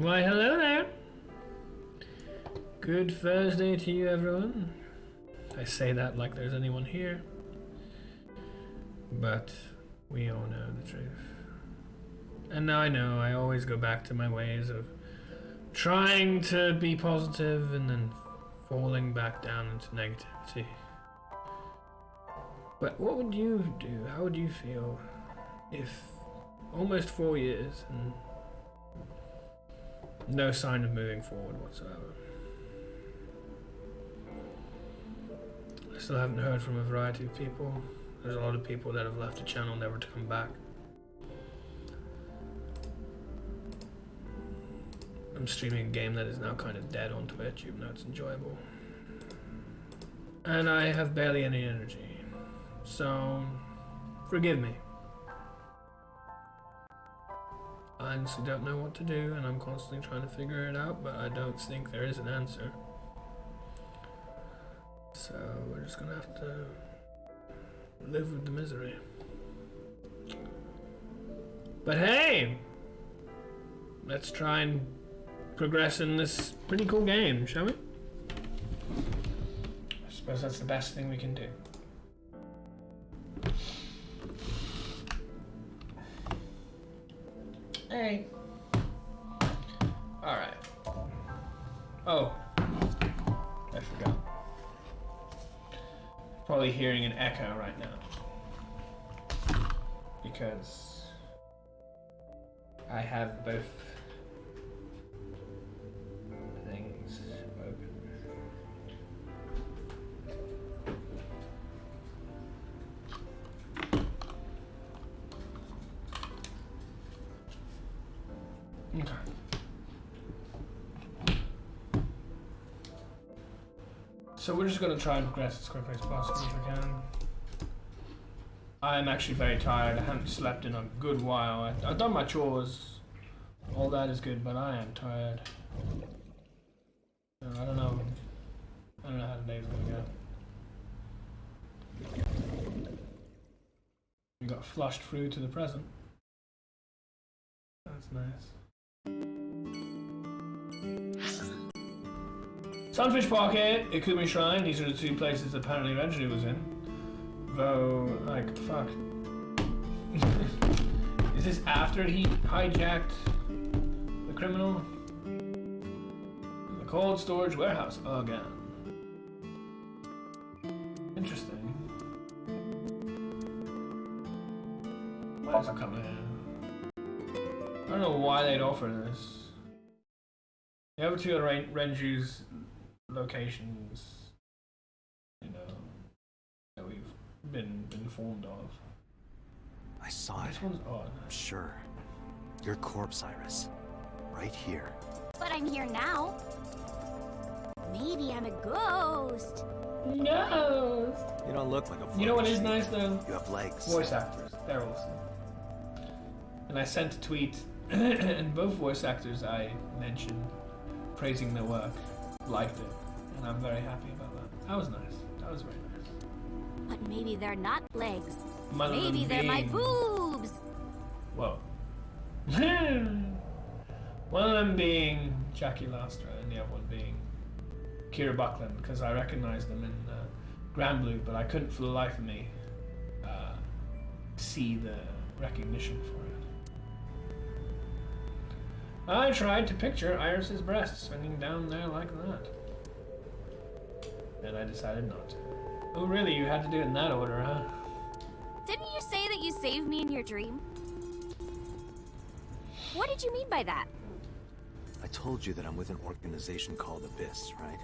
Why, hello there. Good Thursday to you, everyone. I say that like there's anyone here, but we all know the truth. And now I know I always go back to my ways of trying to be positive and then falling back down into negativity. But what would you do? How would you feel if almost 4 years and no sign of moving forward whatsoever? I still haven't heard from a variety of people. There's a lot of people that have left the channel never to come back. I'm streaming a game that is now kind of dead on Twitch, even though it's enjoyable. And I have barely any energy. So, forgive me. I honestly don't know what to do, and I'm constantly trying to figure it out, but I don't think there is an answer. So, we're just gonna have to live with the misery. But hey! Let's try and progress in this pretty cool game, shall we? I suppose that's the best thing we can do. Hey. Alright. Oh. I forgot. Probably hearing an echo right now. Because I have both things open. Okay. So we're just going to try and progress as quickly as possible if we can. I'm actually very tired. I haven't slept in a good while. I've done my chores. All that is good, but I am tired. I don't know. I don't know how the day's going to go. We got flushed through to the present. That's nice. Sunfish Pocket, Ikumi Shrine, these are the two places apparently Reggie was in. Though, like, fuck. Is this after he hijacked the criminal? The cold storage warehouse again. Interesting. Why is it coming in? I don't know why they'd offer this. The other two are Renju's locations, you know, that we've been informed of. I saw it. This one's odd. I'm sure. Your corpse, Iris. Right here. But I'm here now. Maybe I'm a ghost. Ghost! You don't look like a You know what is nice though? You have legs. Voice actors. They're awesome. And I sent a tweet, and both voice actors I mentioned praising their work, liked it, and I'm very happy about that. That was nice. That was very nice. But maybe they're not legs. One of Maybe them they're my being- boobs. Whoa. One of them being Jackie Lastra, and the other one being Kira Buckland, because I recognized them in Grand Blue, but I couldn't for the life of me see the recognition for it. I tried to picture Iris's breasts swinging down there like that. And I decided not to. Oh really, you had to do it in that order, huh? Didn't you say that you saved me in your dream? What did you mean by that? I told you that I'm with an organization called Abyss, right?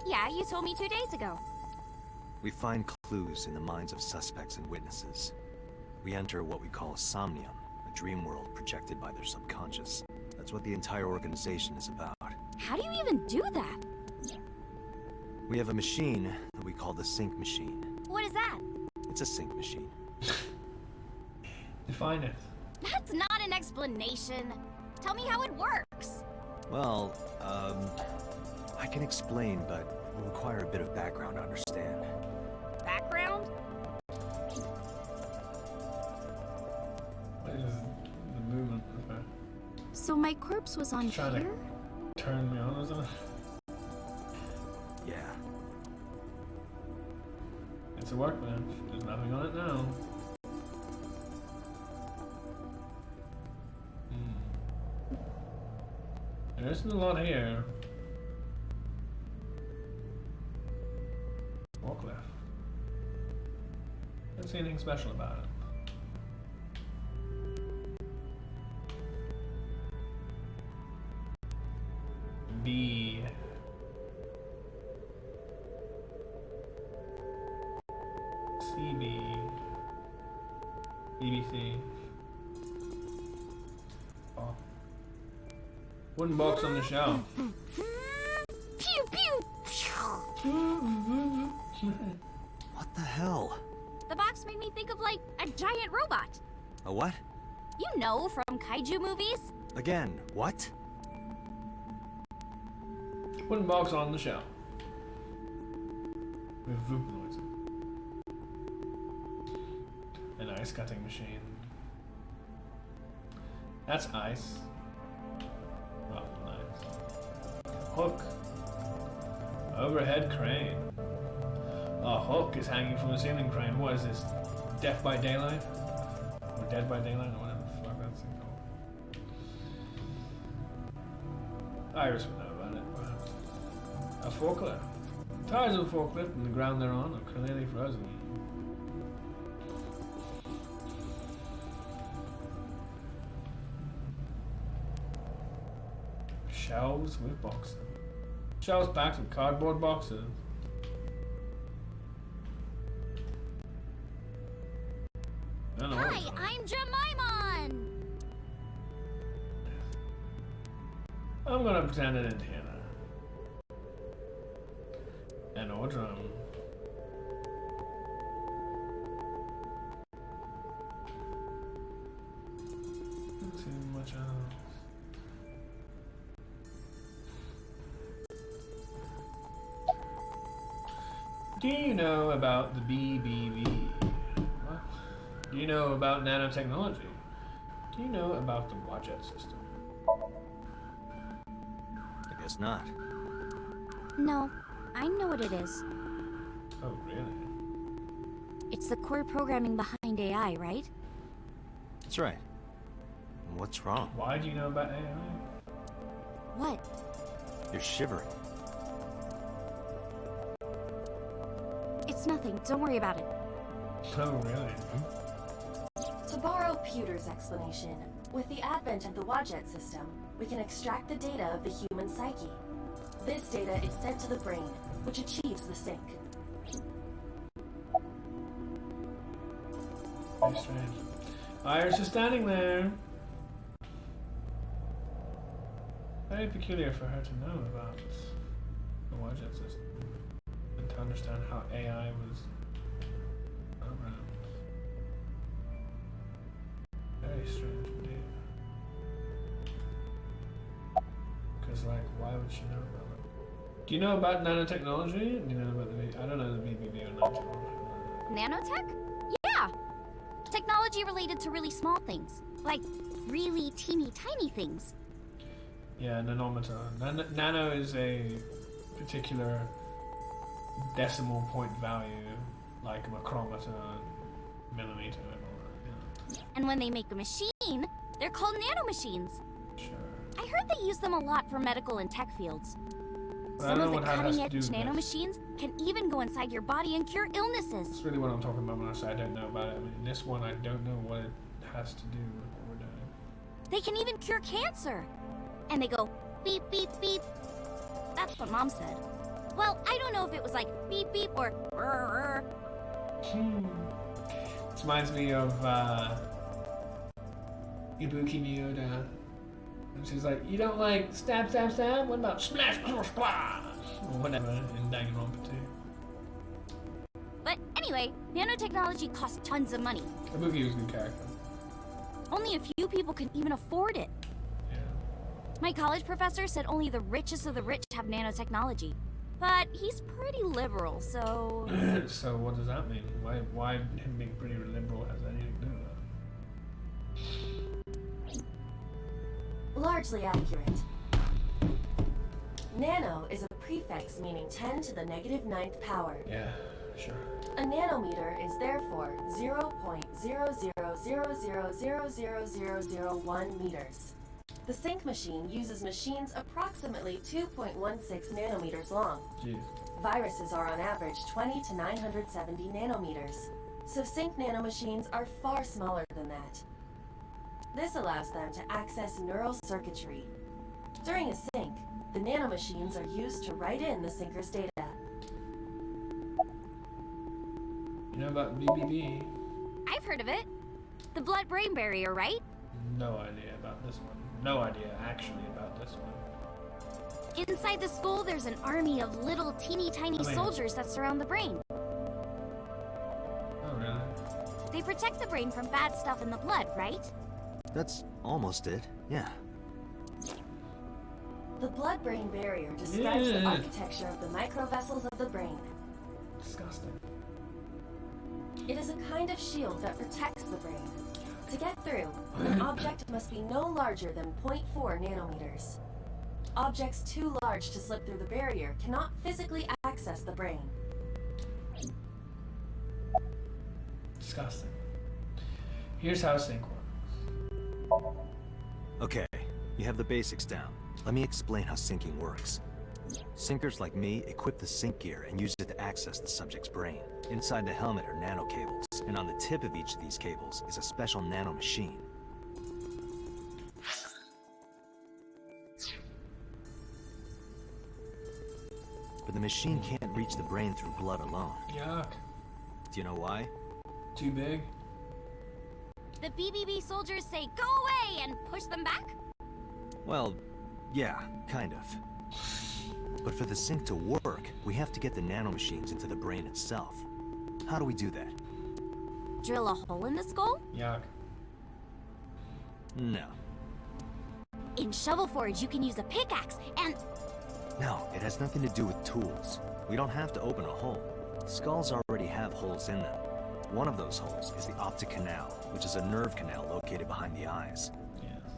Yeah, you told me 2 days ago. We find clues in the minds of suspects and witnesses. We enter what we call Somnium, a dream world projected by their subconscious. That's what the entire organization is about. How do you even do that? We have a machine that we call the sync machine. What is that? It's a sync machine. Define it. That's not an explanation. Tell me how it works. Well, I can explain, but it will require a bit of background to understand. Background? What is the movement? Okay. So my corpse was on Trying to here? turned me on, isn't it? Yeah. It's a workbench. There's nothing on it now. There isn't a lot here. Forklift. Don't see anything special about it. B. CB. BBC. Oh. Wooden box on the shelf. Pew pew. What the hell? The box made me think of like a giant robot. A what? You know, from kaiju movies. Again, what? Wooden box on the shelf. With voop noises. An ice cutting machine. That's ice. Oh, nice. Hook. Overhead crane. A hook is hanging from the ceiling crane. What is this? Death by Daylight? Or Dead by Daylight? Or whatever the fuck that's called. Iris would know about it, perhaps. A forklift. Tires of the forklift and the ground they're on are clearly frozen. Shelves with boxes. Shelves packed with cardboard boxes. I don't know. Hi, I'm Jemimon. I'm gonna pretend I didn't hear that. An oar drum. Don't see much else. Do you know about the BBB? What? Do you know about nanotechnology? Do you know about the Wadjet system? I guess not. No, I know what it is. Oh, really? It's the core programming behind AI, right? That's right. What's wrong? Why do you know about AI? What? You're shivering. It's nothing. Don't worry about it. Oh, really? To borrow Pewter's explanation, with the advent of the Wadjet system, we can extract the data of the human psyche. This data is sent to the brain, which achieves the sync. Very strange. Iris is standing there. Very peculiar for her to know about the Wadjet system and to understand how AI was around. Very strange indeed. Because, like, why would she know about it? Do you know about nanotechnology? Do you know about the? I don't know the BBB or nanotechnology. Nanotech? Yeah! Technology related to really small things. Like, really teeny tiny things. Yeah, nanometer. Nano is a particular decimal point value, like a micrometer, millimeter, and all that. Yeah. And when they make a machine, they're called nanomachines. Sure. I heard they use them a lot for medical and tech fields. Well, I Some don't of know the what that has to cutting do edge with this. nanomachines can even go inside your body and cure illnesses. That's really what I'm talking about when I say I don't know about it. I mean, this one, I don't know what it has to do with what we're doing. They can even cure cancer. And they go beep, beep, beep. That's what Mom said. Well, I don't know if it was like beep, beep or rrr. This reminds me of Ibuki Miyoda. And she's like, you don't like stab, stab, stab? What about splash, splash, splash? Or whatever in Danganronpa 2. But anyway, nanotechnology costs tons of money. Ibuki was a good character. Only a few people can even afford it. Yeah. My college professor said only the richest of the rich have nanotechnology. But he's pretty liberal, so... So what does that mean? Why him being pretty liberal has anything to do with that? Largely accurate. Nano is a prefix meaning 10 to the negative 9th power. Yeah, sure. A nanometer is therefore 0.0000000001 meters. The sync machine uses machines approximately 2.16 nanometers long. Jeez. Viruses are on average 20 to 970 nanometers, so sync nanomachines are far smaller than that. This allows them to access neural circuitry. During a sync, the nanomachines are used to write in the syncer's data. You know about BBB? I've heard of it. The blood-brain barrier, right? No idea about this one. No idea, actually, about this one. Inside the skull, there's an army of little teeny-tiny soldiers that surround the brain. Oh, really? They protect the brain from bad stuff in the blood, right? That's almost it, yeah. The blood-brain barrier describes the architecture of the microvessels of the brain. Disgusting. It is a kind of shield that protects the brain. To get through, an object must be no larger than 0.4 nanometers. Objects too large to slip through the barrier cannot physically access the brain. Disgusting. Here's how sync works. Okay, you have the basics down. Let me explain how syncing works. Syncers like me equip the sync gear and use it to access the subject's brain. Inside the helmet are nano cables, and on the tip of each of these cables is a special nano machine. But the machine can't reach the brain through blood alone. Yuck. Do you know why? Too big? The BBB soldiers say, "Go away!" and push them back? Well, yeah, kind of. But for the sync to work, we have to get the nanomachines into the brain itself. How do we do that? Drill a hole in the skull? Yuck. No. In Shovel Forge, you can use a pickaxe and... No, it has nothing to do with tools. We don't have to open a hole. Skulls already have holes in them. One of those holes is the optic canal, which is a nerve canal located behind the eyes. Yes.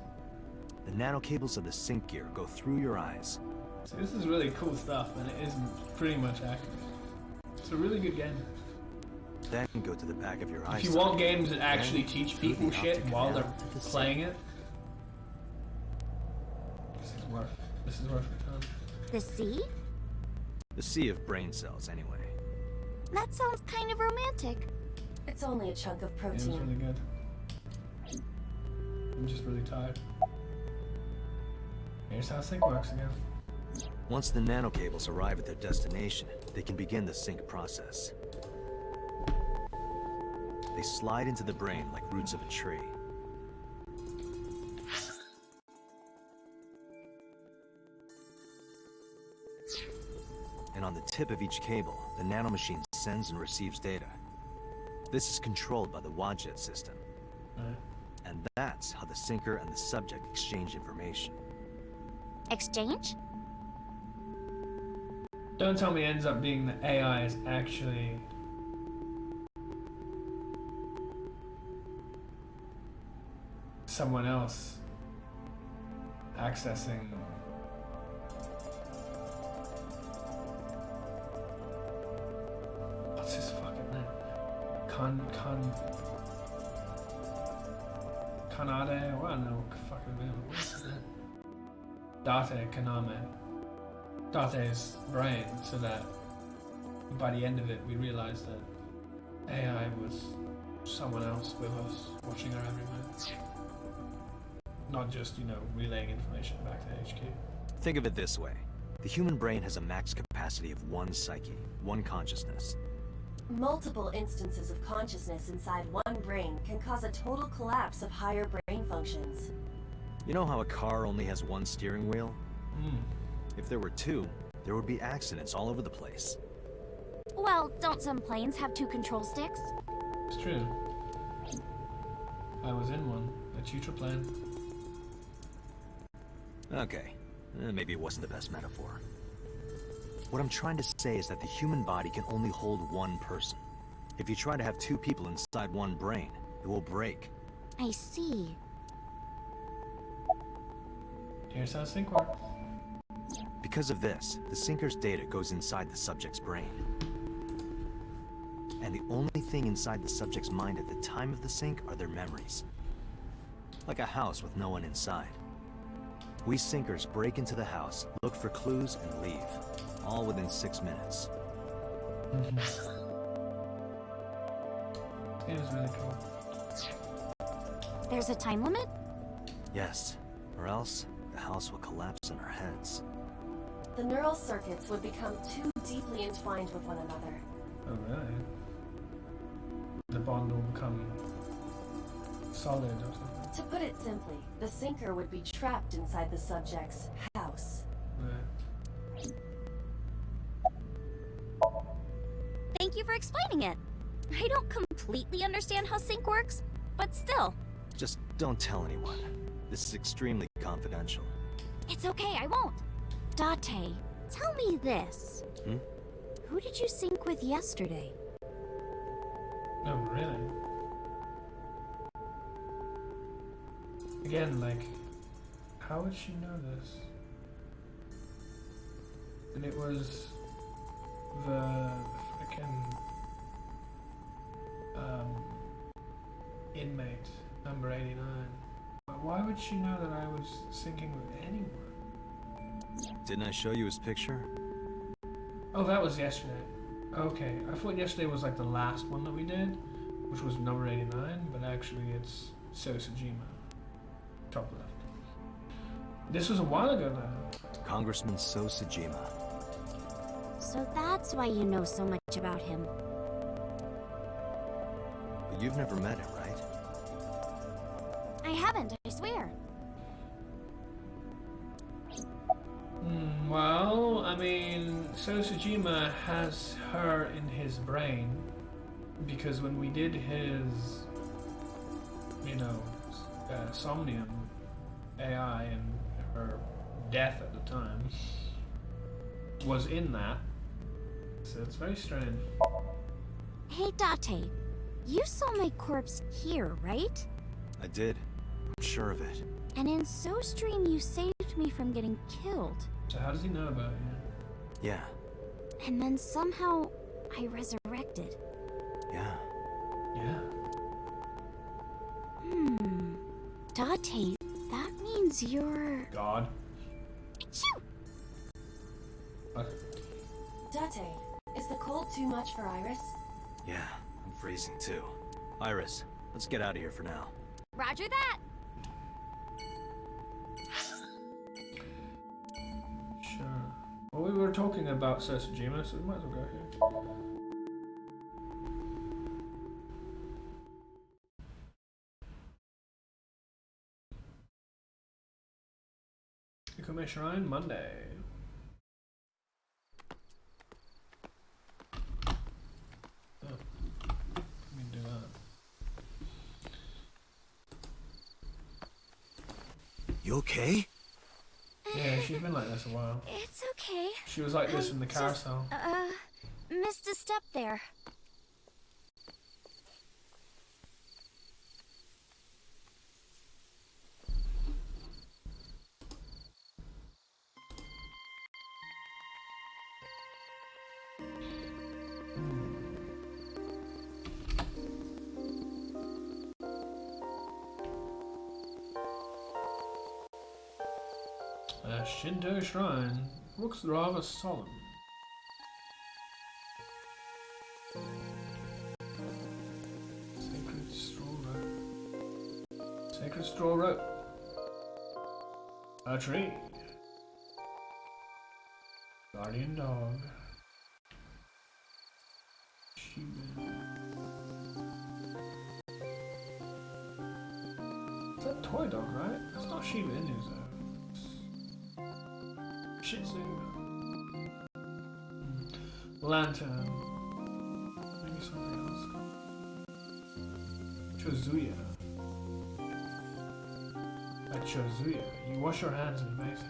The nanocables of the sync gear go through your eyes. So this is really cool stuff, and it is pretty much accurate. It's a really good game. Then go to the back of your eyes. If you want games that actually teach people shit while they're playing it, this is worth your time. The sea? The sea of brain cells, anyway. That sounds kind of romantic. It's only a chunk of It was protein. really good. I'm just really tired. Here's how sync works again. Once the nanocables arrive at their destination, they can begin the sync process. They slide into the brain like roots of a tree. And on the tip of each cable, the nanomachine sends and receives data. This is controlled by the Wadjet system. And that's how the syncer and the subject exchange information. Exchange? Don't tell me it ends up being the AI is actually someone else accessing. What's his fucking name? Kanade? Well, I don't know. Fucking name. What's his name? Date Kaname. Date's brain, so that by the end of it we realized that AI was someone else with us, watching our every move. Not just, relaying information back to HQ. Think of it this way. The human brain has a max capacity of one psyche, one consciousness. Multiple instances of consciousness inside one brain can cause a total collapse of higher brain functions. You know how a car only has one steering wheel? If there were two, there would be accidents all over the place. Well, don't some planes have 2 control sticks? It's true. I was in one. A tutor plan. Okay, maybe it wasn't the best metaphor. What I'm trying to say is that the human body can only hold one person. If you try to have 2 people inside one brain, it will break. I see. Here's how sync works. Because of this, the sinker's data goes inside the subject's brain. And the only thing inside the subject's mind at the time of the sync are their memories. Like a house with no one inside. We sinkers break into the house, look for clues, and leave. All within 6 minutes. It is really cool. There's a time limit? Yes, or else the house will collapse on our heads. The neural circuits would become too deeply entwined with one another. Oh, really? The bond will become solid or something. To put it simply, the sinker would be trapped inside the subject's house. Right. Thank you for explaining it. I don't completely understand how sync works, but still. Just don't tell anyone. This is extremely confidential. It's okay, I won't. Date, tell me this. Who did you sync with yesterday? Oh, really? Again, like, how would she know this? And it was the frickin' inmate, number 89. But why would she know that I was syncing with anyone? Didn't I show you his picture? Oh, that was yesterday. Okay, I thought yesterday was like the last one that we did, which was number 89, but actually it's Sosajima. Top left. This was a while ago now. Congressman Sosajima. So that's why you know so much about him. But you've never met him, right? I haven't, I swear. Well, I mean, Sosajima has her in his brain because when we did his, Somnium AI and her death at the time was in that. So it's very strange. Hey, Date, you saw my corpse here, right? I did. I'm sure of it. And in SoStream, you saved me from getting killed. So how does he know about you? Yeah. And then somehow, I resurrected. Yeah. Yeah. Date, that means you're... God. Achoo! Okay. Date, is the cold too much for Iris? Yeah, I'm freezing too. Iris, let's get out of here for now. Roger that! Sure. Well, we were talking about Sosajima, so we might as well go here. Ikome Shrine, Monday. Oh. Let me do that. You okay? Yeah, she's been like this a while. It's okay. She was like this I in the just, carousel. Missed a step there. A Shinto shrine looks rather solemn. Sacred straw rope. Sacred straw rope. A tree. Guardian dog. Shiba. Is that toy dog, right? That's not Shiba Inu though. Shih Tzu. Lantern. Maybe something else. Chozuya. A Chozuya. You wash your hands and face it.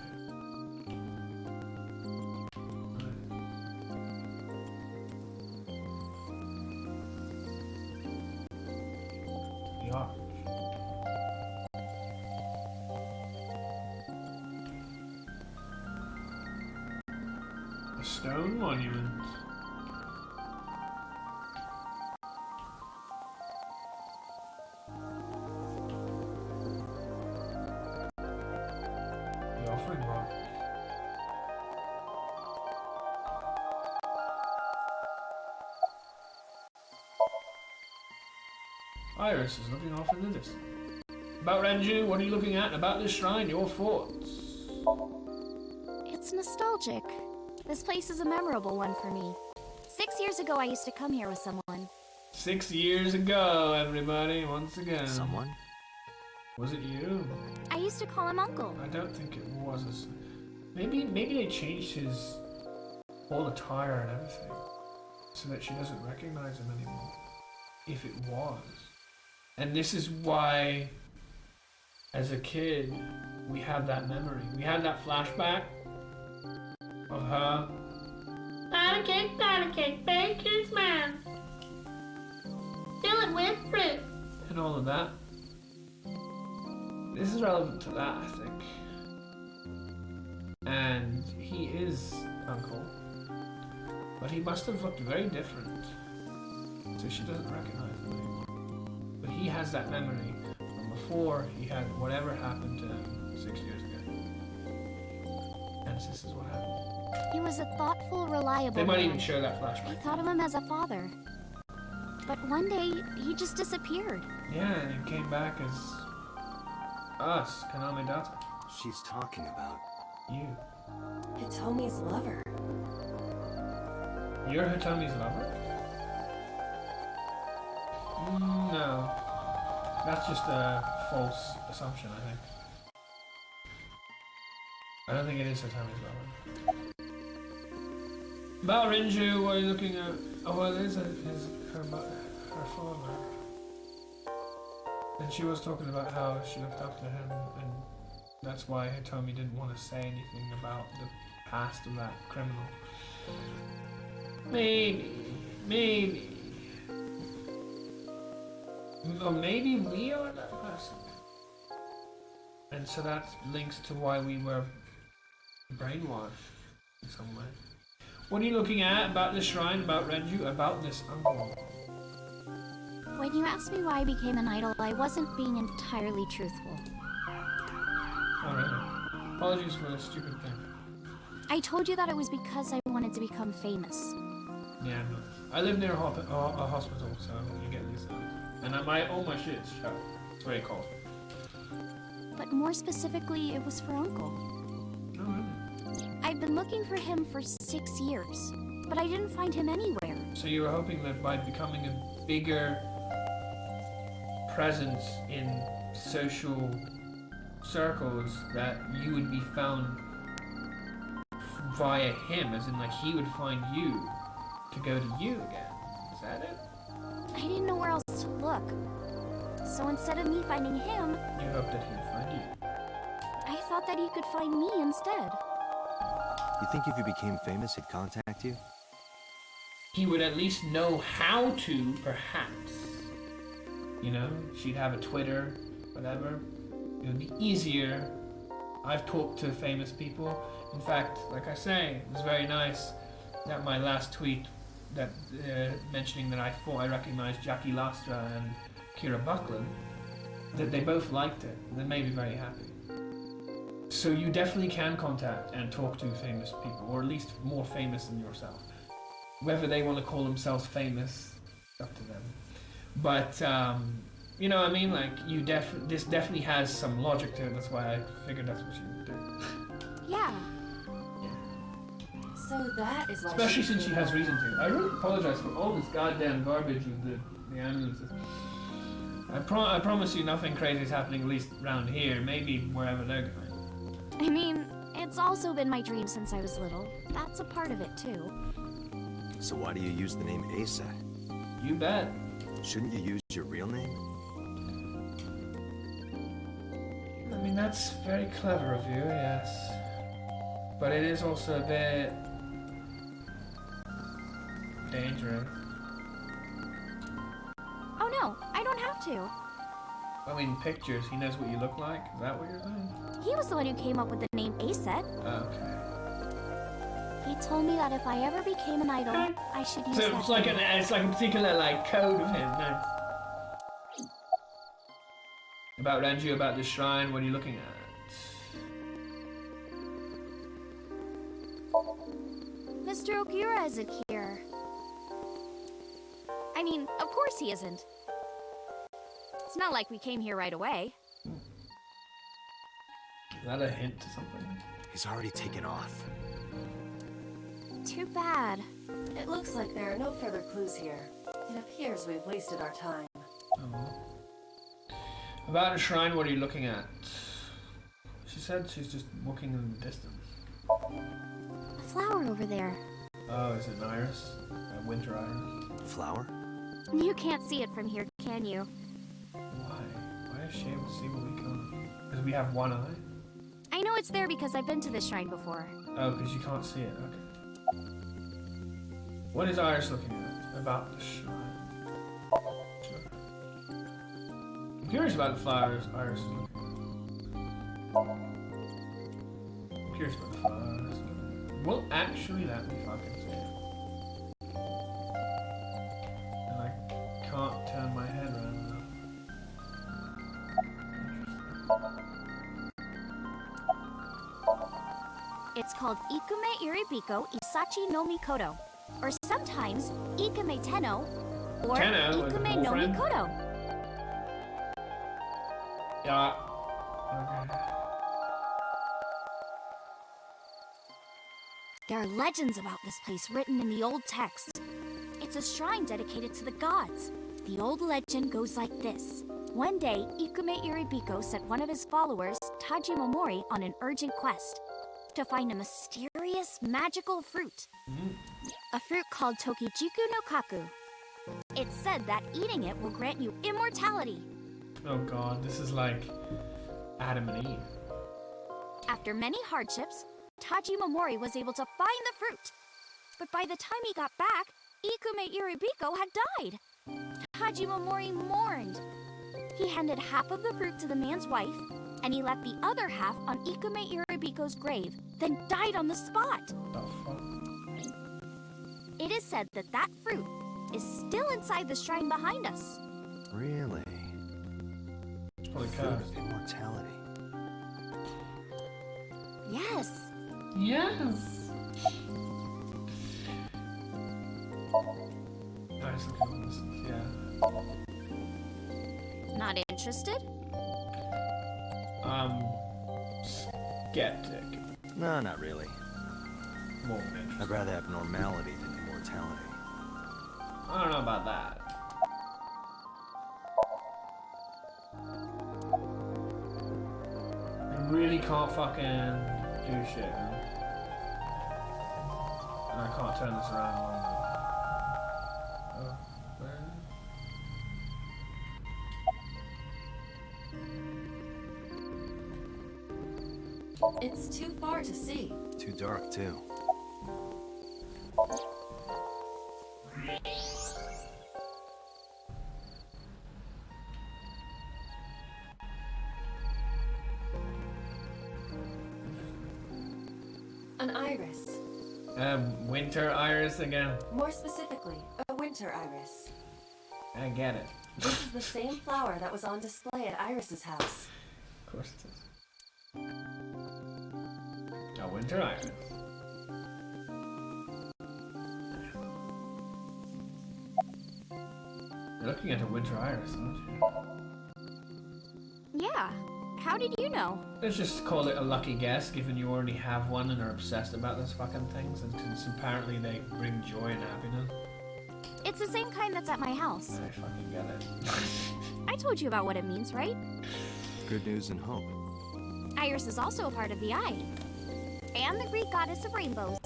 The arch. A stone monument. The offering rock. Iris is looking off in the distance. About Renju, what are you looking at? About this shrine, your thoughts? It's nostalgic. This place is a memorable one for me. 6 years ago, I used to come here with someone. 6 years ago, everybody, once again. Someone? Was it you? I used to call him Uncle. I don't think it was. Maybe they changed his whole attire and everything so that she doesn't recognize him anymore. If it was. And this is why, as a kid, we have that memory. We had that flashback of her. Patty cake, baker's man. Fill it with fruit. And all of that. This is relevant to that, I think. And he is Uncle. But he must have looked very different. So she doesn't recognize him anymore. But he has that memory from before he had whatever happened to him 6 years ago. And this is what happened. He was a thoughtful, reliable They might man. even show that I flashback. thought of him as a father. But one day, he just disappeared. Yeah, and he came back as us, Kaname Data. She's talking about... You. Hitomi's lover. You're Hitomi's lover? No. That's just a false assumption, I think. I don't think it is Hitomi's lover. About Renju, what are you looking at? Oh, well, it is her father. And she was talking about how she looked up to him, and that's why Hitomi didn't want to say anything about the past of that criminal. Maybe. Or maybe we are that person. And so that links to why we were brainwashed in some way. What are you looking at about this shrine, about Renju, about this uncle? When you asked me why I became an idol, I wasn't being entirely truthful. Oh, really? Apologies for the stupid thing. I told you that it was because I wanted to become famous. Yeah, no. I live near a hospital, so you get these sounds. And all my shit's shut. It's very cold. But more specifically, it was for Uncle. Oh, really? I've been looking for him for 6 years, but I didn't find him anywhere. So you were hoping that by becoming a bigger presence in social circles that you would be found via him, as in like he would find you to go to you again. Is that it? I didn't know where else to look. So instead of me finding him, You hoped that he would find you. I thought that he could find me instead. You think if you became famous, he'd contact you? He would at least know how to, perhaps. You know, she'd have a Twitter, whatever. It would be easier. I've talked to famous people. In fact, like I say, it was very nice that my last tweet that mentioning that I thought I recognized Jackie Lastra and Kira Buckland, that they both liked it. They made me very happy. So you definitely can contact and talk to famous people, or at least more famous than yourself. Whether they want to call themselves famous, up to them. But you know what I mean? Like this definitely has some logic to it. That's why I figured that's what you would do. Yeah. So that is why Especially since she has reason to. I really apologize for all this goddamn garbage with the ambulances. I promise you nothing crazy is happening, at least around here. Maybe wherever they're going. I mean, it's also been my dream since I was little. That's a part of it, too. So why do you use the name Asa? You bet. Shouldn't you use your real name? I mean, that's very clever of you, yes. But it is also a bit dangerous. Oh no, I don't have to. I mean, pictures, he knows what you look like? Is that what you're saying? He was the one who came up with the name Aset. Okay. He told me that if I ever became an idol, Okay. I should use So that. it's like a particular like code of him. Nice. About Renju, about the shrine. What are you looking at? Mr. Okura isn't here. I mean, of course he isn't. It's not like we came here right away. Is that a hint to something? He's already taken off. Too bad. It looks like there are no further clues here. It appears we've wasted our time. Oh. About a shrine, what are you looking at? She said she's just walking in the distance. A flower over there. Oh, is it an iris? A winter iris? Flower? You can't see it from here, can you? Why? Why is she able to see what we can't? Because we have one eye? I know it's there because I've been to this shrine before. Oh, because you can't see it. Okay. What is Iris looking at? About the shrine. Sure. I'm curious about the flowers Iris is looking at. I'm curious about the flowers. Well, actually, let me fucking see it. And I can't turn my head around enough. It's called Ikume Iribiko Isachi no Mikoto, or sometimes Ikume Tenno, or Tenno is a Ikume no boyfriend? Mikoto. Yeah. Okay. There are legends about this place written in the old text. It's a shrine dedicated to the gods. The old legend goes like this. One day, Ikume Iribiko sent one of his followers, Taji Momori, on an urgent quest to find a mysterious magical fruit. A fruit called Tokijiku no Kaku. It's said that eating it will grant you immortality. Oh god, this is like Adam and Eve. After many hardships, Taji Momori was able to find the fruit. But by the time he got back, Ikume Iribiko had died. Taji Momori mourned. He handed half of the fruit to the man's wife, and he left the other half on Ikume Iribiko's grave, then died on the spot. The fuck? It is said that that fruit is still inside the shrine behind us. Really? Holy Fruit cow. of immortality. Yes. Yes! Nice looking this. Yeah. Not interested? Skeptic. No, not really. More than I'd interested. rather have normality than immortality. I don't know about that. I really can't fucking do shit, man. And I can't turn this around long enough. Oh, where? It's too far to see. Too dark, too. An iris. Winter iris again. More specifically, a winter iris. I get it. This is the same flower that was on display at Iris's house. Of course it is. A winter iris. You're looking at a winter iris, aren't you? Yeah. How did you know? Let's just call it a lucky guess, given you already have one and are obsessed about those fucking things, and since apparently they bring joy and happiness. It's the same kind that's at my house. I fucking get it. I told you about what it means, right? Good news and hope. Iris is also a part of the eye. And the Greek goddess of rainbows.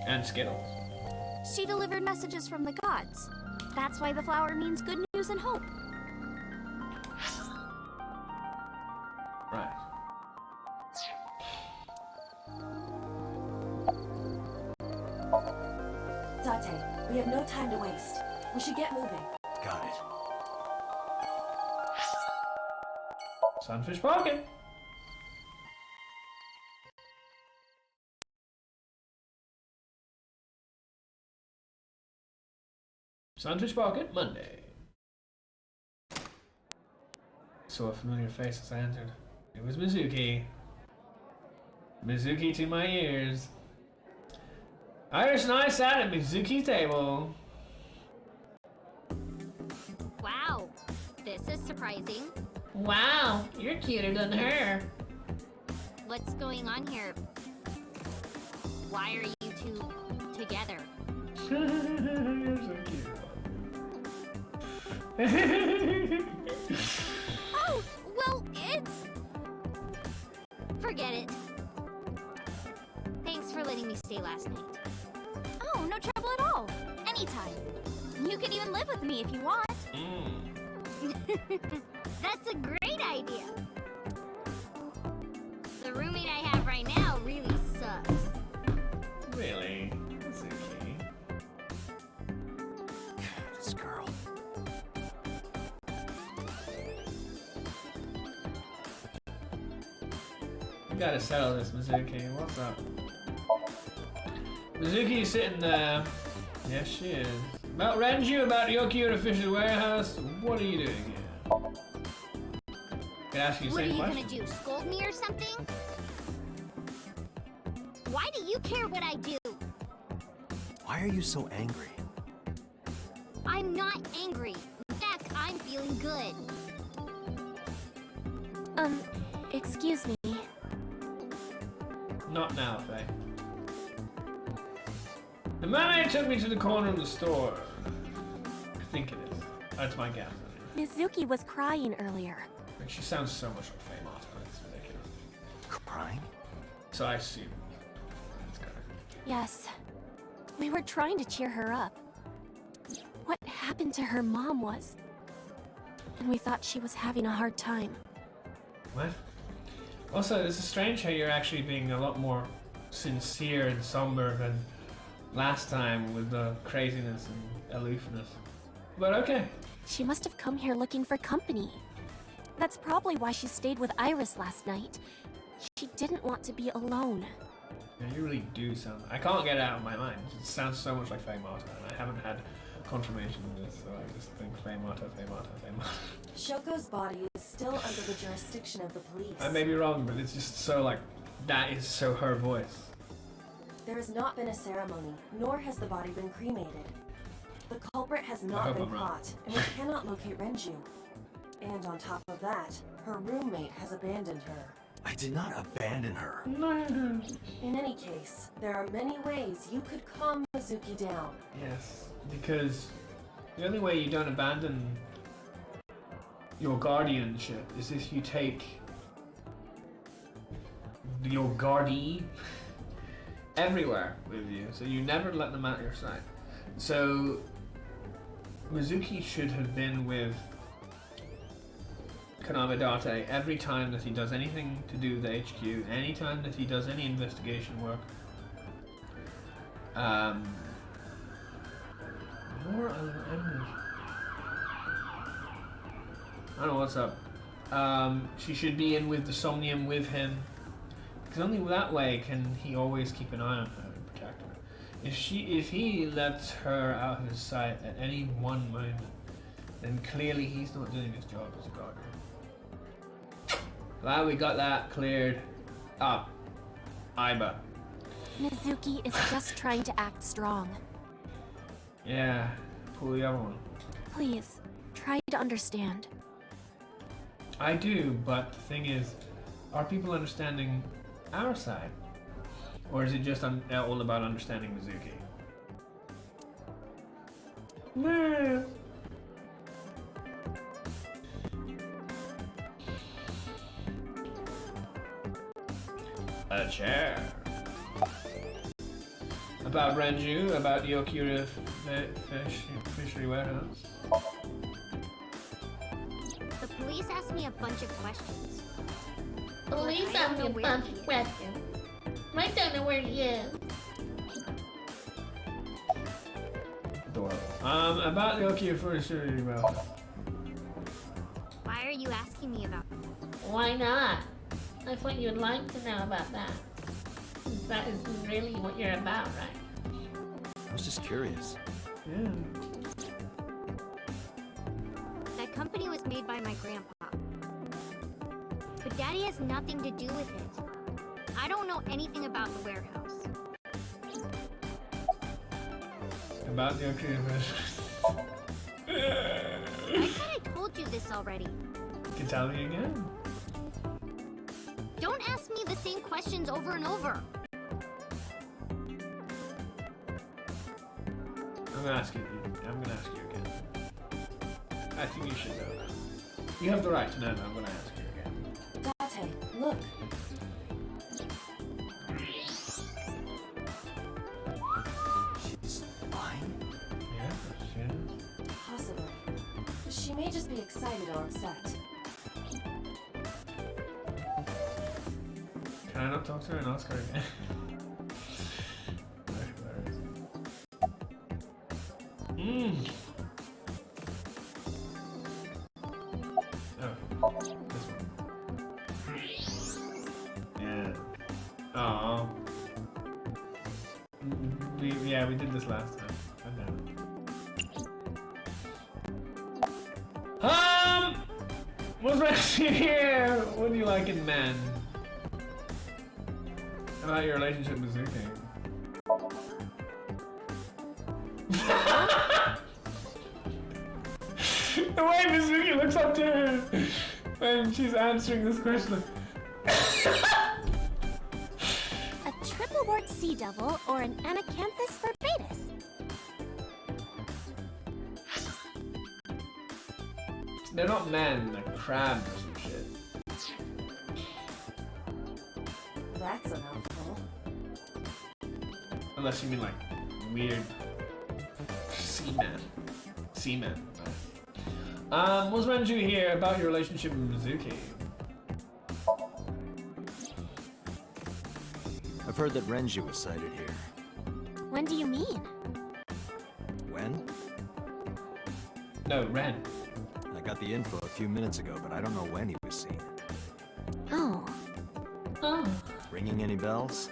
And Skittles. She delivered messages from the gods. That's why the flower means good news and hope. Right. Date, we have no time to waste. We should get moving. Got it. Sunfish Pocket. Sandwich Pocket Monday. Saw a familiar face as I entered. It was Mizuki. Mizuki to my ears. Irish and I sat at Mizuki's table. Wow, this is surprising. Wow, you're cuter than her. What's going on here? Why are you two together? You're so cute. Oh, well, it's... Forget it. Thanks for letting me stay last night. Oh, no trouble at all. Anytime. You can even live with me if you want. That's a great idea. The roommate I have right now really sucks. Really? Mizuki. This girl. We gotta settle this, Mizuki. What's up? Mizuki's sitting there. Yes, she is. About Renju, about Yokio at Fisher's Warehouse. What are you doing here? Can I ask you the What are same you question? gonna do, scold me or something? Why do you care what I do? Why are you so angry? I'm not angry. In fact, I'm feeling good. Excuse me. Not now, Faye. The mermaid took me to the corner of the store. I think it is. That's my guess. Mizuki was crying earlier. Like, she sounds so much like Faye Martin. It's ridiculous. Crying? So I assume. That's good. Yes. We were trying to cheer her up. What happened to her mom was... And we thought she was having a hard time. What? Also, this is strange how you're actually being a lot more sincere and somber than last time with the craziness and aloofness. But okay. She must have come here looking for company. That's probably why she stayed with Iris last night. She didn't want to be alone. Yeah, you really do sound... I can't get it out of my mind. It sounds so much like Faye Marta, and I haven't had confirmation of this, so I just think Faye Marta, Faye Marta, Faye Marta. Shoko's body is still under the jurisdiction of the police. I may be wrong, but it's just so like... That is so her voice. There has not been a ceremony, nor has the body been cremated. The culprit has I not hope been I'm wrong. caught, and we cannot locate Renju. And on top of that, her roommate has abandoned her. I did not abandon her. In any case, there are many ways you could calm Mizuki down. Yes, because the only way you don't abandon your guardianship is if you take your guardie everywhere with you, so you never let them out of your sight. So Mizuki should have been with Kanamidate every time that he does anything to do with the HQ, any time that he does any investigation work. More on I don't know what's up. She should be in with the Somnium with him, because only that way can he always keep an eye on her and protect her. If he lets her out of his sight at any one moment, then clearly he's not doing his job as a guardian. Glad we got that cleared up. Aiba. Mizuki is just trying to act strong. Yeah, pull the other one. Please, try to understand. I do, but the thing is, are people understanding our side? Or is it just all about understanding Mizuki? Nah. A chair. About Renju, about the Okura fishery warehouse. The police asked me a bunch of questions. Police I asked don't me a know where bunch he of is. questions. I don't know where he is. Adorable. About the Okura fishery warehouse. Why are you asking me about that? Why not? I thought you'd like to know about that. That is really what you're about, right? I was just curious. Yeah. made by my grandpa. But Daddy has nothing to do with it. I don't know anything about the warehouse. About the octopus. I thought I told you this already. Can tell you again. Don't ask me the same questions over and over. I'm gonna ask you again. I think you should know that. You have the right to know that. I'm gonna ask you again. Date, look. She's lying? Yeah, she is. Possibly. She may just be excited or upset. Can I not talk to her and ask her again? Oh, this one. Yeah. Oh. We did this last time. I know. What's actually here? What do you like in men? About your relationship with Zuki. The way Mizuki looks up to her when she's answering this question. A triple wart sea devil or an anacanthus verbatus? They're not men, they're crabs or some shit. That's a mouthful. Unless you mean like weird seamen. Seamen. What's Renju here about your relationship with Mizuki? I've heard that Renju was sighted here. When do you mean? When? No, Ren. I got the info a few minutes ago, but I don't know when he was seen. Oh. Oh. Ringing any bells?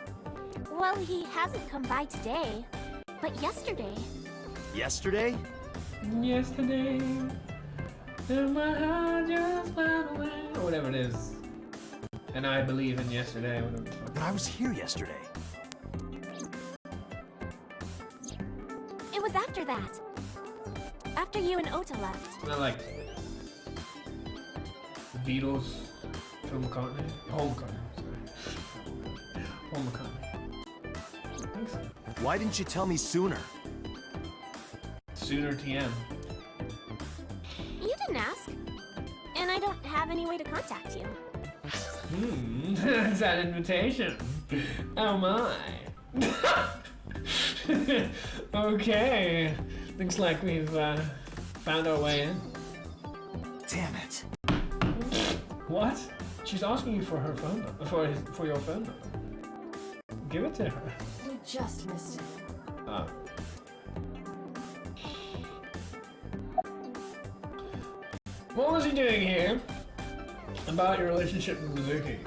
Well, he hasn't come by today, but yesterday. Yesterday? Yesterday, and my heart just went away. Or whatever it is. And I believe in yesterday. Whatever the fuck. But I was here yesterday. It was after that. After you and Ota left. Isn't that like the Beatles, Phil McCartney? Paul McCartney, sorry. Paul McCartney. I think so. Why didn't you tell me sooner? Sooner TM. You didn't ask. And I don't have any way to contact you. That's an invitation. Oh my. Okay. Looks like we've found our way in. Damn it. What? She's asking you for her phone number, for your phone number. Give it to her. We just missed it. Oh. What was he doing here? About your relationship with Mizuki.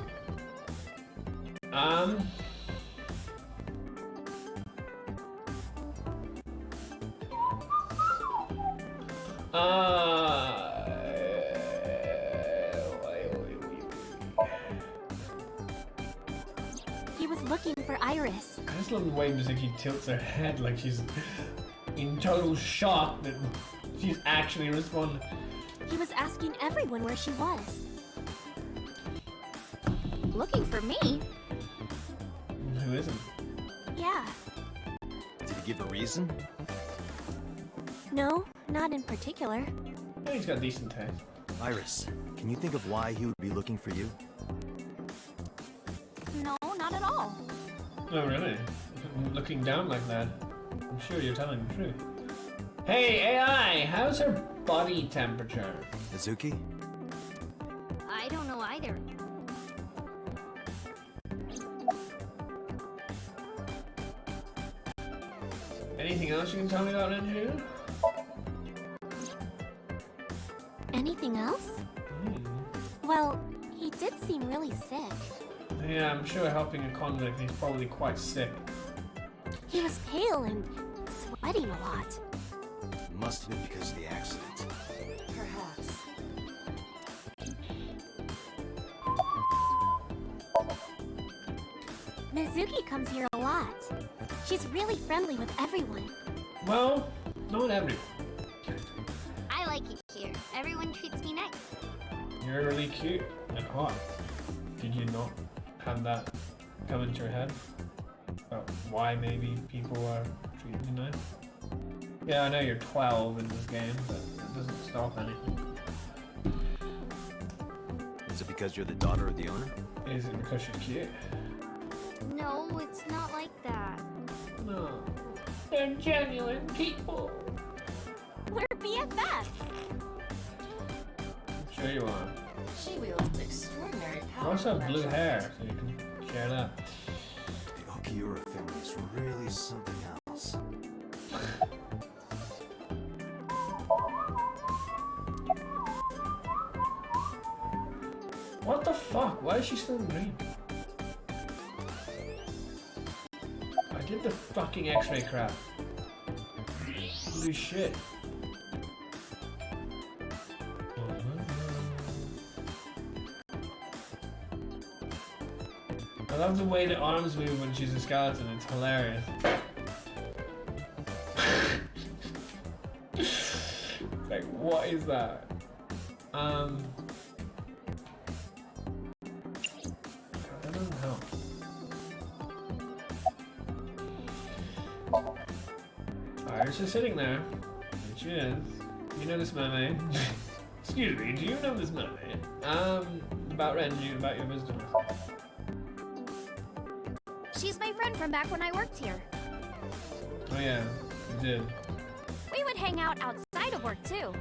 He was looking for Iris. I just love the way Mizuki tilts her head like she's in total shock that she's actually responding. He was asking everyone where she was. Looking for me? Who isn't? Yeah. Did he give a reason? No, not in particular. Yeah, he's got decent taste. Iris, can you think of why he would be looking for you? No, not at all. Oh, really? Looking down like that. I'm sure you're telling the truth. Hey, AI! How's her body temperature? Mizuki? I don't know either. Anything else you can tell me about Renju? Anything else? Well, he did seem really sick. Yeah, I'm sure helping a convict, he's probably quite sick. He was pale and sweating a lot. Must have been because of the accident. Perhaps. Mizuki comes here a lot. She's really friendly with everyone. Well, not everyone. I like it here. Everyone treats me nice. You're really cute and hot. Did you not have that come into your head? About why maybe people are treating you nice? Yeah, I know you're 12 in this game, but it doesn't stop anything. Is it because you're the daughter of the owner? Is it because she's cute? No, it's not like that. No. They're genuine people. We're BFFs. Sure you are. She wields extraordinary You power. also have for blue that hair, so you can share that. The Okiura family is really something else. What the fuck? Why is she still green? I did the fucking x-ray crap. Holy shit. I love the way the arms move when she's a skeleton, it's hilarious. Like, what is that? That doesn't help. Alright, she's sitting there. There she is. You know this mermaid. Excuse me, do you know this mermaid? About Renju, about your wisdom. She's my friend from back when I worked here. Oh yeah, you did. We would hang out outside of work too.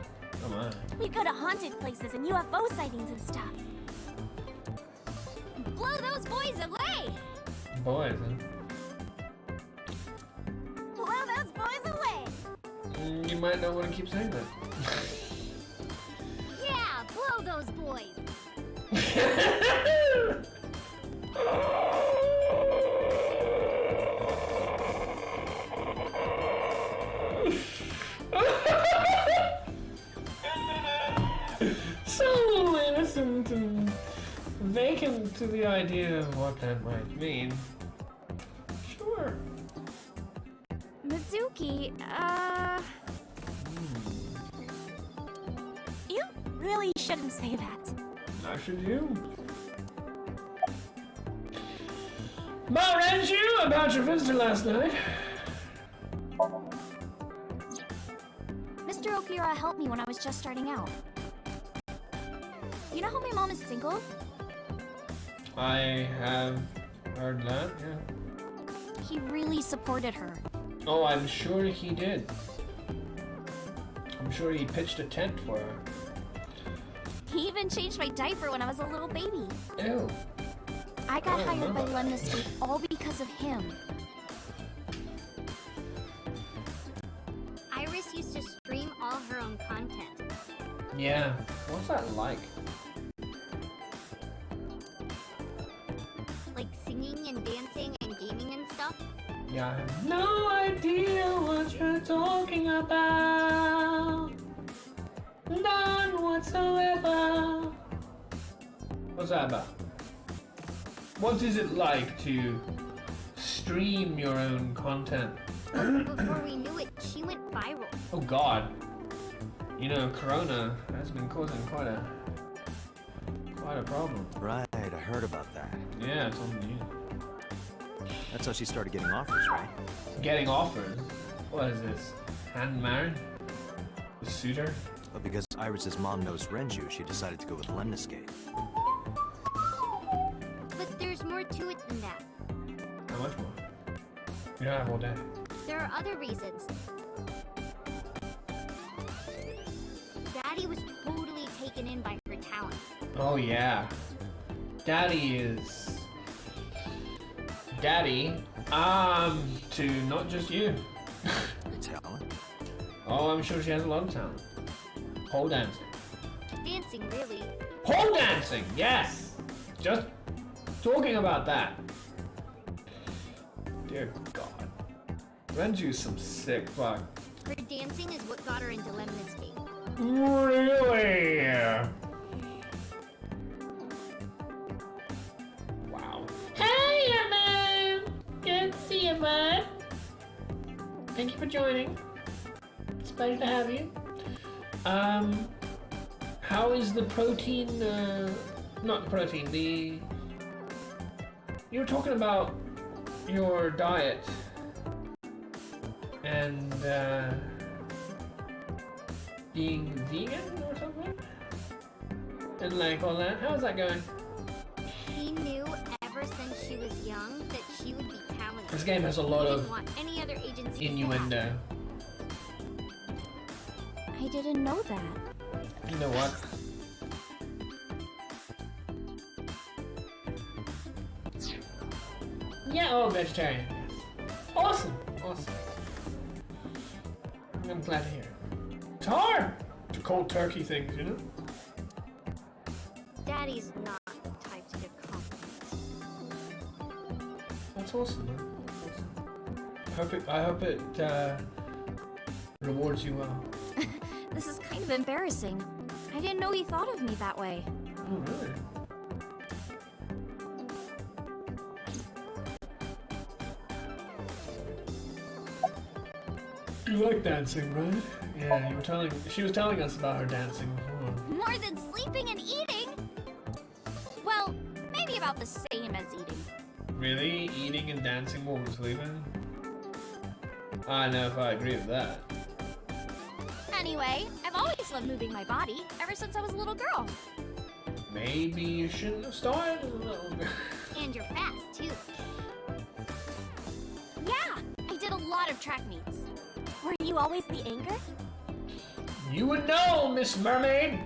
Come on. We'd go to haunted places and UFO sightings and stuff. Blow those boys away! Boys, huh? Blow those boys away! You might not want to keep saying that. Yeah, blow those boys. So innocent and vacant to the idea of what that might mean. Sure. Mizuki, you really shouldn't say that. How should you? About Renju, about your visitor last night. Mr. Okira helped me when I was just starting out. You know how my mom is single? I have heard that, yeah. He really supported her. Oh, I'm sure he did. I'm sure he pitched a tent for her. He even changed my diaper when I was a little baby. Ew. I got Oh, hired by Mama. Lemniscape all because of him. Iris used to stream all her own content. Yeah. What's that like? Like singing and dancing and gaming and stuff. Yeah, I have no idea what you're talking about. None whatsoever. What's that about? What is it like to stream your own content? Before we knew it, she went viral. Oh god. You know, Corona has been causing quite a problem. Right, I heard about that. Yeah, it's on the news. That's how she started getting offers, right? Getting offers? What is this? Hand married? The suitor? But because Iris's mom knows Renju, she decided to go with Lemniscape. But there's more to it than that. How much more? You don't have all day. There are other reasons. Daddy was totally taken in by her talent. Oh yeah. Daddy is... Daddy, to not just you. Talent? Oh, I'm sure she has a lot of talent. Pole dancing. Dancing, really. Pole dancing, yes! Just talking about that. Dear God. Renju's some sick fuck. Her dancing is what got her into Lemniscape. Really? Wow. Hey, Emma! Thank you for joining. It's a pleasure to have you. How is the protein, not the protein, you were talking about your diet and, being vegan or something? And like all that? How's that going? He knew ever since she was young that she would be talented. This game has a lot He didn't of want any other agency innuendo. I didn't know that. You know what? Yeah, oh, vegetarian. Awesome! Awesome. I'm glad to hear it. It's hard to cold turkey things, you know? Daddy's not the type to give compliments. That's awesome, man. Awesome. I hope it rewards you well. This is kind of embarrassing. I didn't know he thought of me that way. Oh, really? You like dancing, right? Yeah, she was telling us about her dancing before. More than sleeping and eating? Well, maybe about the same as eating. Really? Eating and dancing while we're sleeping? I don't know if I agree with that. Anyway, I've always loved moving my body, ever since I was a little girl. Maybe you shouldn't have started a little bit. And you're fast, too. Yeah, I did a lot of track meets. Were you always the anchor? You would know, Miss Mermaid!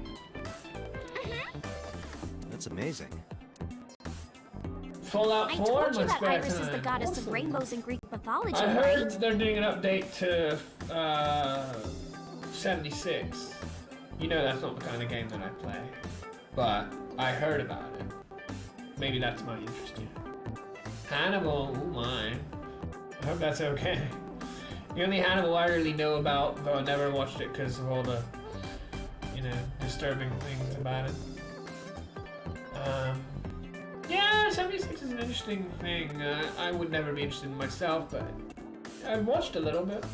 That's amazing. Fallout I 4 told you my that spare Iris is the time. goddess Awesome. of rainbows in Greek mythology, I heard right? they're doing an update to 76. You know that's not the kind of game that I play. But I heard about it. Maybe that's my interest here. Hannibal, oh my. I hope that's okay. The only Hannibal I really know about, though I never watched it because of all the, disturbing things about it. Yeah, 76 is an interesting thing. I would never be interested in myself, but I've watched a little bit.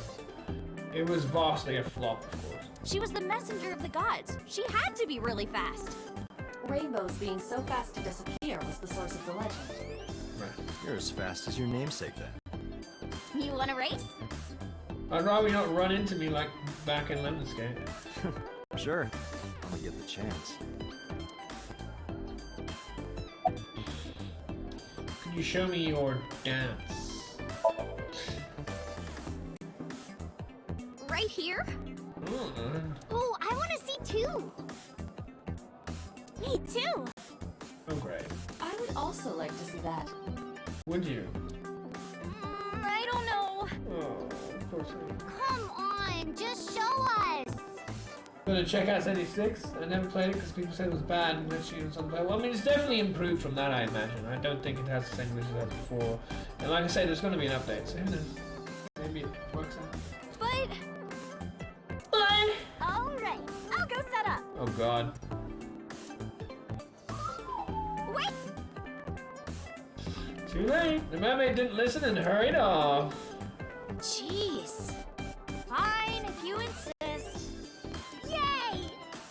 It was vastly a flop, of course. She was the messenger of the gods. She had to be really fast. Rainbows being so fast to disappear was the source of the legend. Right. You're as fast as your namesake then. You want a race? I'd rather you not run into me like back in Lemon Skate. Sure. I'm gonna get the chance. Could you show me your dance? Right here? Oh, Oh, I want to see too. Me too. oh, great. I would also like to see that. Would you? I don't know. Oh, of course I would. Come on, just show us. Gonna check out 76. I never played it because people said it was bad and glitchy and something. Well, I mean, it's definitely improved from that, I imagine. I don't think it has the same glitches as before. And like I say, there's gonna be an update, so who knows? Maybe it works out. But all right, I'll go set up. Oh god. Wait. Too late. The mermaid didn't listen and hurried off. Jeez. Fine, if you insist. Yay!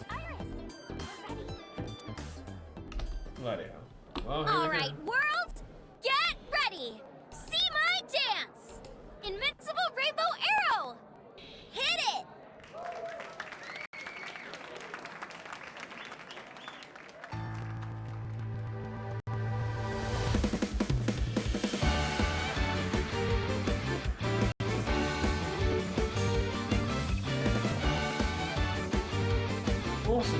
Iris, we're ready. Bloody hell. Well, here All we go. right, world, get ready. See my dance. Invincible rainbow arrow. Hit it. Awesome.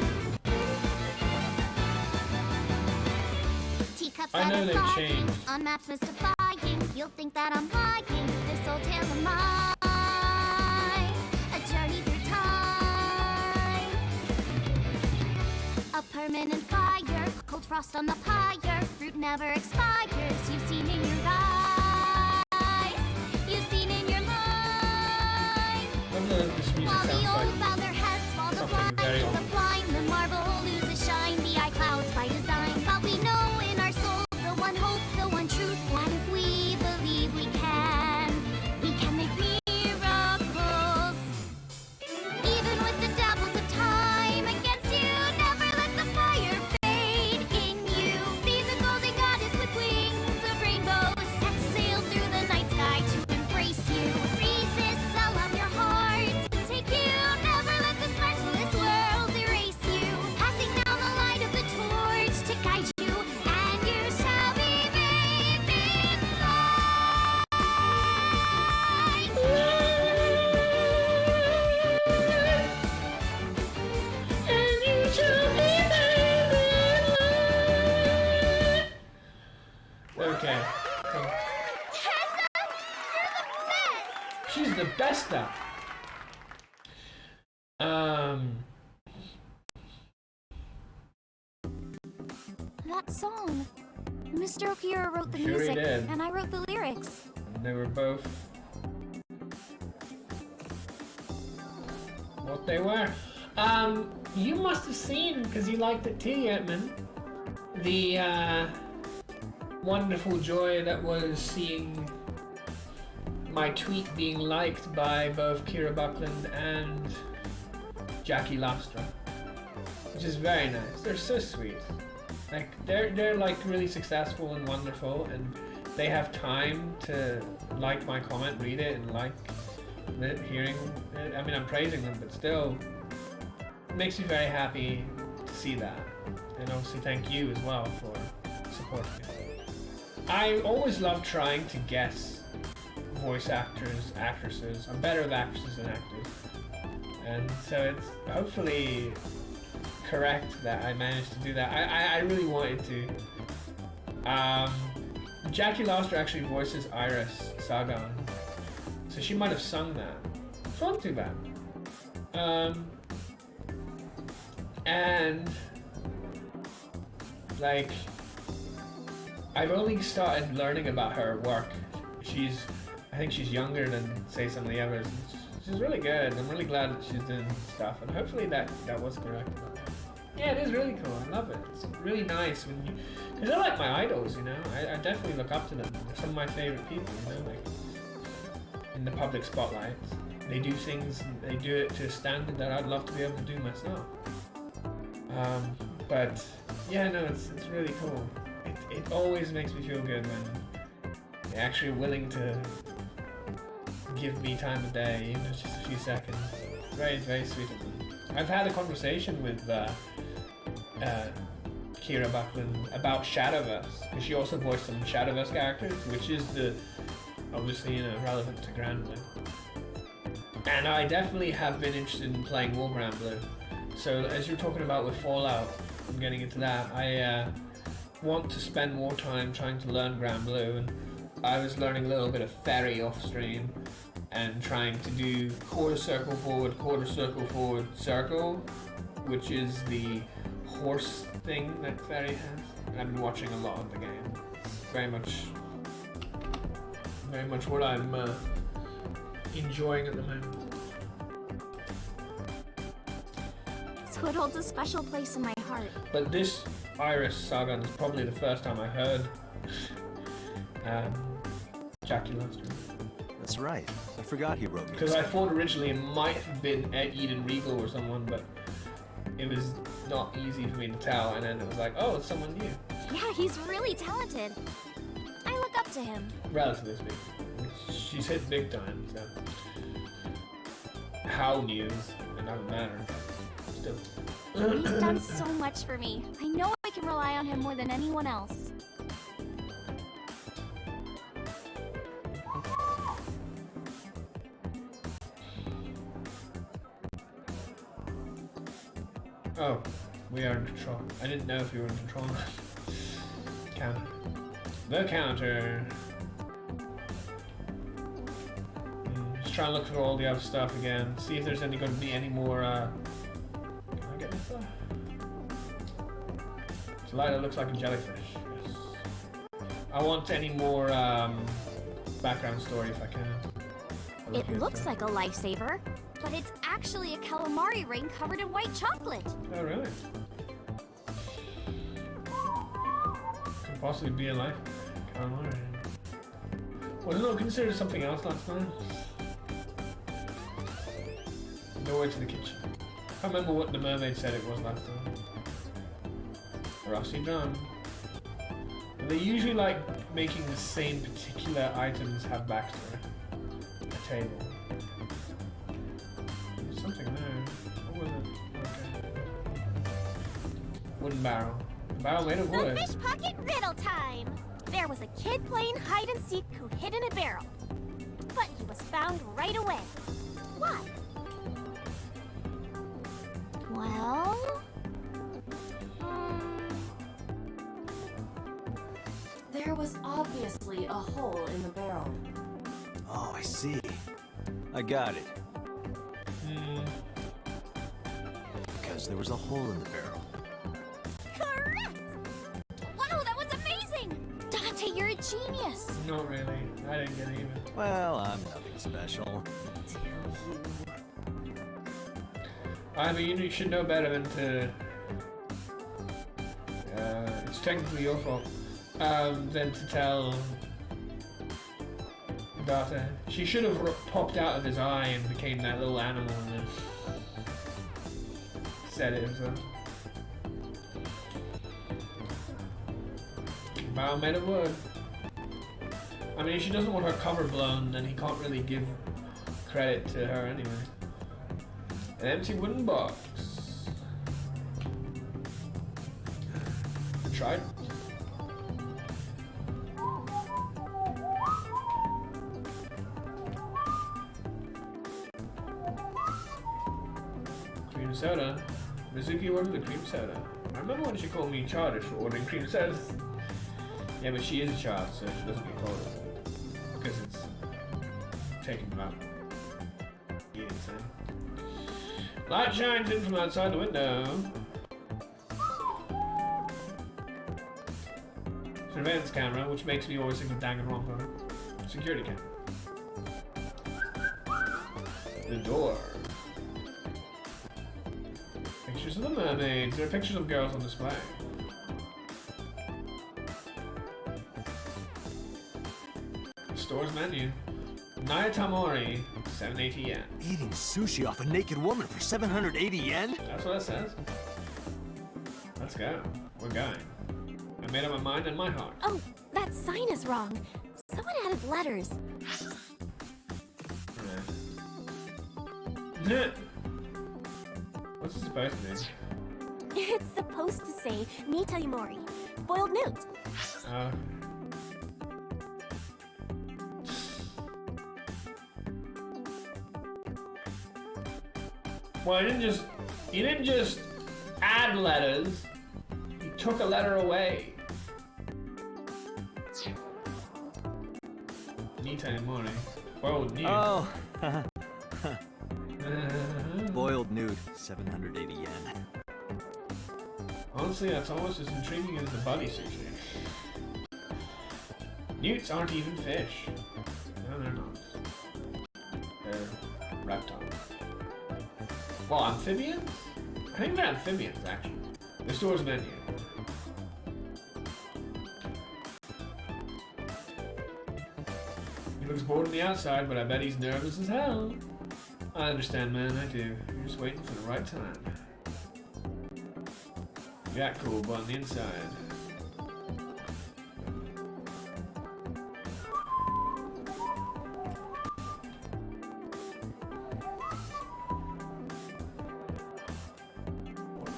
Teacups I that know are they've flying, changed. on maps mystifying. You'll think that I'm lying. This old tale of mine, a journey through time. A permanent fire, cold frost on the pyre. Fruit never expires. You've seen in your eyes. You've seen in your mind. I don't know if this music While the sounds old like bow their heads, while the something blind very lead old. the blind, the marble loses shine, the eye clouds by design. But we know in our soul the one hope, the one truth, that if we believe we can make miracles Okay. So Tessa, you're the best! she's the best at. That song. Mr. Okira wrote the Sure he music, did. and I wrote the lyrics. They were both what they were. You must have seen, because you liked it too, Yetman, the wonderful joy that was seeing my tweet being liked by both Kira Buckland and Jackie Lastra, which is very nice. They're so sweet. Like they're like really successful and wonderful, and they have time to like my comment, read it, and like it, hearing it. I mean, I'm praising them, but still, it makes me very happy to see that. And obviously, thank you as well for supporting it. I always love trying to guess voice actors, actresses. I'm better with actresses than actors, and so it's hopefully correct that I managed to do that. I really wanted to. Jackie Lastra actually voices Iris Sagan, so she might have sung that. It's not too bad. And like, I've only started learning about her work. I think she's younger than say some of the others. She's really good. I'm really glad that she's doing stuff, and hopefully that was correct about that. Yeah, it is really cool. I love it. It's really nice when you, because they're like my idols, you know. I definitely look up to them. They're some of my favorite people, you know, like in the public spotlight. They do things. They do it to a standard that I'd love to be able to do myself. But yeah, no, it's really cool. It always makes me feel good when they're actually willing to give me time of day, even if it's just a few seconds. Very, very sweet of them. I've had a conversation with Kira Buckland about Shadowverse, because she also voiced some Shadowverse characters, which is obviously, you know, relevant to Grand Blue. And I definitely have been interested in playing more Grand Blue. So as you're talking about with Fallout, I'm getting into that. I want to spend more time trying to learn Grand Blue, and I was learning a little bit of Ferry off stream and trying to do quarter circle forward, circle, which is the horse thing that Ferry has. And I've been watching a lot of the game. Very much what I'm enjoying at the moment. So it holds a special place in my heart. But this Iris Saga is probably the first time I heard Jackie Lastra. That's right. I forgot he wrote me. Because I thought originally it might have been Eden Regal or someone, but it was not easy for me to tell, and then it was like, oh, it's someone new. Yeah, he's really talented. I look up to him. Relatively speaking. She's hit big time, so. How new, it doesn't matter. Still. He's done so much for me. I know I can rely on him more than anyone else. Oh, we are in control. I didn't know if you were in control. Counter. The counter. Just trying to look through all the other stuff again. See if there's going to be any more. Can I get this? It's a light that looks like a jellyfish. Yes. I want any more background story if I can. It looks like a lifesaver, but it's actually a calamari ring covered in white chocolate. Oh, really? Could possibly be a life calamari. Wasn't it considered something else last time? No way to the kitchen. I can't remember what the mermaid said it was last time. Rossi drum. They usually like making the same particular items have backstory. A table. There's something there. What was it? Okay. Wooden barrel. A barrel made of The wood. fish pocket riddle time! There was a kid playing hide and seek who hid in a barrel. But he was found right away. Why? Well... There was obviously a hole in the barrel. Oh, I see. I got it. Because there was a hole in the barrel. Correct! Wow, that was amazing! Dante, you're a genius! Not really. I didn't get it either. Well, I'm nothing special. I mean, you should know better than to. It's technically your fault. Than to tell Data. She should have popped out of his eye and became that little animal and then said it himself. Bao made it work. I mean, if she doesn't want her cover blown, then he can't really give credit to her anyway. An empty wooden box. Tried. Cream soda. Mizuki ordered the cream soda. I remember when she called me childish for ordering cream sodas. Yeah, but she is a child, so she doesn't get called it. Because it's taken about eating thing. Light shines in from outside the window. Surveillance camera, which makes me always think of Danganronpa. Security camera. The door. Pictures of the mermaids. There are pictures of girls on display. The store's menu. Nayatamori, 780 yen. Eating sushi off a naked woman for 780 yen? That's what it says. Let's go. We're going. I made up my mind and my heart. Oh, that sign is wrong. Someone added letters. Yeah. What's it supposed to be? It's supposed to say Nita Yumori. Boiled newt. Well, he didn't just add letters. He took a letter away. Nita Yumori. Boiled newt. Oh. Boiled newt, 780 yen. Honestly, that's almost as intriguing as the buddy sushi. Newts aren't even fish. No, they're not. They're reptiles. Well, amphibians? I think they're amphibians, actually. The store's menu. He looks bored on the outside, but I bet he's nervous as hell. I understand, man, I do. You're just waiting for the right time. Yeah, cool, but on the inside.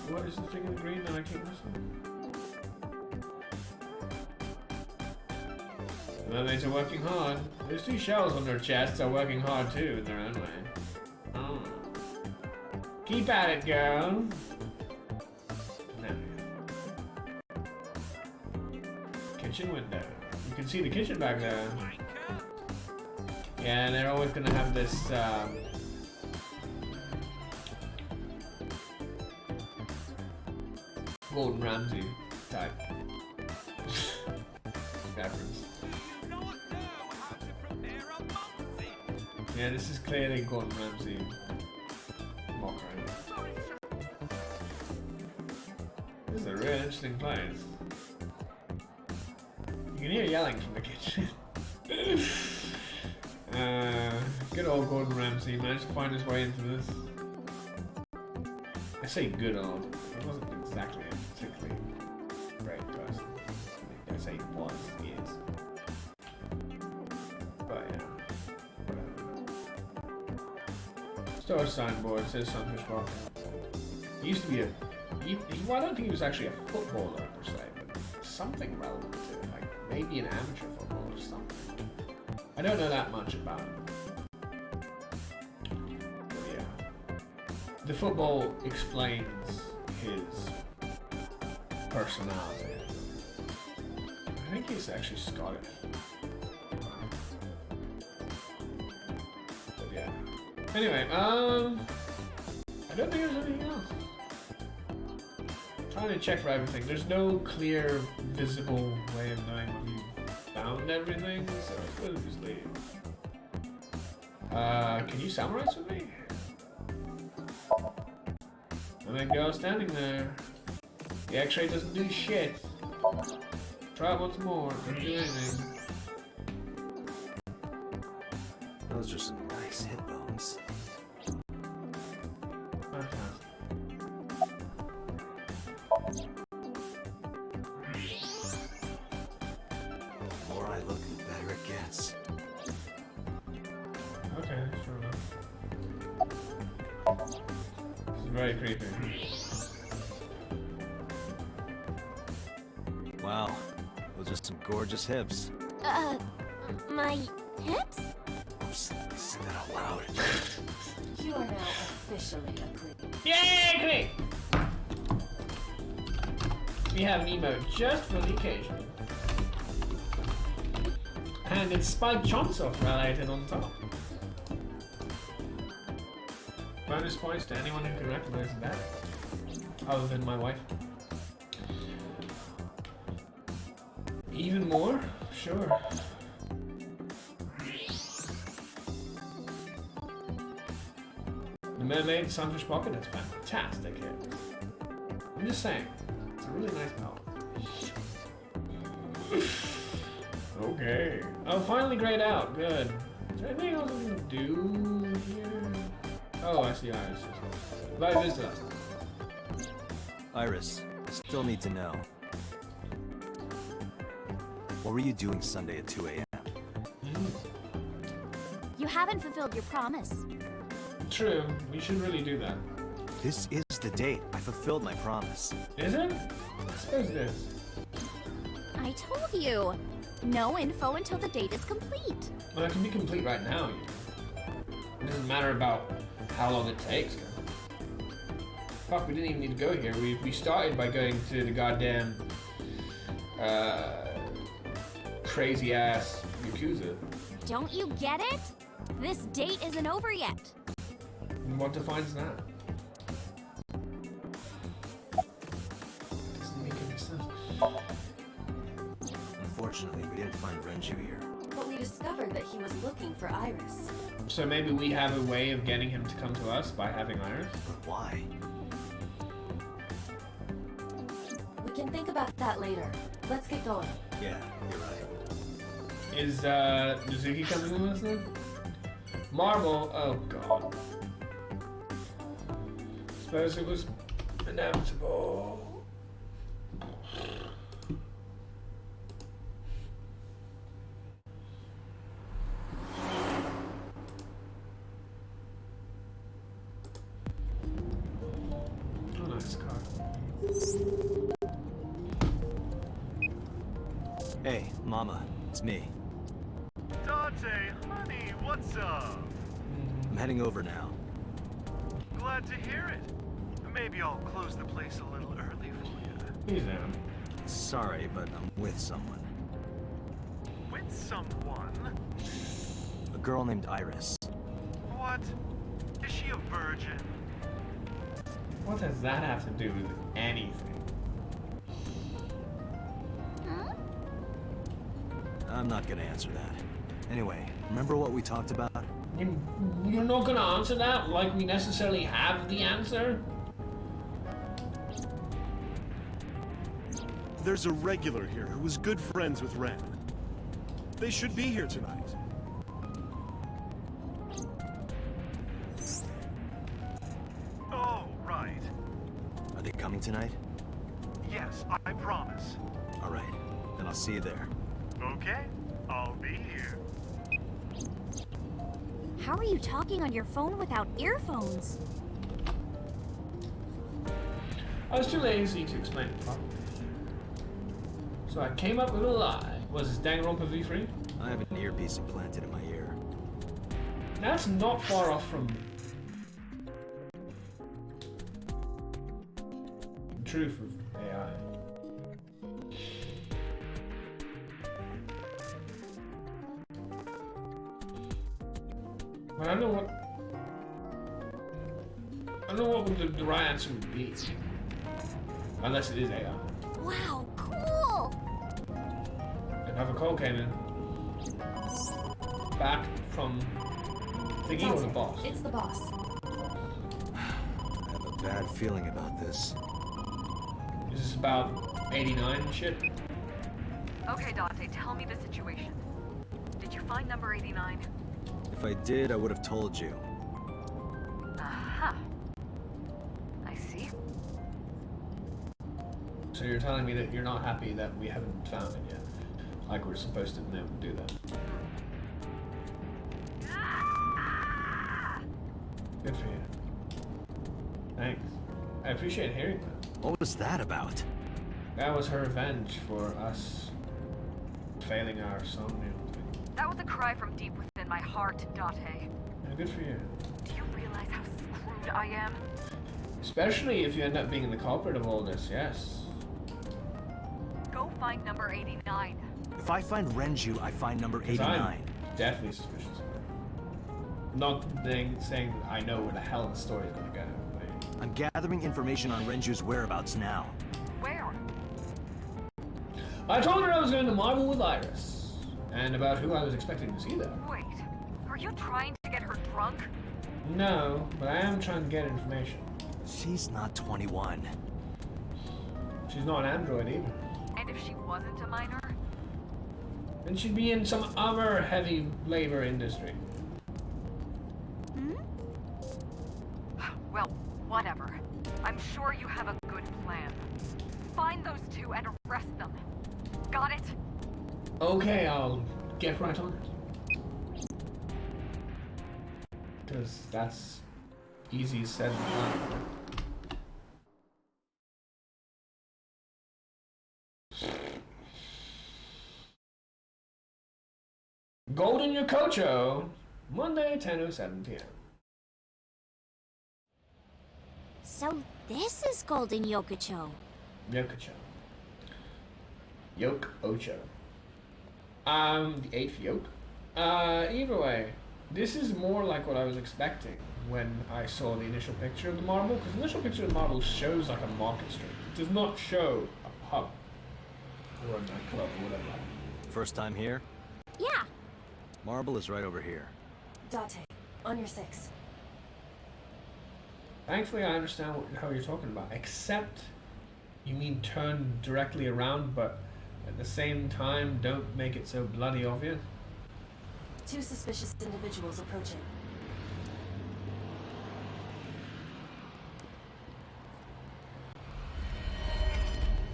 What is the thing in the green that I keep missing? The mermaids are working hard. Those two shells on their chests are working hard too in their own way. Oh. Keep at it, girl. There we go. Kitchen window. You can see the kitchen back there. Yeah, they're always gonna have this, Gordon Ramsay type reference. Yeah, this is clearly Gordon Ramsay mockery. This is a really interesting place. You can hear yelling from the kitchen. Good old Gordon Ramsay managed to find his way into this. I say good old. He wasn't exactly a particularly great person. I say he was, he is. But yeah, whatever. Store signboard says Sunfish Market. He used to be well, I don't think he was actually a footballer per se, but something relevant to it, like maybe an amateur footballer or something. I don't know that much about him. But yeah. The football explains his personality. I think think he's actually Scottish. But yeah. Anyway, I don't think there's anything else. I'm trying to check for everything. There's no clear, visible way of knowing if you found everything, so I suppose just leave. Can you summarize with me? And then go standing there. The X-ray doesn't do shit. Try it once more. Doesn't do anything. Those are some nice hip bones. Fantastic. The more I look, the better it gets. Okay, sure enough. This is very creepy. Wow, those are some gorgeous hips. My hips? Oops, I said that out loud. You are now officially a creep. Yay, creep! We have an emote just for the occasion. And it's Spike Chonsoft related on top. Bonus points to anyone who can recognize that. Other than my wife. Even more? Sure. The Mermaid Sunfish Pocket, that's fantastic hit. I'm just saying, it's a really nice novel. Okay. Oh, finally grayed out. Good. Is there anything else I can do here? Oh, I see Iris. Bye, visit us. Iris, I still need to know. What were you doing Sunday at 2 a.m.? You haven't fulfilled your promise. True, we should really do that. This is the date. I fulfilled my promise. Is it? I suppose it is. I told you. No info until the date is complete. Well, it can be complete right now, you know. It doesn't matter about how long it takes. Fuck, we didn't even need to go here. We started by going to the goddamn crazy ass Yakuza. Don't you get it? This date isn't over yet. And what defines that? Doesn't make any sense. Unfortunately, we didn't find Renju here. But we discovered that he was looking for Iris. So maybe we have a way of getting him to come to us by having Iris? But why? We can think about that later. Let's get going. Yeah, you're right. Is Mizuki coming with us then? Marble, oh god. Suppose it was inevitable. Oh, nice car. Hey, Mama, it's me. Dante, honey, what's up? I'm heading over now. Glad to hear it. Maybe I'll close the place a little early for you. He's down. Sorry, but I'm with someone. With someone? A girl named Iris. What? Is she a virgin? What does that have to do with anything? Huh? I'm not gonna answer that. Anyway, remember what we talked about? You're not gonna answer that like we necessarily have the answer? There's a regular here who was good friends with Ren. They should be here tonight. Oh, right. Are they coming tonight? Yes, I promise. All right, then I'll see you there. Okay, I'll be here. How are you talking on your phone without earphones? I was too lazy to explain it properly. So I came up with a lie. Was this Danganronpa V3? I have an earpiece implanted in my ear. That's not far off from the truth of AI. But I don't know what. I don't know what the right answer would be. Unless it is AI. Wow, cool! Another call came in. Back from Thingy or the boss? It's the boss. I have a bad feeling about this. Is this about 89 and shit? Okay, Dante, tell me the situation. Did you find number 89? If I did, I would have told you. Aha. I see. So you're telling me that you're not happy that we haven't found it yet? Like we're supposed to be able to do that. Good for you. Thanks. I appreciate hearing that. What was that about? That was her revenge for us failing our Somnium thing. That was a cry from deep within my heart, Dante. Yeah, good for you. Do you realize how screwed I am? Especially if you end up being the culprit of all this, yes. Go find number 89. If I find Renju, I find number 'Cause I'm 89. definitely suspicious of her. Not saying that I know where the hell the story is going to go. Like, I'm gathering information on Renju's whereabouts now. Where? I told her I was going to Marvel with Iris. And about who I was expecting to see there. Wait, are you trying to get her drunk? No, but I am trying to get information. She's not 21. She's not an android either. And if she wasn't a minor? Then she'd be in some other heavy labor industry. Well, whatever. I'm sure you have a good plan. Find those two and arrest them. Got it? Okay, I'll get right on it. Because that's easy said than done. Golden Yokocho, Monday, 10:07 p.m. So this is Golden Yokocho. Yokocho. Yoke Ocho. The 8th yoke. Either way, this is more like what I was expecting when I saw the initial picture of the marble, because the initial picture of the marble shows like a market street. It does not show a pub or a nightclub or whatever. First time here? Yeah. Marble is right over here. Dante, on your 6. Thankfully, I understand how you're talking about, except you mean turn directly around, but at the same time, don't make it so bloody obvious. 2 suspicious individuals approaching.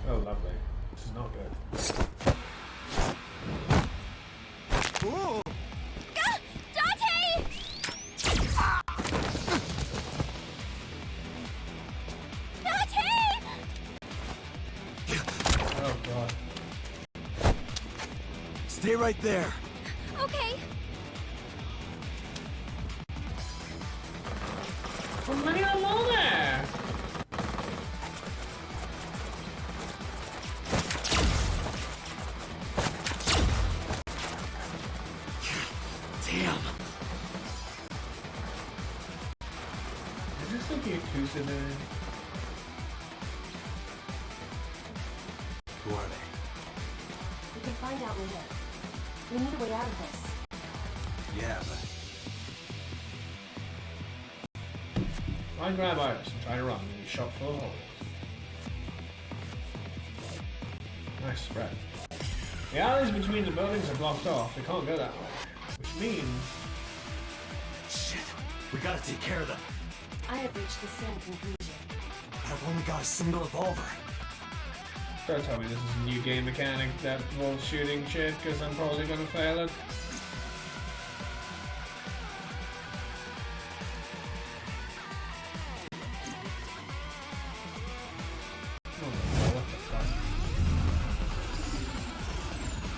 Oh, lovely. This is not good. Ooh! Dante! Dante! Oh, God. Stay right there. Okay. Well, leave it alone there! Damn. Is this like a Yakuza there? Who are they? We can find out later. We need a way out of this. Yeah, but I grab Iris and try to run, and you shot full of holes. Nice spread. The alleys between the buildings are blocked off. They can't go that way. Which means... shit. We gotta take care of them. I have reached the same conclusion. I've only got a single revolver. Don't tell me this is a new game mechanic that involves shooting shit, because I'm probably gonna fail it.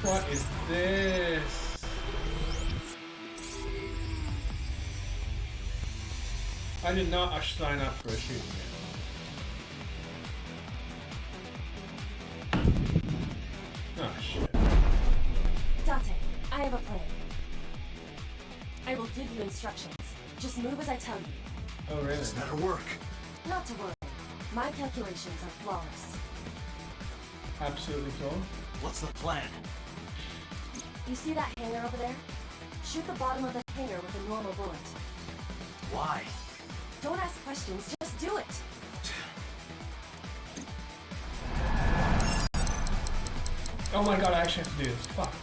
What is this? I did not sign up for a shooting game. Oh shit. Dante, I have a plan. I will give you instructions. Just move as I tell you. Oh, really? This better work. Not to worry. My calculations are flawless. Absolutely flawed. What's the plan? You see that hangar over there? Shoot the bottom of the hangar with a normal bullet. Why? Don't ask questions, just do it. Oh my god, I actually have to do this. Fuck.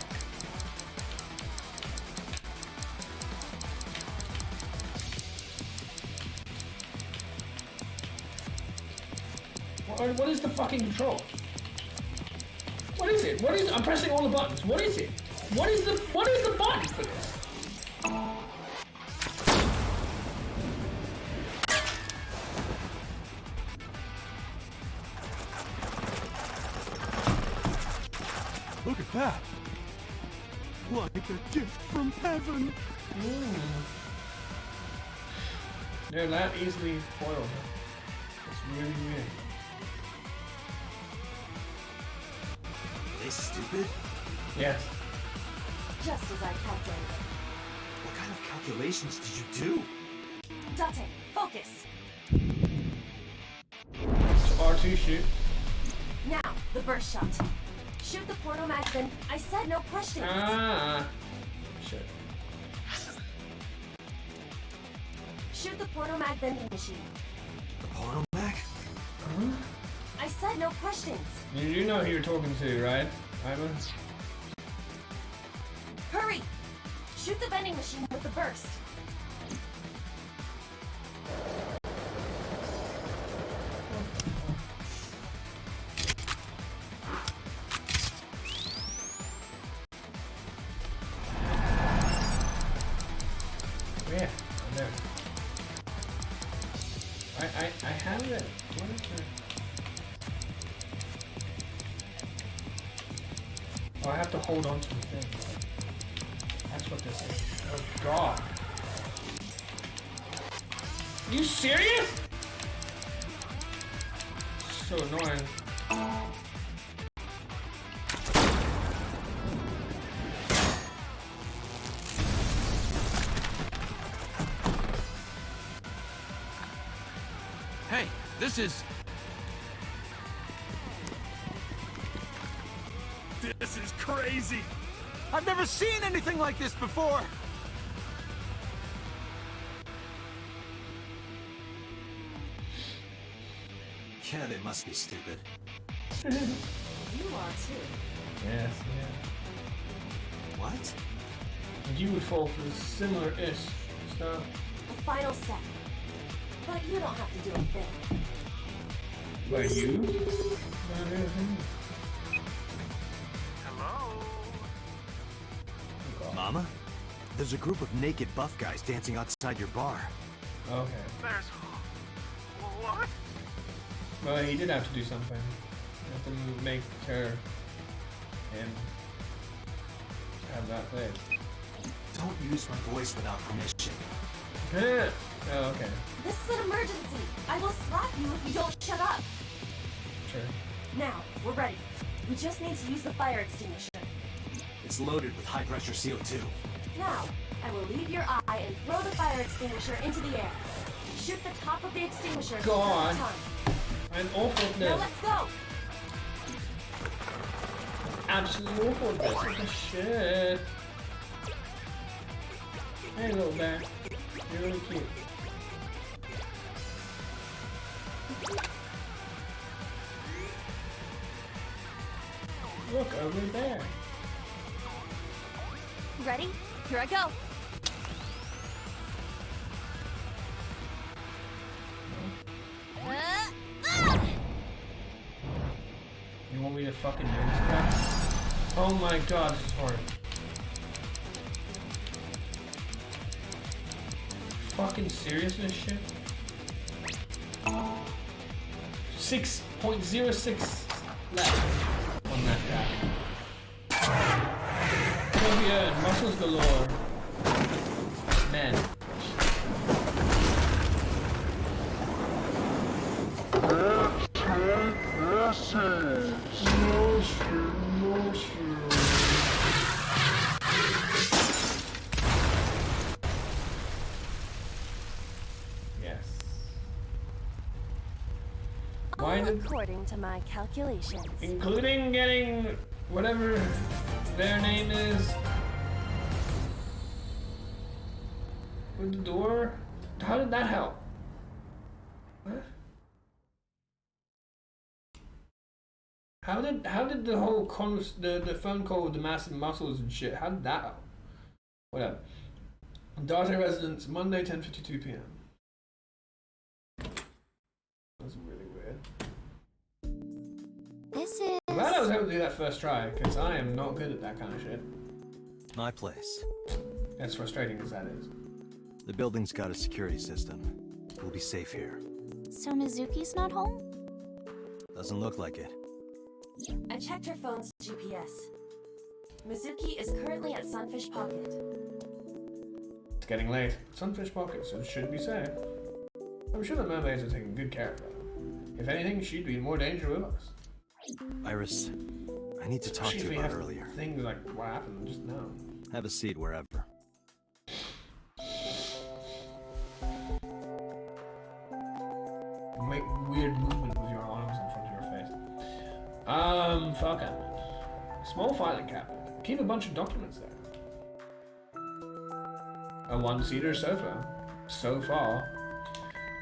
What is the fucking control? What is it? What is? I'm pressing all the buttons. What is it? What is the button for this? Look at that! Like a gift from heaven! They're that easily foiled. It's really weird. Are they stupid? Yes. Just as I calculated. What kind of calculations did you do? Date, focus. R2 shoot. Now, the burst shot. Shoot the portal mag, then I said no questions. Ah. Shit. Shoot the portal mag vending machine. The portal mag? Huh? I said no questions. You know who you're talking to, right, Ivan? Hurry! Shoot the vending machine with the burst. Where? Oh, there. I have it. What is it? Oh, I have to hold on to the thing. That's what this is. Oh god. You serious? So annoying. Hey, this is... This is crazy! I've never seen anything like this before! Yeah, they must be stupid. You are too. Yes, yeah. What? And you would fall for similar-ish stuff. The final step. But you don't have to do a thing. Were you? Hello? Mama? There's a group of naked buff guys dancing outside your bar. Okay. There's... What? Well, he did have to do something. He had to make her him have that place. Don't use my voice without permission. Oh, okay. This is an emergency. I will slap you if you don't shut up. Sure. Now, we're ready. We just need to use the fire extinguisher. It's loaded with high-pressure CO2. Now, I will leave your eye and throw the fire extinguisher into the air. Shoot the top of the extinguisher. Go on. 3 times. I'm awful at Now this. let's go. Absolutely awful at this. What the shit? Hey, little bear. You're really cute. Look, over there. Ready? Here I go. You want me to fucking do this crap? Oh my god, this is hard. Fucking serious this shit? 6.06 left on that guy. Oh yeah, muscles galore. Man. blinded. according to my calculations. Including getting whatever their name is. With the door? How did that help? What? How did the whole the phone call with the massive muscles and shit, how did that help? Whatever. Darte residence, Monday, 10:52 p.m. That's really weird. This is... I'm glad I was able to do that first try, because I am not good at that kind of shit. My place. As frustrating as that is. The building's got a security system. We'll be safe here. So Mizuki's not home? Doesn't look like it. I checked her phone's GPS. Mizuki is currently at Sunfish Pocket. It's getting late. Sunfish Pocket, so it should be safe. I'm sure the mermaids are taking good care of her. If anything, she'd be in more danger with us. Iris, I need to talk to you about earlier. Things like what happened just now. Have a seat wherever. Make weird movement with your arms in front of your face. File cabinet. Small filing cabinet. Keep a bunch of documents there. A one-seater sofa. So far.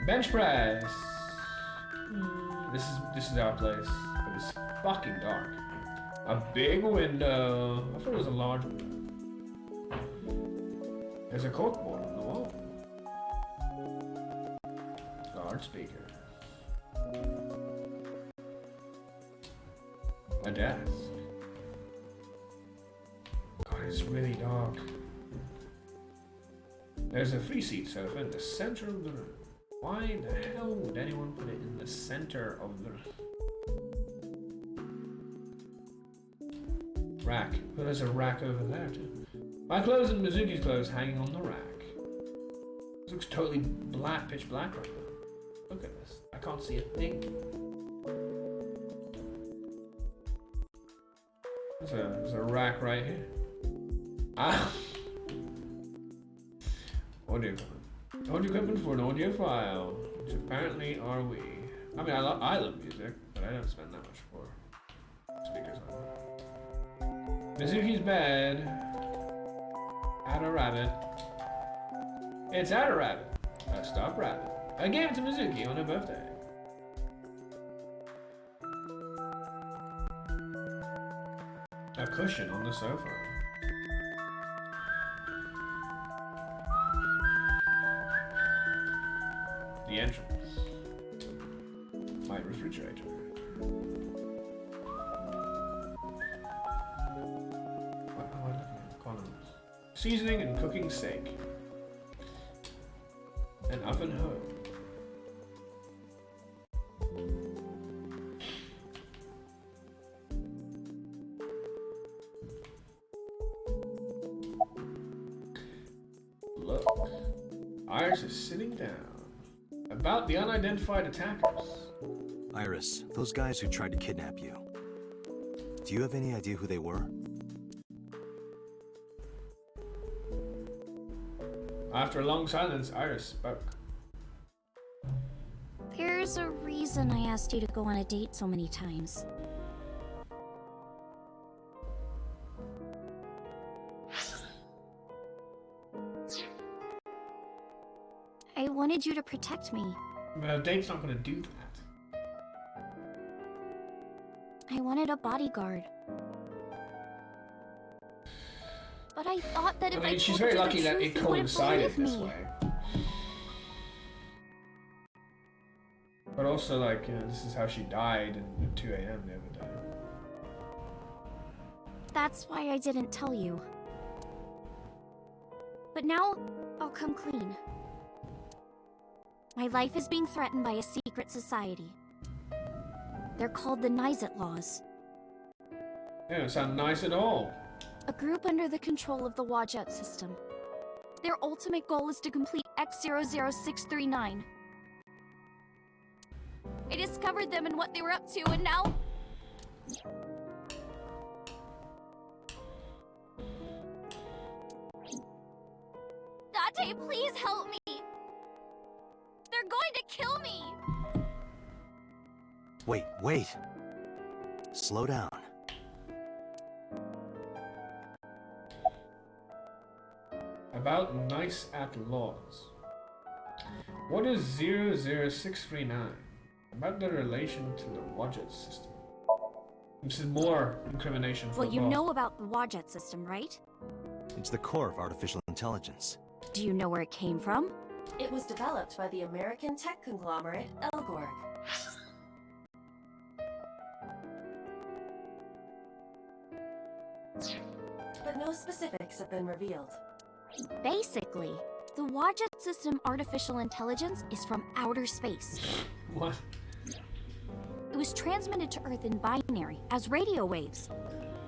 Bench press. This is our place. But it's fucking dark. A big window. I thought it was a large window. There's a corkboard on the wall. Large speaker. A desk. God, it's really dark. There's a three-seat sofa in the center of the room. Why the hell would anyone put it in the center of the rack? Well, there's a rack over there too. My clothes and Mizuki's clothes hanging on the rack. This looks totally black, pitch black right now. Look at this. I can't see a thing. There's a rack right here. Ah! Audio equipment. Audio equipment for an audio file, which apparently are we. I mean, I love music, but I don't spend that much for speakers on it. Mizuki's bed. Add a rabbit. It's Add a Rabbit. A stuffed rabbit. I gave it to Mizuki on her birthday. A cushion on the sofa. The entrance. My refrigerator. What am I looking at? Columns. Seasoning and cooking sake. An oven hood. Look. Iris is sitting down. About the unidentified attackers. Iris, those guys who tried to kidnap you. Do you have any idea who they were? After a long silence, Iris spoke. There's a reason I asked you to go on a date so many times. I wanted you to protect me. But a date's not gonna do that. I wanted a bodyguard. But I thought that if I she's told very you lucky the that truth, it you wouldn't coincided believe this me. way. But also, like, you know, this is how she died at 2 a.m. the other day. That's why I didn't tell you. But now, I'll come clean. My life is being threatened by a secret society. They're called the Naix Laws. Yeah, don't sound nice at all. A group under the control of the Wadjet system. Their ultimate goal is to complete X00639. I discovered them and what they were up to, and now... Date, please help me! They're going to kill me! Wait. Slow down. About Naix at laws. What is 00639? About their relation to the Wadjet system. This is more incrimination for Well, you both. know about the Wadjet system, right? It's the core of artificial intelligence. Do you know where it came from? It was developed by the American tech conglomerate Elgorg. But no specifics have been revealed. Basically, the Wadjet system artificial intelligence is from outer space. What? It was transmitted to Earth in binary, as radio waves.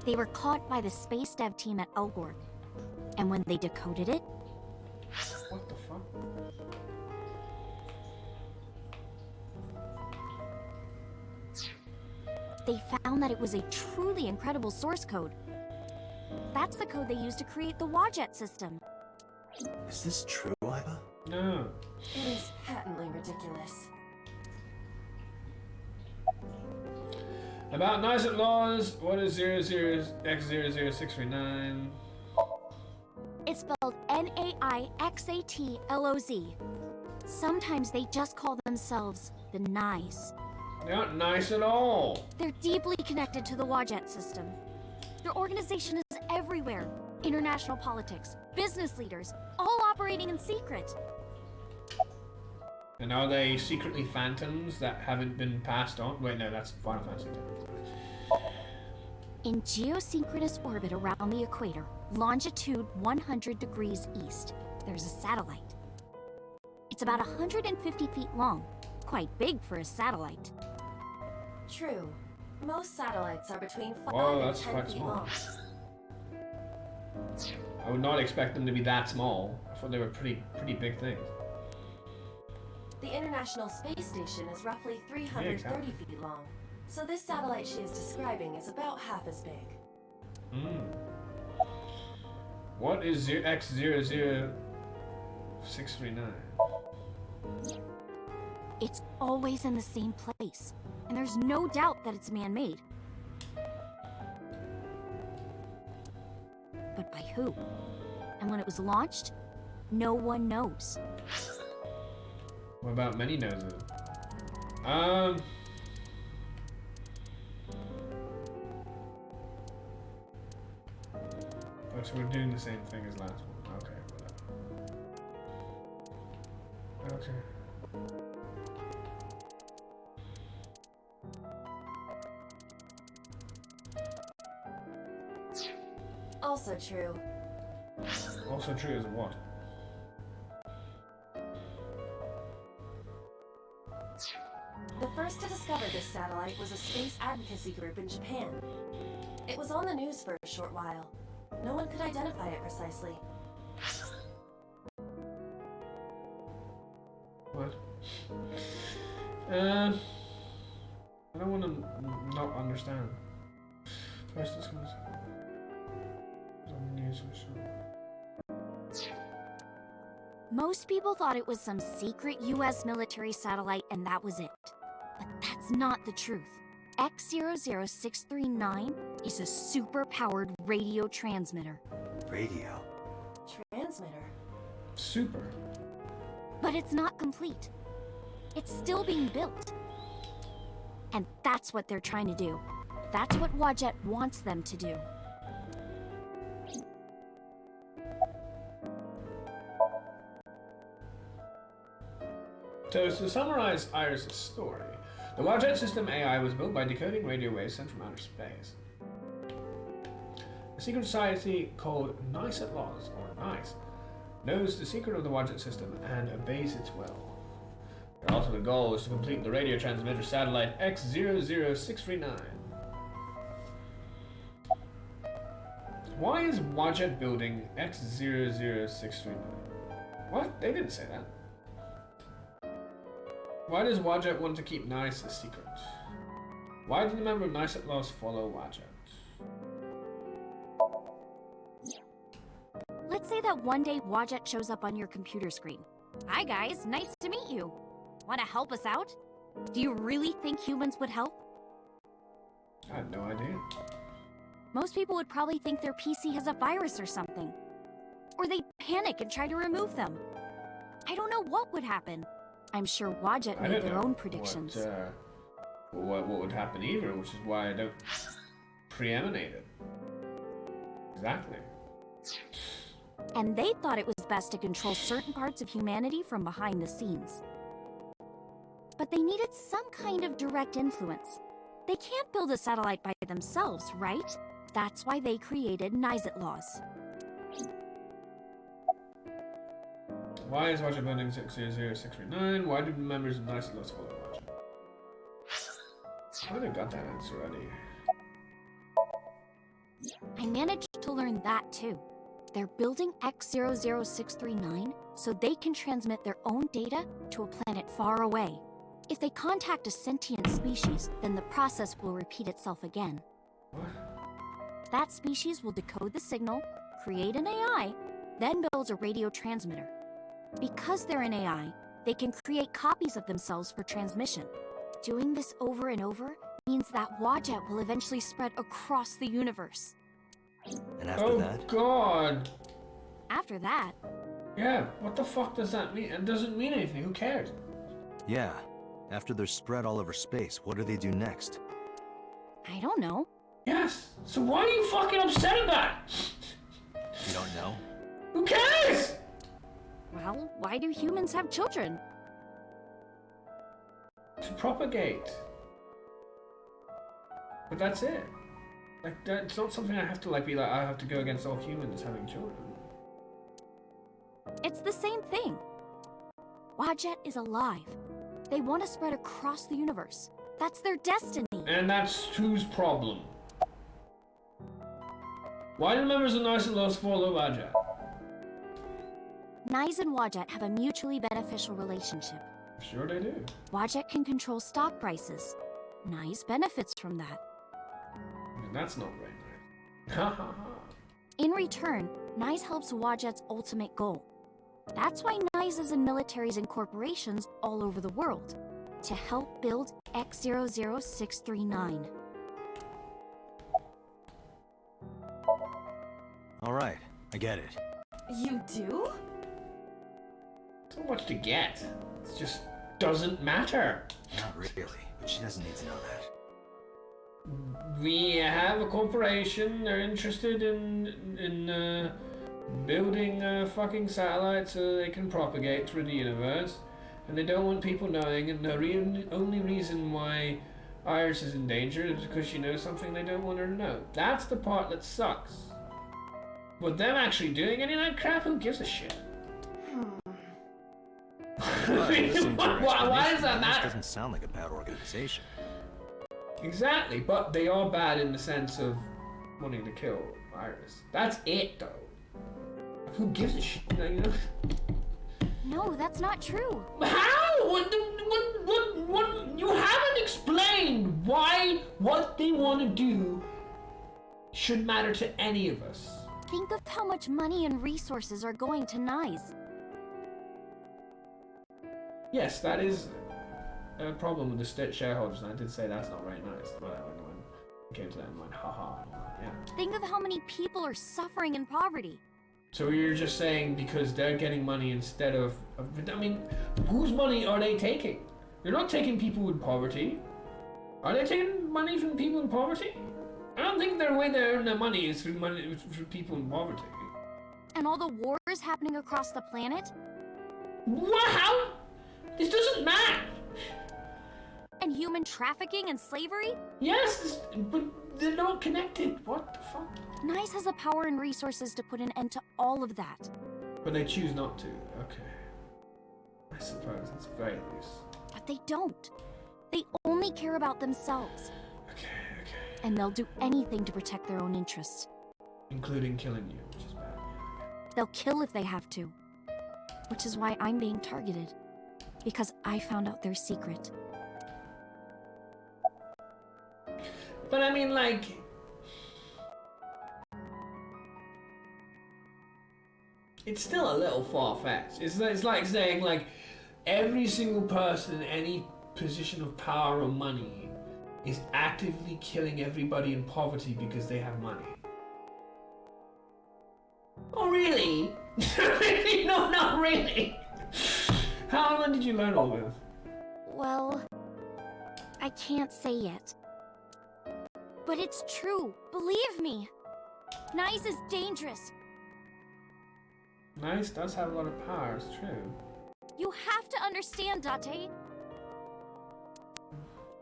They were caught by the space dev team at Elgorg. And when they decoded it, What the fuck? they found that it was a truly incredible source code. That's the code they used to create the Wadjet system. Is this true, Iva? No. It is patently ridiculous. About Naix at laws. What is 00x00639? It's spelled Naixatloz. Sometimes they just call themselves the Naix. They aren't nice at all. They're deeply connected to the Wadjet system. Their organization is everywhere. International politics, business leaders, all operating in secret. And are they secretly phantoms that haven't been passed on? Wait, no, that's Final Fantasy X. In geosynchronous orbit around the equator, longitude 100 degrees east, there's a satellite. It's about 150 feet long, quite big for a satellite. True. Most satellites are between 5 Whoa, and that's 10 quite feet small. long. I would not expect them to be that small. I thought they were pretty big things. The International Space Station is roughly 330 exactly. feet long, so this satellite she is describing is about half as big. What is X00639? It's always in the same place, and there's no doubt that it's man-made. But by who? And when it was launched, no one knows. What about many knows it? Oh, so we're doing the same thing as last one. Okay, whatever. Okay. Also true. Also true as what? The first to discover this satellite was a space advocacy group in Japan. It was on the news for a short while. No one could identify it precisely. What? I don't want to not understand. First it's gonna say on the news for sure. Most people thought it was some secret US military satellite and that was it. But that's not the truth. X00639 is a super-powered radio transmitter. Radio? Transmitter. Super. But it's not complete. It's still being built. And that's what they're trying to do. That's what Wadjet wants them to do. So to summarize Iris' story, the Wadjet system AI was built by decoding radio waves sent from outer space. A secret society called Naix at Laws, or Naix, knows the secret of the Wadjet system and obeys its will. Their ultimate goal is to complete the radio transmitter satellite X00639. Why is Wadjet building X00639? What? They didn't say that. Why does Wadjet want to keep Naix a secret? Why did the member of Naix at Laws follow Wadjet? Let's say that one day Wadjet shows up on your computer screen. Hi guys, nice to meet you. Want to help us out? Do you really think humans would help? I have no idea. Most people would probably think their PC has a virus or something. Or they'd panic and try to remove them. I don't know what would happen. I'm sure Wadjet I made don't their know own predictions. What would happen either, which is why I don't preeminate it. Exactly. And they thought it was best to control certain parts of humanity from behind the scenes. But they needed some kind of direct influence. They can't build a satellite by themselves, right? That's why they created Naix laws. Why is Roger building 600639? Why do members of Naix laws follow Roger? I would have got that answer already. I managed to learn that too. They're building X00639 so they can transmit their own data to a planet far away. If they contact a sentient species, then the process will repeat itself again. What? That species will decode the signal, create an AI, then builds a radio transmitter. Because they're an AI, they can create copies of themselves for transmission. Doing this over and over means that Wadjet will eventually spread across the universe. And after Oh that? God! After that, Yeah, what the fuck does that mean? It doesn't mean anything, who cares? Yeah. After they're spread all over space, what do they do next? I don't know. Yes, so why are you fucking upset about it? You don't know? Who cares? Well, why do humans have children? To propagate. But that's it. Like, that's not something I have to be like, I have to go against all humans having children. It's the same thing. Wadjet is alive. They want to spread across the universe. That's their destiny. And that's whose problem? Why do members of Naix laws follow Wadjet? Naix and Wadjet have a mutually beneficial relationship. Sure they do. Wadjet can control stock prices. Naix benefits from that. And that's not very nice. Ha ha ha. In return, Naix helps Wadjet's ultimate goal. That's why Naix is in militaries and corporations all over the world. To help build X00639. Alright, I get it. You do? So much to get. It just doesn't matter. Not really, but she doesn't need to know that. We have a corporation. They're interested in building a fucking satellite so they can propagate through the universe, and they don't want people knowing. And the only reason why Iris is in danger is because she knows something they don't want her to know. That's the part that sucks. But them actually doing any of that crap, who gives a shit? Listening to your Why explanation, does that this matter? doesn't sound like a bad organization. Exactly, but they are bad in the sense of wanting to kill Iris. That's it, though. Who gives a shit? You know? No, that's not true. How? What? You haven't explained why what they want to do should matter to any of us. Think of how much money and resources are going to Naix. Yes, that is a problem with the state shareholders, and I did say that's not very nice. But when it came to that, I'm like, haha, yeah. Think of how many people are suffering in poverty. So you're just saying because they're getting money instead of I mean, whose money are they taking? They're not taking people with poverty. Are they taking money from people in poverty? I don't think their way they earn their money is through people in poverty. And all the wars happening across the planet. What? How? This doesn't matter. And human trafficking and slavery. Yes, but they're not connected. What the fuck? Naix has the power and resources to put an end to all of that. But they choose not to. Okay. I suppose that's very loose. But they don't. They only care about themselves. Okay. And they'll do anything to protect their own interests. Including killing you, which is bad. They'll kill if they have to. Which is why I'm being targeted. Because I found out their secret. But I mean, like... It's still a little far-fetched. It's like saying, like, every single person in any position of power or money is actively killing everybody in poverty because they have money. Oh, really? Really? No, not really. When did you learn all this? Well, I can't say yet. But it's true. Believe me. Naix is dangerous. Naix does have a lot of power, it's true. You have to understand, Date.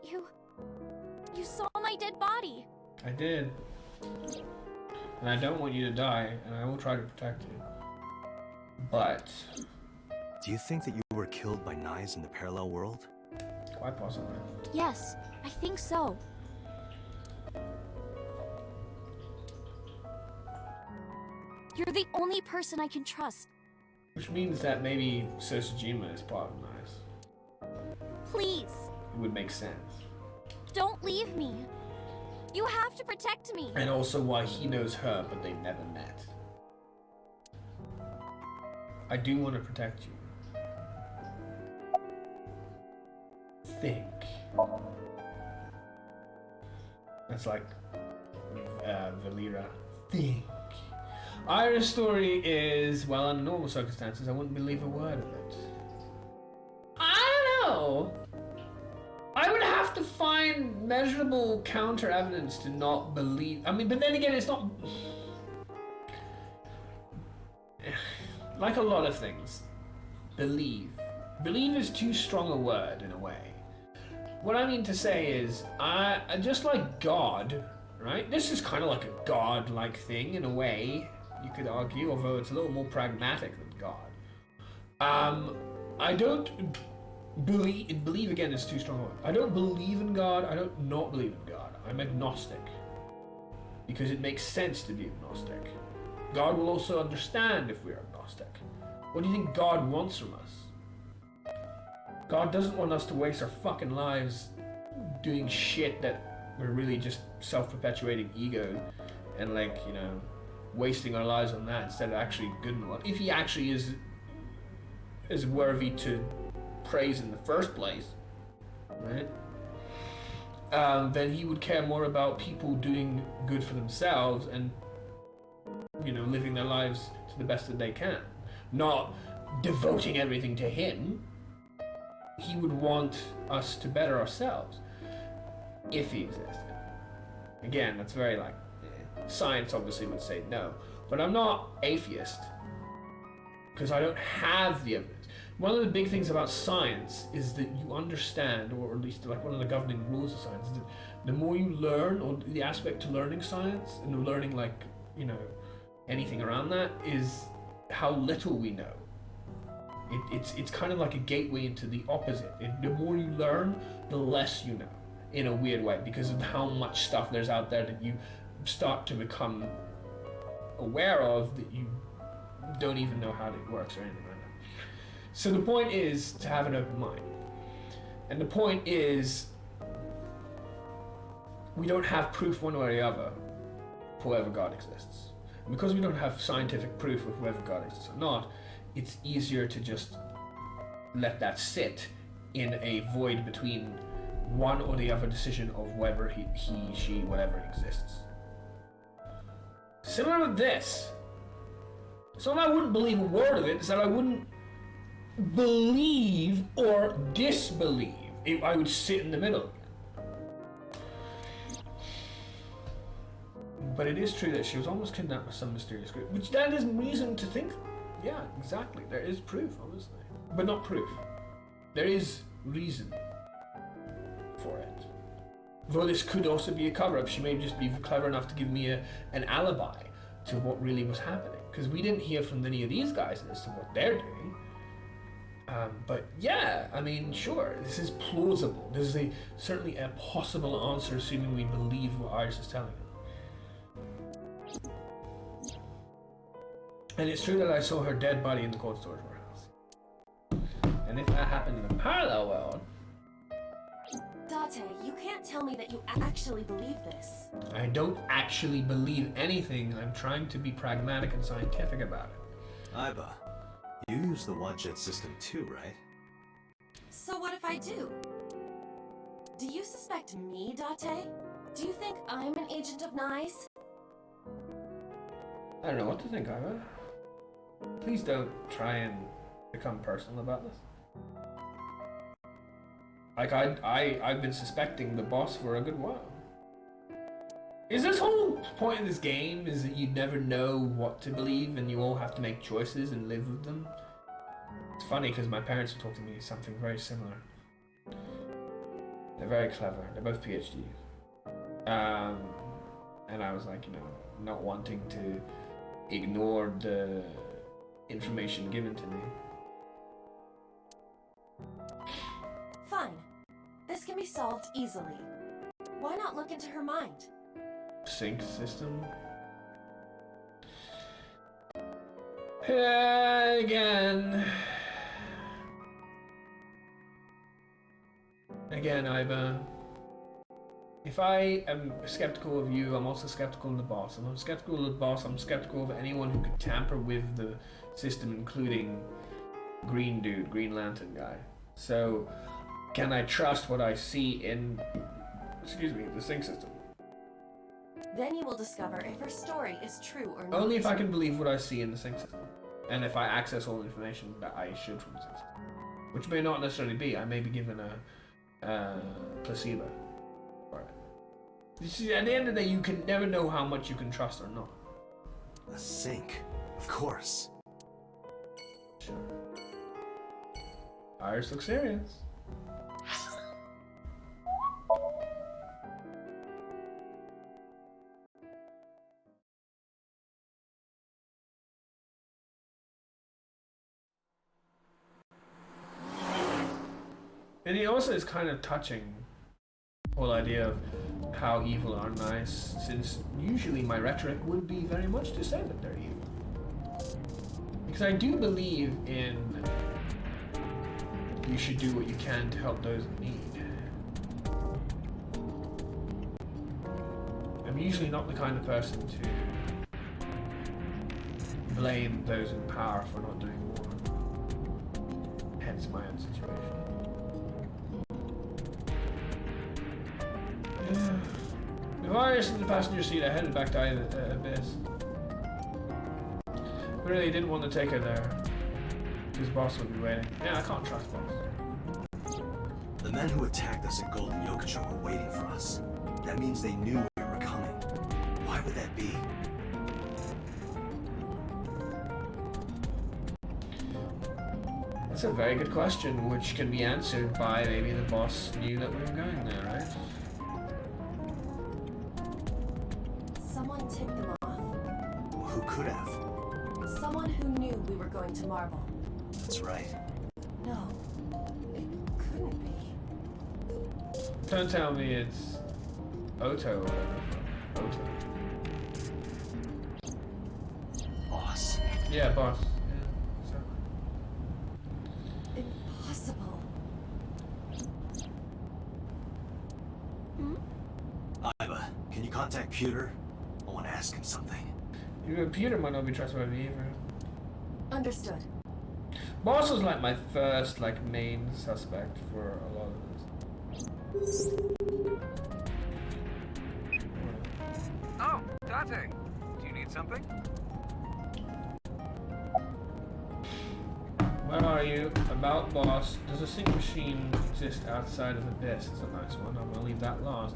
You saw my dead body. I did. And I don't want you to die, and I will try to protect you. But... Do you think that you were killed by Naix in the parallel world? Quite possibly. Yes, I think so. You're the only person I can trust. Which means that maybe Sosajima is part of Naix. Please. It would make sense. Don't leave me. You have to protect me. And also why he knows her, but they never met. I do want to protect you. Think. That's like Valera. Think. Ira's story is, well, under normal circumstances, I wouldn't believe a word of it. I don't know. I would have to find measurable counter evidence to not believe. I mean, but then again, it's not. Like a lot of things, believe. Believe is too strong a word in a way. What I mean to say is, I just like God, right? This is kind of like a God-like thing in a way, you could argue, although it's a little more pragmatic than God. I don't believe again is too strong a word. I don't believe in God. I don't not believe in God. I'm agnostic because it makes sense to be agnostic. God will also understand if we're agnostic. What do you think God wants from us? God doesn't want us to waste our fucking lives doing shit that we're really just self-perpetuating ego and, like, you know, wasting our lives on that instead of actually good in the world. If he actually is worthy to praise in the first place, right? Then he would care more about people doing good for themselves and, you know, living their lives to the best that they can, not devoting everything to him. He would want us to better ourselves if he existed. Again, that's very like science obviously would say no, but I'm not atheist because I don't have the evidence. One of the big things about science is that you understand, or at least like one of the governing rules of science, is that the more you learn, or the aspect to learning science and learning, like, you know, anything around that, is how little we know. It's kind of like a gateway into the opposite. The more you learn, the less you know, in a weird way, because of how much stuff there's out there that you start to become aware of that you don't even know how it works or anything like that. So the point is to have an open mind. And the point is, we don't have proof one way or the other for whether God exists. And because we don't have scientific proof of whether God exists or not, it's easier to just let that sit in a void between one or the other decision of whether he, she, whatever exists. Similar with this. So I wouldn't believe a word of it, it's that I wouldn't believe or disbelieve. I would sit in the middle. But it is true that she was almost kidnapped by some mysterious group, which that is reason to think. Yeah, exactly. There is proof, obviously. But not proof. There is reason for it. Though this could also be a cover-up. She may just be clever enough to give me an alibi to what really was happening. Because we didn't hear from any of these guys as to what they're doing. But yeah, I mean, sure, this is plausible. This is certainly a possible answer, assuming we believe what Iris is telling us. And it's true that I saw her dead body in the cold storage warehouse. And if that happened in a parallel world... Date, you can't tell me that you actually believe this. I don't actually believe anything. I'm trying to be pragmatic and scientific about it. Iba, you use the Wadjet system too, right? So what if I do? Do you suspect me, Date? Do you think I'm an agent of Naix? I don't know what to think of it. Please don't try and become personal about this. Like, I've been suspecting the boss for a good while. Is this whole point of this game is that you never know what to believe and you all have to make choices and live with them? It's funny because my parents were talking to me something very similar. They're very clever. They're both PhDs. And I was like, you know, not wanting to ignore the information given to me. Fine. This can be solved easily. Why not look into her mind? Sync system. Again, Iba. If I am skeptical of you, I'm also skeptical of the boss. And I'm skeptical of the boss, I'm skeptical of anyone who could tamper with the system, including Green Dude, Green Lantern guy. So, can I trust what I see in, the sync system? Then you will discover if her story is true or not. Only if I can believe what I see in the sync system. And if I access all the information that I should from the sync system. Which may not necessarily be. I may be given a placebo for it. You see, at the end of the day, you can never know how much you can trust or not. A sync, of course. Sure. Iris looks serious. And it also is kind of touching, the whole idea of how evil are nice, since usually my rhetoric would be very much to say that they're evil. Because I do believe in you should do what you can to help those in need. I'm usually not the kind of person to blame those in power for not doing more. Hence my own situation. If I was in the passenger seat, I headed back to Abyss. But really didn't want to take her there. His boss would be waiting. Yeah, I can't trust boss. The men who attacked us at Golden Yokocho were waiting for us. That means they knew we were coming. Why would that be? That's a very good question, which can be answered by maybe the boss knew that we were going there, right? Someone tipped them off. Who could have? Someone who knew we were going to Marble. That's right. No, it couldn't be. Don't tell me it's Oto or whatever. Oto. Boss. Yeah, boss. Yeah, Impossible. Iba, can you contact Pewter? I want to ask him something. Even Peter might not be trustworthy either. Understood. Boss was like my first main suspect for a lot of this. Oh, Date. Do you need something? Where are you? About boss. Does a sync machine exist outside of Abyss? It's a nice one. I'm gonna leave that lost.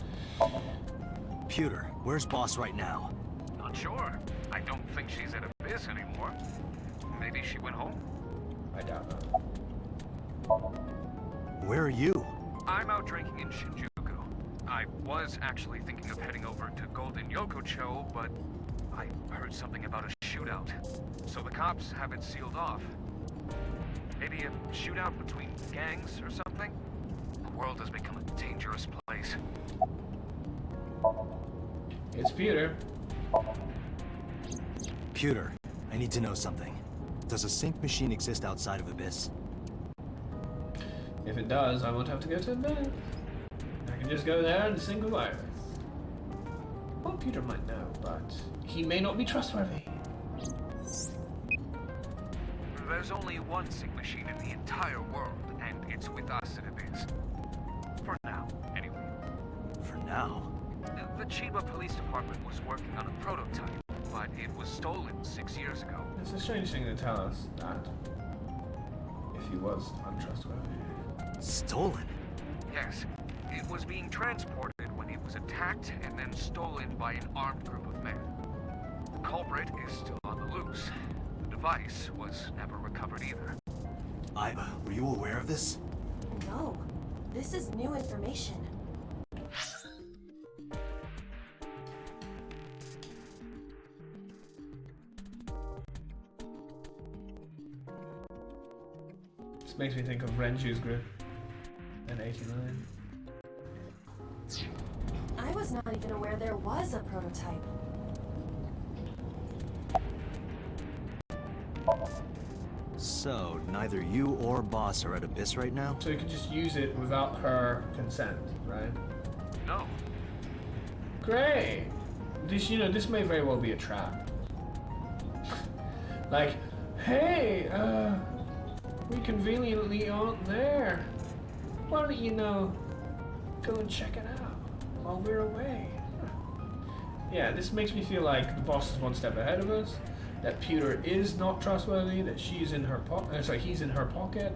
Pewter, where's Boss right now? Not sure. I don't think she's at Abyss anymore. Maybe she went home? I doubt that. Where are you? I'm out drinking in Shinjuku. I was actually thinking of heading over to Golden Yokocho, but I heard something about a shootout. So the cops have it sealed off. Maybe a shootout between gangs or something? The world has become a dangerous place. It's Peter. Pewter, I need to know something. Does a sync machine exist outside of Abyss? If it does, I won't have to go to Abyss. I can just go there and sync with Iris. Well, Peter might know, but he may not be trustworthy. There's only one sync machine in the entire world, and it's with us at Abyss. For now, anyway. How? The Chiba Police Department was working on a prototype, but it was stolen 6 years ago. It's a strange thing to tell us that. If he was untrustworthy. Stolen? Yes, it was being transported when it was attacked and then stolen by an armed group of men. The culprit is still on the loose. The device was never recovered either. Iba, were you aware of this? No, this is new information. This makes me think of Renju's group in 89. I was not even aware there was a prototype. So, neither you or Boss are at Abyss right now? So you can just use it without her consent, right? No. Great! This, you know, this may very well be a trap. Like, hey, we conveniently aren't there. Why don't you know, go and check it out while we're away? Yeah, this makes me feel like the boss is one step ahead of us, that Pewter is not trustworthy, that she's in her he's in her pocket,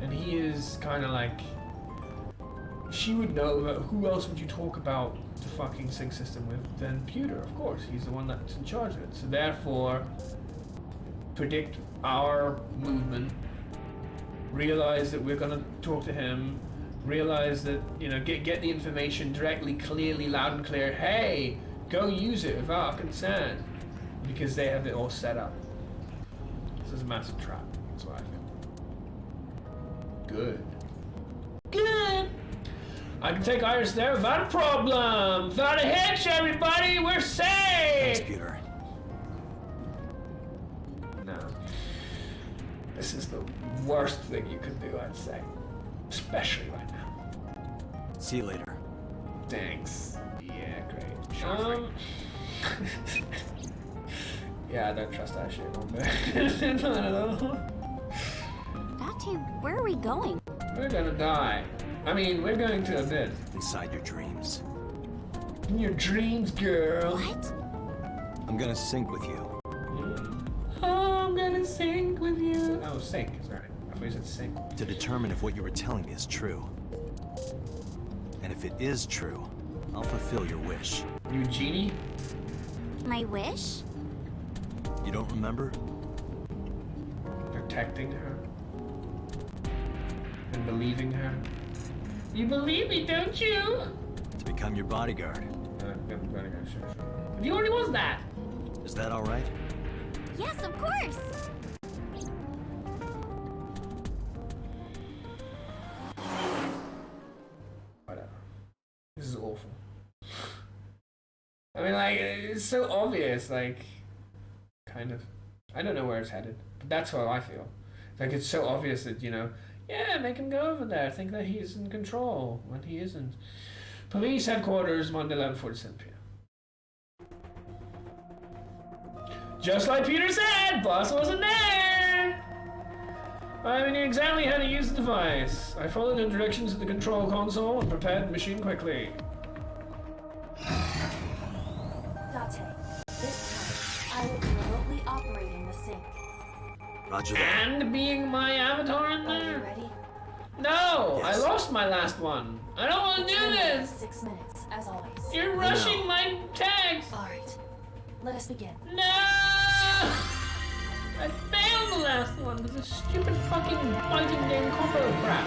and he is kind of like, she would know, but who else would you talk about the fucking sync system with than Pewter? Of course, he's the one that's in charge of it. So therefore, predict our movement, realize that we're gonna talk to him, realize that, you know, get the information directly, clearly, loud and clear. Hey, go use it without our consent, because they have it all set up. This is a massive trap. That's what I feel. Good. Good. I can take Iris there without a problem. Without a hitch, everybody. We're safe. Thanks, Pewter. No. This is the worst thing you could do, I'd say. Especially right now. See you later. Thanks. Yeah, great. Sure Yeah, I don't trust that shit one bit. Not at all. Date, where are we going? We're gonna die. I mean, we're going to Abyss. Inside your dreams. In your dreams, girl. What? I'm gonna sync with you. I'm gonna sync with you. Oh, sync, sorry. I thought you said sync. To determine if what you were telling me is true. And if it is true, I'll fulfill your wish. You genie? My wish? You don't remember? Protecting her. And believing her. You believe me, don't you? To become your bodyguard. Sure. You already was that. Is that all right? Yes, of course! Whatever. This is awful. I mean, like, it's so obvious, like, kind of. I don't know where it's headed, but that's how I feel. Like, it's so obvious that, you know, yeah, make him go over there, think that he's in control, when he isn't. Police headquarters, Monday, 11:47 p.m. Just like Peter said, boss wasn't there! I knew exactly how to use the device. I followed the directions of the control console and prepared the machine quickly. Date, this time, I will be remotely operating the sync. Roger that. And being my avatar in Are you there? ready? No! Yes. I lost my last one. I don't want to do Timer is this! 6 minutes, as always. You're rushing my text! Alright, let us begin. No! I failed the last one with this stupid fucking fighting game combo crap.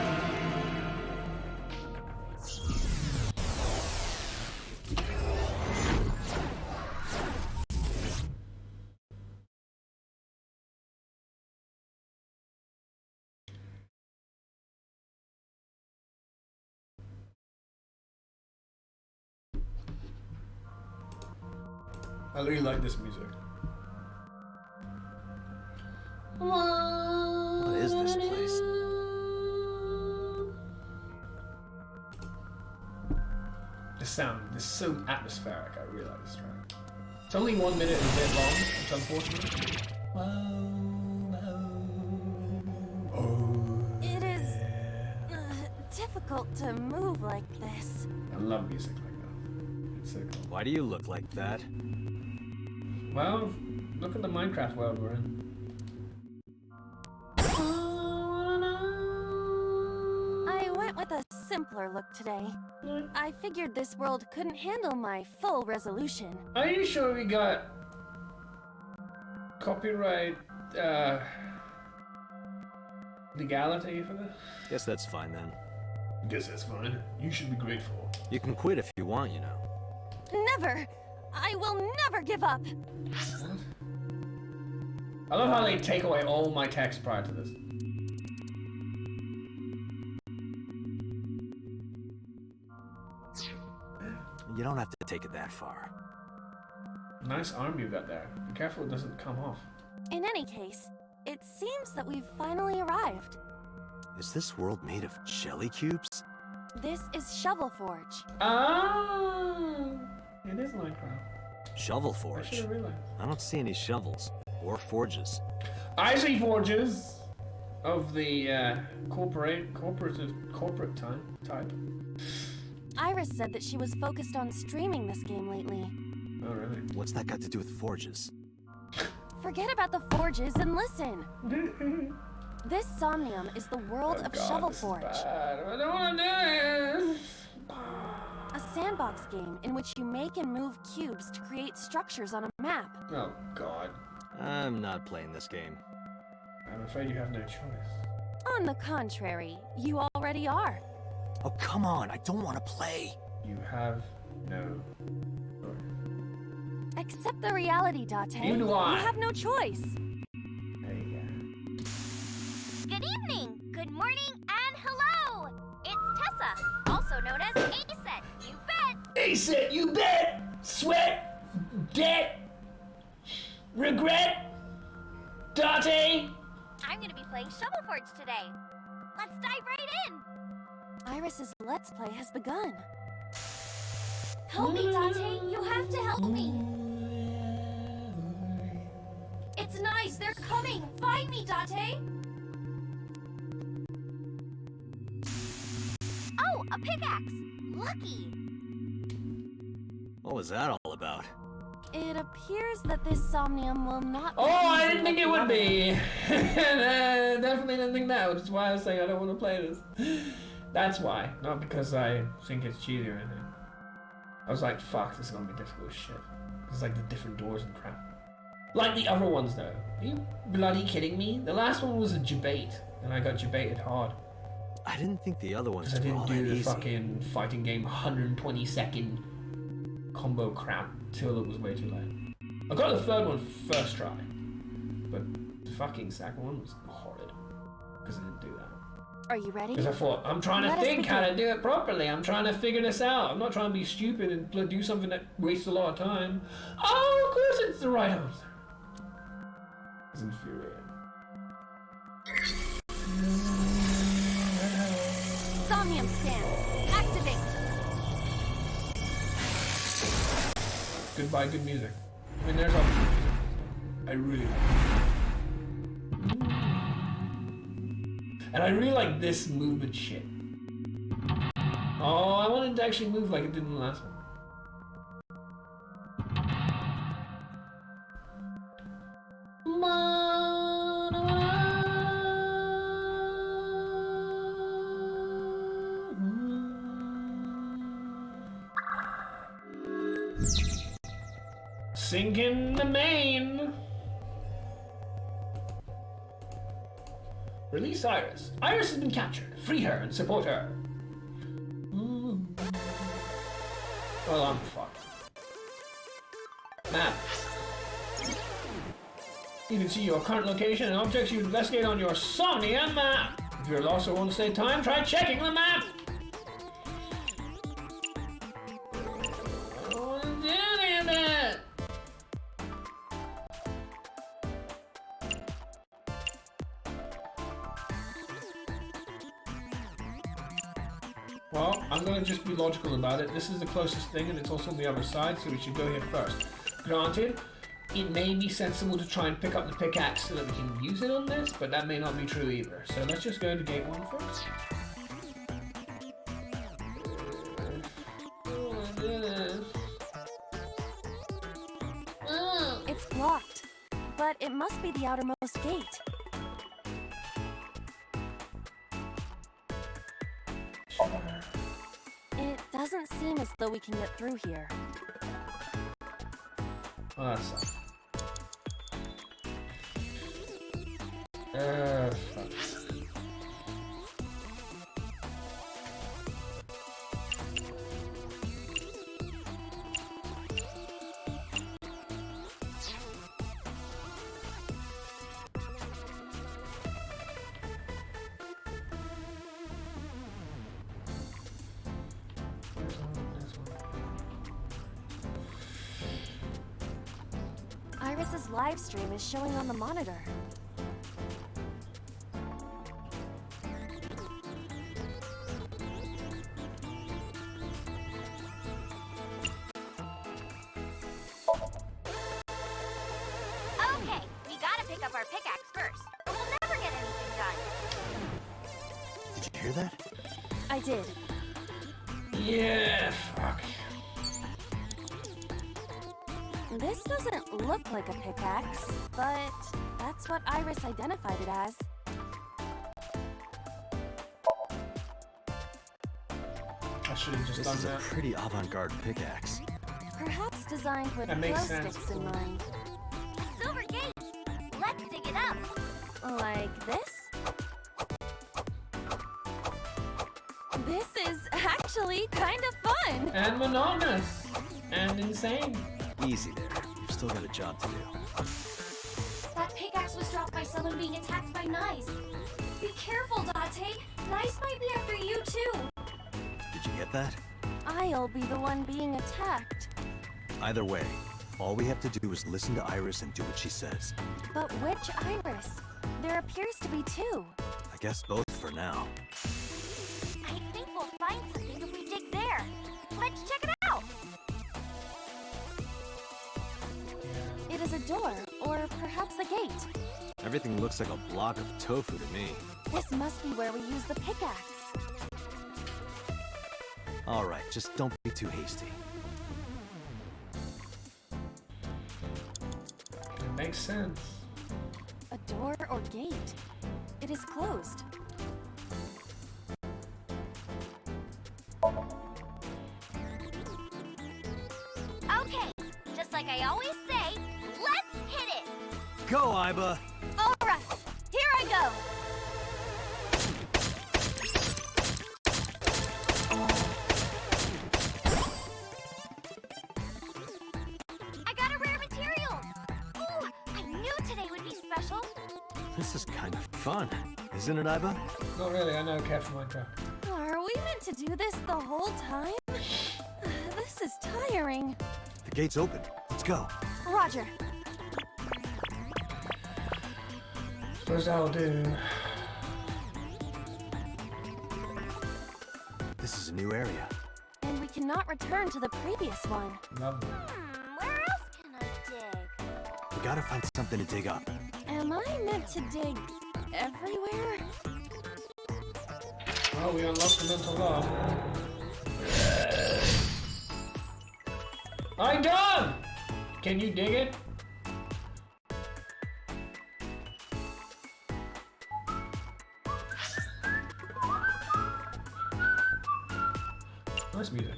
I really like this music. What is this place? The sound is so atmospheric, I realize, right? It's only 1 minute and a bit long, which unfortunate. It is difficult to move like this. I love music like that. Why do you look like that? Well, look at the Minecraft world we're in. I went with a simpler look today. I figured this world couldn't handle my full resolution. Are you sure we got copyright legality for this? Guess that's fine then. Guess that's fine. You should be grateful. You can quit if you want, you know. Never! I will never give up! What? I love how they take away all my text prior to this. You don't have to take it that far. Nice arm you got there. Be careful it doesn't come off. In any case, it seems that we've finally arrived. Is this world made of jelly cubes? This is Shovel Forge. Ah, it is Minecraft. Shovel I should forge? have realized. I don't see any shovels. Or forges. I see forges of the corporate type. Iris said that she was focused on streaming this game lately. Oh really? What's that got to do with forges? Forget about the forges and listen. This Somnium is the world of Shovel Forge. I don't want to do this. A sandbox game in which you make and move cubes to create structures on a map. Oh god. I'm not playing this game. I'm afraid you have no choice. On the contrary, you already are. Oh, come on, I don't want to play. You have no choice. Accept the reality, Date. Neither do I. You have no choice. Good evening, good morning, and hello! It's Tessa, also known as Aset. You bet! Aset, you bet! Sweat! Debt! Regret! Date! I'm gonna be playing Shovel Forge today. Let's dive right in! Iris's Let's Play has begun. Help me, Date! You have to help me! It's nice, they're coming! Find me, Date! Oh, a pickaxe! Lucky! What was that all about? It appears that this Somnium will not be Oh, I easy didn't think like it the would others. be. Definitely didn't think that, which is why I was saying I don't want to play this. That's why, not because I think it's cheesy or anything. I was like, fuck, this is gonna be difficult as shit. It's like the different doors and crap. Like the other ones though. Are you bloody kidding me? The last one was a debate, and I got debated hard. I didn't think the other ones Because I were all didn't that do the easy. fucking fighting game 120-second combo crap till it was way too late. I got the third one first try, but the fucking second one was horrid because I didn't do that. Are you ready? Because I thought, I'm trying to Let us think how to begin. do it properly. I'm trying to figure this out. I'm not trying to be stupid and do something that wastes a lot of time. Oh, of course it's the right answer. It's infuriating. Somnium stand. Activate. Goodbye, good music. I mean, there's all the music. I really like it. And I really like this movement shit. Oh, I wanted to actually move like it did in the last one. Sink in the main. Release Iris. Iris has been captured. Free her and support her. Well, I'm fucked. Map. You can see your current location and objects you investigate on your Somnium map. If you're lost or want to save time, try checking the map. I don't want to do any of that. Well, I'm going to just be logical about it. This is the closest thing and it's also on the other side, so we should go here first. Granted, it may be sensible to try and pick up the pickaxe so that we can use it on this, but that may not be true either. So let's just go to gate 1 first. it must be the outermost gate. It doesn't seem as though we can get through here. Oh, that sucks. Fuck. Iris's live stream is showing on the monitor. Okay, we gotta pick up our pickaxe first, or we'll never get anything done. Did you hear that? I did. Yeah, fuck. This doesn't look like a pickaxe, but that's what Iris identified it as. I should have just This done is a that. pretty avant-garde pickaxe. Perhaps designed with That glow makes sense. sticks in mind. A silver gate! Let's dig it up! Like this? This is actually kind of fun! And monotonous. And insane. Easy there. You've still got a job to do. That pickaxe was dropped by someone being attacked by Naix. Be careful, Date. Naix might be after you too. Did you get that? I'll be the one being attacked. Either way, all we have to do is listen to Iris and do what she says. But which Iris? There appears to be two. I guess both for now. I think we'll find something if we dig there. Let's check it out! It is a door, or perhaps a gate. Everything looks like a block of tofu to me. This must be where we use the pickaxe. All right, just don't be too hasty. It makes sense. A door or gate? It is closed. Okay, just like I always say, let's hit it! Go, Iba! Alright, here I go! I got a rare material! Ooh, I knew today would be special! This is kind of fun, isn't it, Iba? Not really, I know Cat from Minecraft. Are we meant to do this the whole time? This is tiring. The gate's open. Let's go. Roger. Suppose I'll do. This is a new area. And we cannot return to the previous one. Lovely. Where else can I dig? We gotta find something to dig up. Am I meant to dig everywhere? Oh, we unlocked the mental law. I'm done! Can you dig it? Nice music.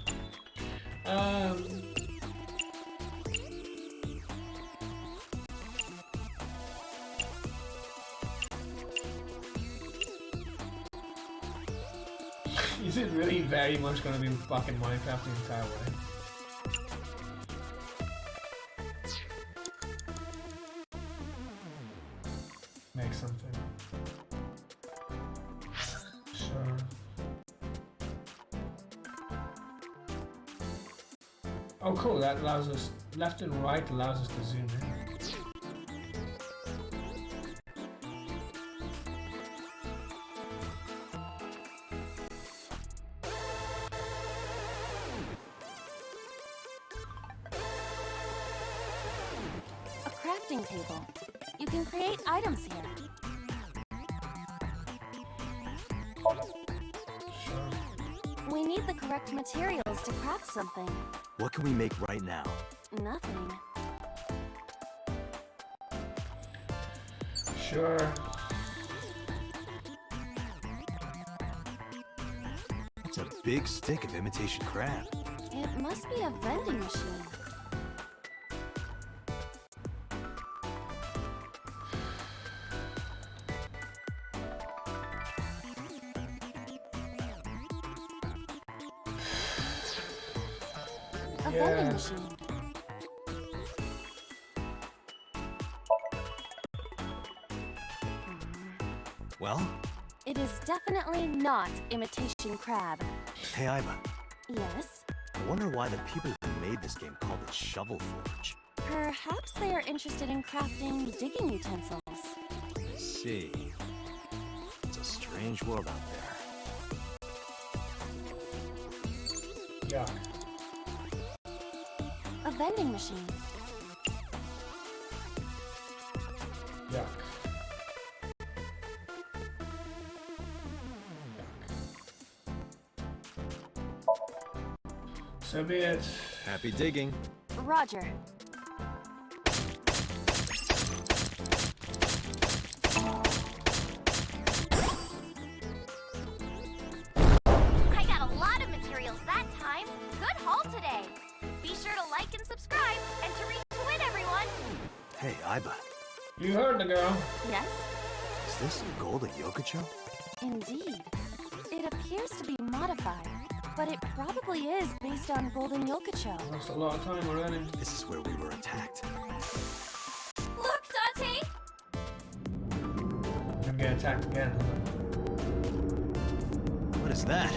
Is it really very much gonna be fucking Minecraft the entire way? Make something. Sure. Oh cool, that allows us, left and right allows us to zoom in. A crafting table. You can create items here. Sure. We need the correct materials to craft something. What can we make right now? Nothing. Sure. It's a big stick of imitation crab. It must be a vending machine. A vending machine. Well? It is definitely not imitation crab. Hey, Iba. Yes? I wonder why the people who made this game called it Shovel Forge. Perhaps they are interested in crafting digging utensils. I see. It's a strange world out there. Yuck. A vending machine. Yuck. So be it. Happy digging. Roger. I got a lot of materials that time. Good haul today. Be sure to like and subscribe and to retweet everyone. Hey, Iba. You heard the girl. Yes? Is this Golden Yokocho? Indeed. It appears to be modified, but it probably is based on Golden Yokocho. Lost a lot of time already. This is where we were attacked. Look, Dante! I'm gonna get attacked again. What is that?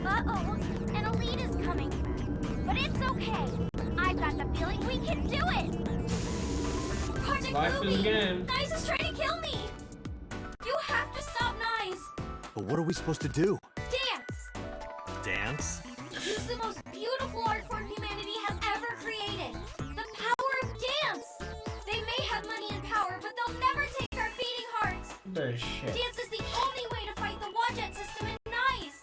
Uh-oh, an elite is coming. But it's okay. I've got the feeling we can do it! Project Life is a Ruby! game. Naix is trying to kill me! You have to stop Naix! But what are we supposed to do? Dance! Dance? Use the most beautiful art form humanity has ever created. The power of dance! They may have money and power, but they'll never take our beating hearts! Bullshit. Dance is the only way to fight the Wadjet system in Naix!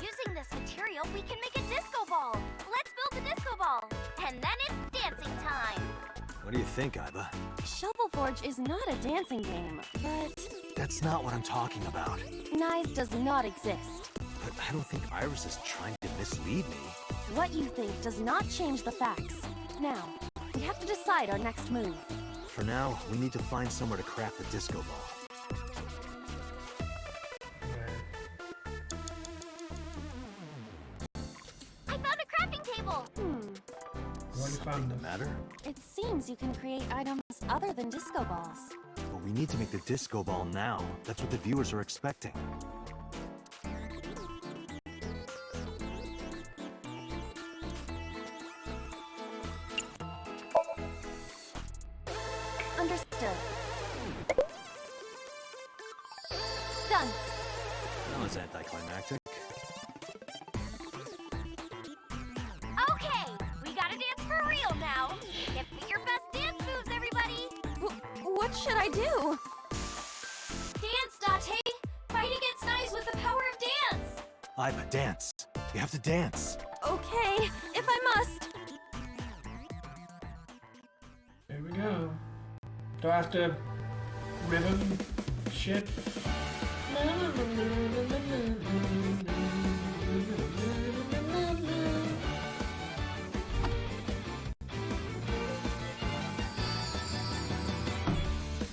Using this material, we can make a disco ball. Let's build the disco ball. And then it's dancing time. What do you think, Iba? Shovel Forge is not a dancing game, but That's not what I'm talking about. Naix does not exist. But I don't think Iris is trying to mislead me. What you think does not change the facts. Now, we have to decide our next move. For now, we need to find somewhere to craft the disco ball. I found a crafting table. What do you find The them? matter? It seems you can create items other than disco balls. But we need to make the disco ball now. That's what the viewers are expecting. Understood. Done. That was anticlimactic. Okay, we gotta dance for real now. Give me your best dance moves, everybody. What should I do? Dance, Date. Fight against Naix with the power of dance. Iba, dance. You have to dance. Okay, if I must. Here we go. Do I have to rhythm shit?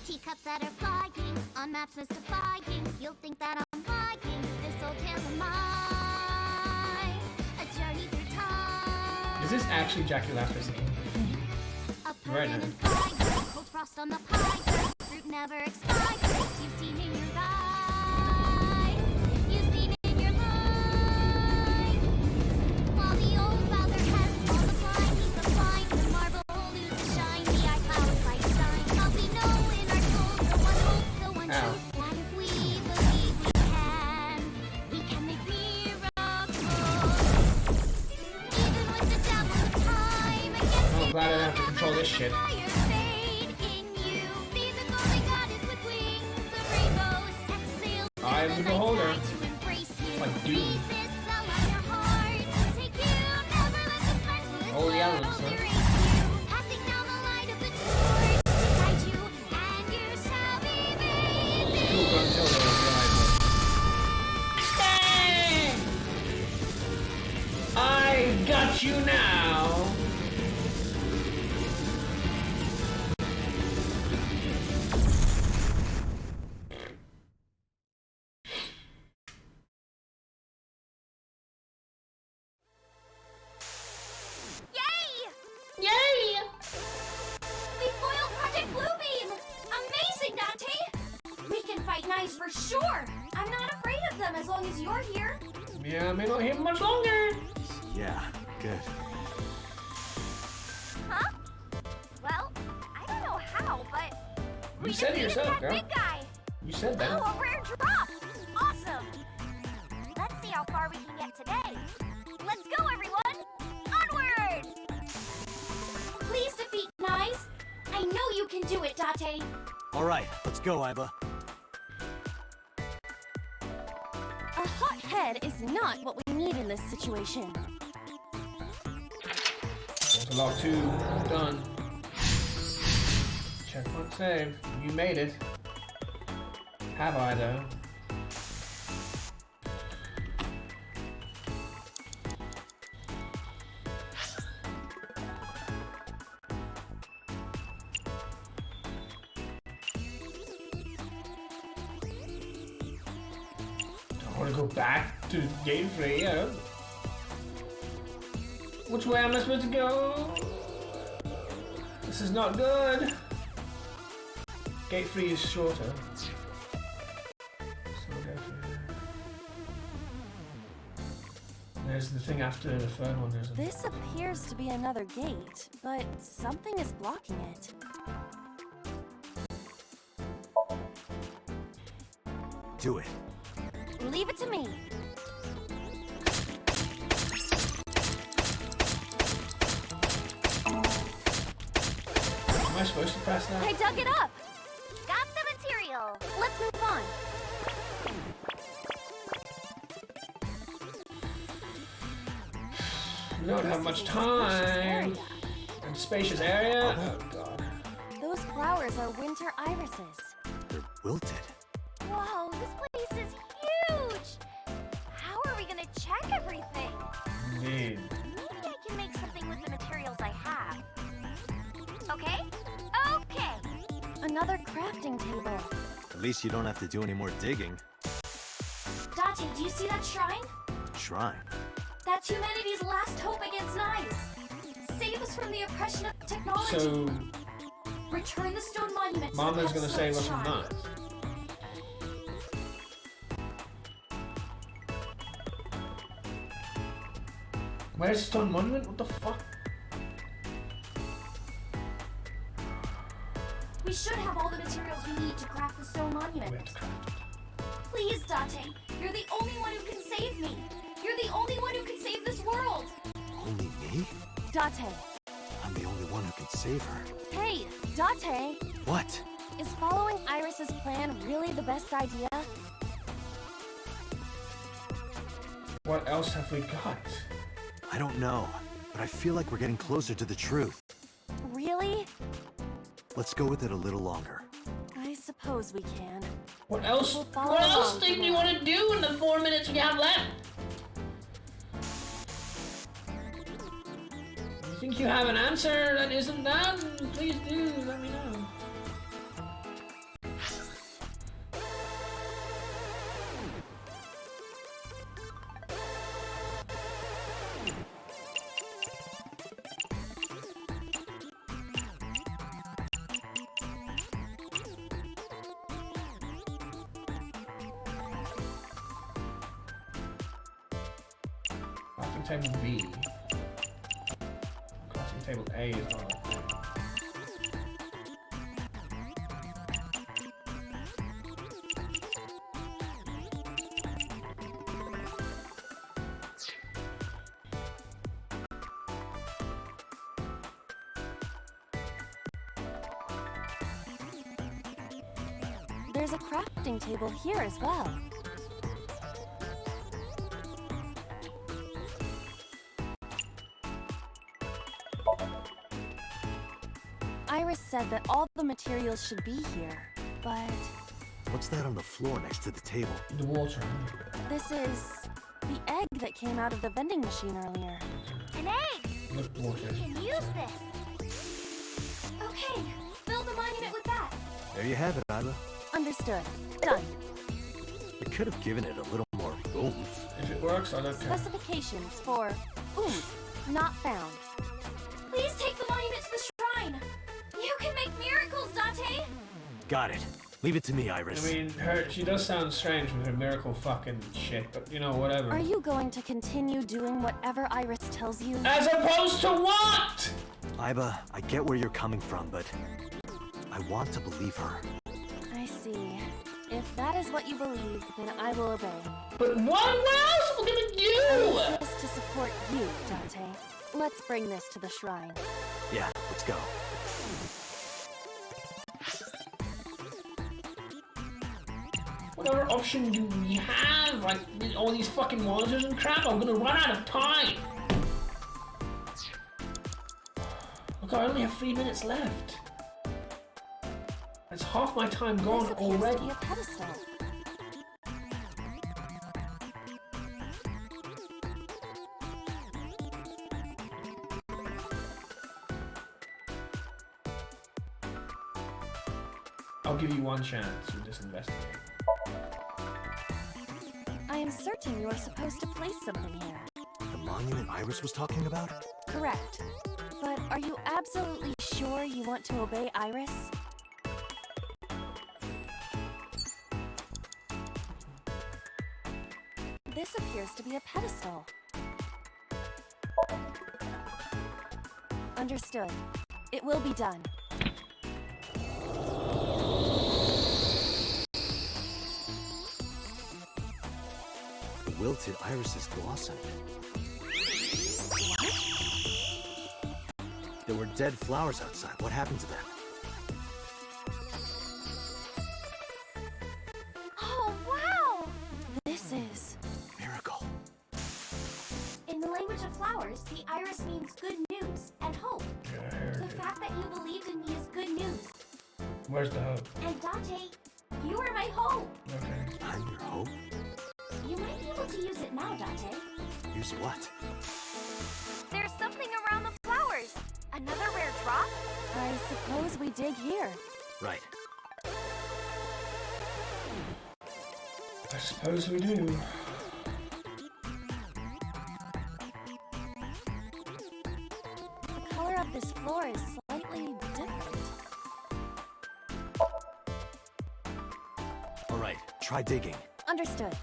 Teacups that are flying on maps mystifying. You'll think that I'm lying. This old tale of mine, a journey through time. Is this actually Jackie Lasseter singing? A Right permanent now. fire, cold frost on the pie. Fruit never expires. You've seen in your eyes. You've seen in your life. While the old bow their heads, while the blind meet the blind, the marble loses shine. The eye clouds like sign. But we know in our souls the one hope, the one Ow. truth. That if we believe we can make miracles. Even with the devil of time against I'm glad I don't have to control this shit. I am the beholder. Like Doom. All the elements, huh? guys for sure. I'm not afraid of them as long as you're here. Yeah, I may not hear much longer. Yeah, good. Huh? Well, I don't know how, but You said it yourself, that girl. big guy. You said that. Oh, a rare drop. Awesome. Let's see how far we can get today. Let's go, everyone. Onward. Please defeat Naix. I know you can do it, Date. All right, let's go, Iva. A hot head is not what we need in this situation. There's log 2 done. Checkpoint saved. You made it. Have I though? I want to go back to Game 3. I don't... Which way am I supposed to go? This is not good. Gate 3 is shorter. So we'll go through there. There's the thing after the third one, isn't there? This appears to be another gate, but something is blocking it. Do it. Leave it to me. Am I supposed to press that? I dug it up. Got the material. Let's move on. We don't have much time. And spacious area? Oh god. Those flowers are winter irises. They're wilted. Whoa, this place is huge. How are we gonna check everything? Indeed. Maybe I can make something with the materials I have. Okay? Okay. Another crafting table. At least you don't have to do any more digging. Date, do you see that shrine? Shrine. That's humanity's last hope against Naix. Save us from the oppression of technology. So, Return the stone monument to the Mama's gonna pedestal save us shrine. from that. Where's the stone monument? What the fuck? We should have all the materials we need to craft the stone monument. We have to craft it. Please, Date. You're the only one who can save me. You're the only one who can save this world. Only me? Date. I'm the only one who can save her. Hey, Date. What? Is following Iris's plan really the best idea? What else have we got? I don't know, but I feel like we're getting closer to the truth. Really? Let's go with it a little longer. I suppose we can. What else? We'll follow What else along thing for do you now. want to do in the 4 minutes we have left? You think you have an answer that isn't that? Please do let me know. Crafting table B. Crafting table A is not. There's a crafting table here as well. Iris said that all the materials should be here, but What's that on the floor next to the table? The water. this is the egg that came out of the vending machine earlier. An egg. Look, water. We can use this. Okay, fill the monument with that. There you have it, Iva. Understood. Done. We could have given it a little more oomph. If it works, I don't care. Specifications for not found. Please take the monument to the shrine. You can make miracles, Date. Got it. Leave it to me, I Iris. mean, she does sound strange with her miracle fucking shit, but you know, whatever. Are you going to continue doing whatever Iris tells you? As opposed to what? Iba, I get where you're coming from, but I want to believe her. I see. If that is what you believe, then I will obey. But what else are we gonna do? I exist to support you, Dante. Let's bring this to the shrine. Yeah, let's go. Whatever option do we have? Like, all these fucking monitors and crap, I'm gonna run out of time! Look, I only have 3 minutes left. That's half my time gone This appears already. to be a pedestal. I'll give you one chance with this investigate. I am certain you are supposed to place something here. The monument Iris was talking about? Correct. But are you absolutely sure you want to obey Iris? This appears to be a pedestal. Understood. It will be done. The wilted irises blossomed. There were dead flowers outside. What happened to them? Oh, wow! This is... Miracle. In the language of flowers, the iris means good news and hope. The fact that you believed in me is good news. Where's the hope? And Dante, you are my hope. Okay. I'm your hope? You might be able to use it now, Dante. Use what? There's something around the flowers. Another rare drop? I suppose we dig here. Right. I suppose we do. The color of this floor is slightly different. All right, try digging. Understood.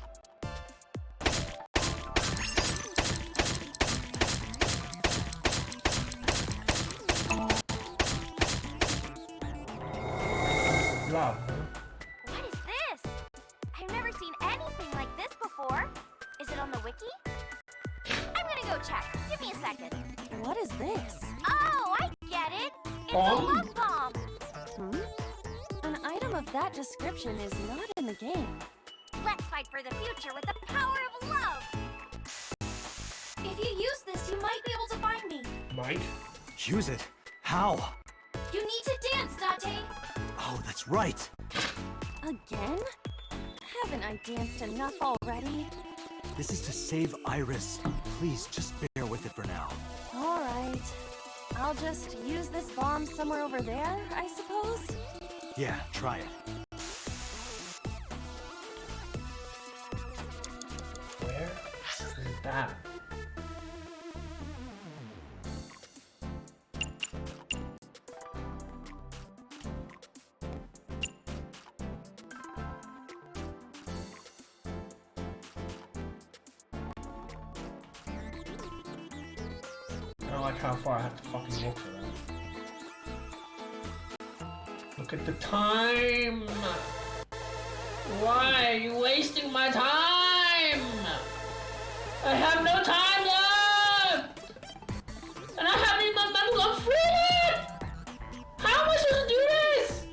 Blood. What is this? I've never seen anything like this before. Is it on the wiki? I'm gonna go check. Give me a second. What is this? Oh, I get it. It's Bomb? a love bomb. An item of that description is not in the game. Let's fight for the future with the power of love. If you use this, you might be able to find me. Mike? Use it? How? You need to dance, Dante. Oh, that's right. Again? Haven't I danced enough already? This is to save Iris. Please, just bear with it for now. All right. I'll just use this bomb somewhere over there, I suppose? Yeah, try it. Where is that? I don't like how far I have to fucking walk for that. Look at the time! Why are you wasting my time? I have no time left! And I haven't even got money to free it! How am I supposed to do this?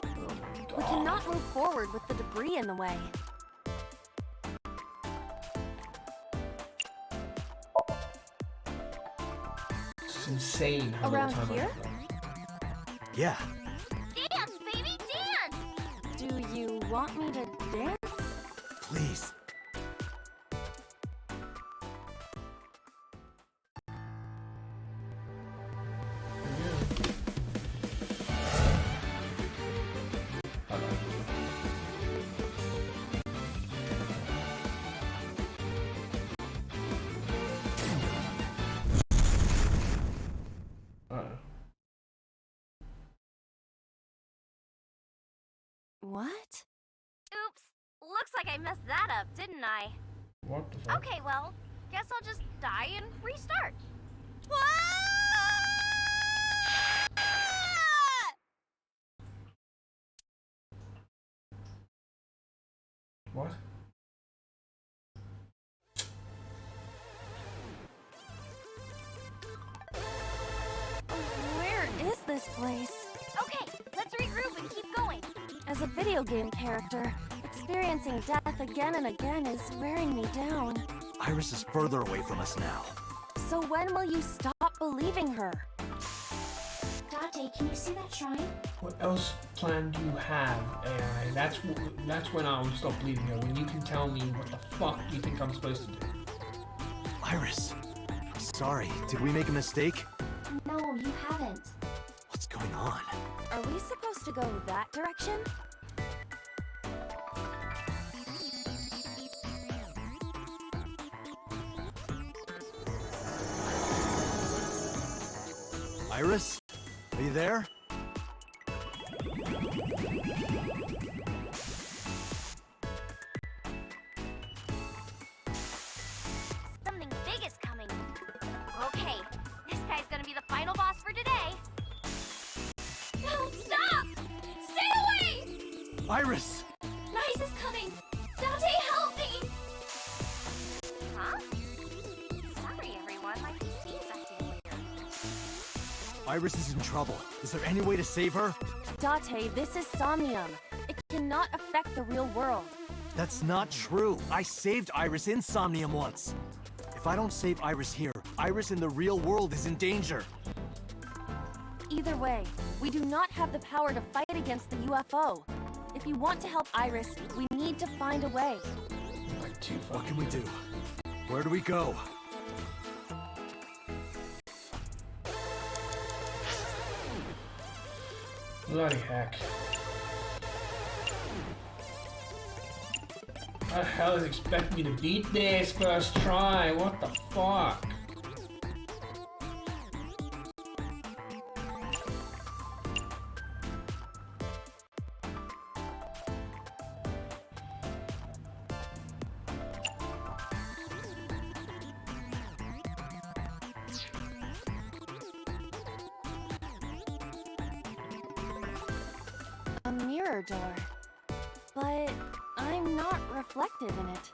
Oh my We God. cannot move forward with the debris in the way. It's insane how Around little time here? I have left. Yeah. Dance, baby, dance! Do you want me to dance? Please. What? Oops. Looks like I messed that up, didn't I? What the fuck? Okay, well, guess I'll just die and restart. What? Where is this place? Okay, let's regroup and keep going. As a video game character, experiencing death again and again is wearing me down. Iris is further away from us now. So when will you stop believing her? Dante, can you see that shrine? What else plan do you have, AI? That's when I'll stop believing you. When you can tell me what the fuck you think I'm supposed to do. Iris, I'm sorry. Did we make a mistake? No, you haven't. What's going on? Are we supposed to go that direction? Iris? Are you there? Something big is coming. Okay, this guy's gonna be the final boss for today. No, stop! Stay away! Iris! Naix is coming! Dante, help me! Huh? Sorry, everyone. My PC is acting weird. Iris is in trouble. Is there any way to save her? Date, this is Somnium. It cannot affect the real world. That's not true. I saved Iris in Somnium once. If I don't save Iris here, Iris in the real world is in danger. Either way, we do not have the power to fight against the UFO. If you want to help Iris, we need to find a way. Like too What fucking can we do? Where do we go? Bloody heck. How the hell is expecting me to beat this first try? What the fuck? A mirror door. But I'm not reflected in it.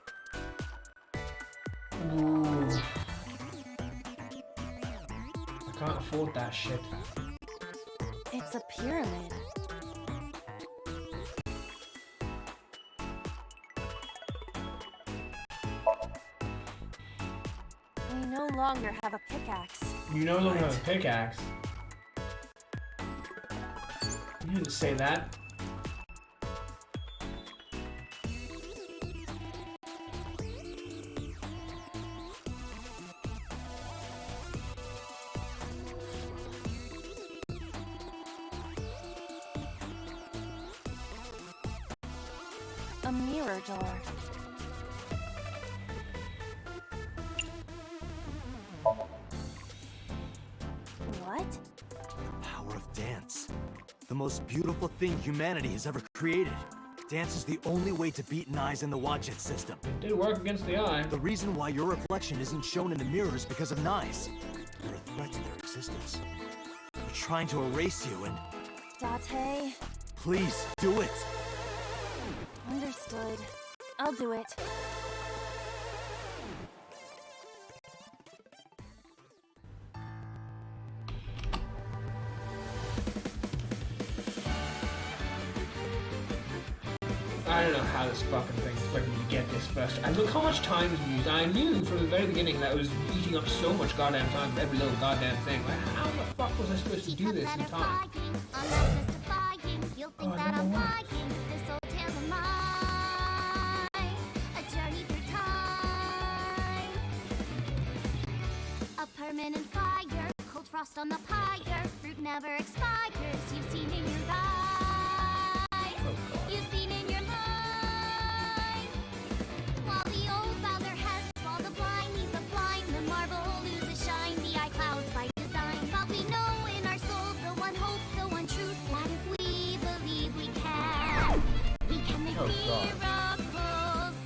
Ooh. I can't afford that shit. It's a pyramid. We no longer have a pickaxe. You no longer have a pickaxe. You didn't say that. A mirror door. What? The power of dance. The most beautiful thing humanity has ever created. Dance is the only way to beat Naix in the Wadjet system. It did work against the eye. The reason why your reflection isn't shown in the mirror is because of Naix. You're a threat to their existence. They're trying to erase you and... Date. Please, do it! Understood. I'll do it. I don't know how this fucking thing expected me to get this first. And look how much time is used. I knew from the very beginning that it was eating up so much goddamn time for every little goddamn thing. Like, how the fuck was I supposed to do this in time? You'll think that I'm lying. This old tale of mine, a journey through time. A permanent fire, cold frost on the pyre. Fruit never expires. You've seen in your eyes. You've seen in your mind. While the old bow their heads, while the blind leave the blind, the marble loses shine. The eye clouds by design. But we know in our soul the one hope, the one truth. That if we believe we can. Oh god. miracles.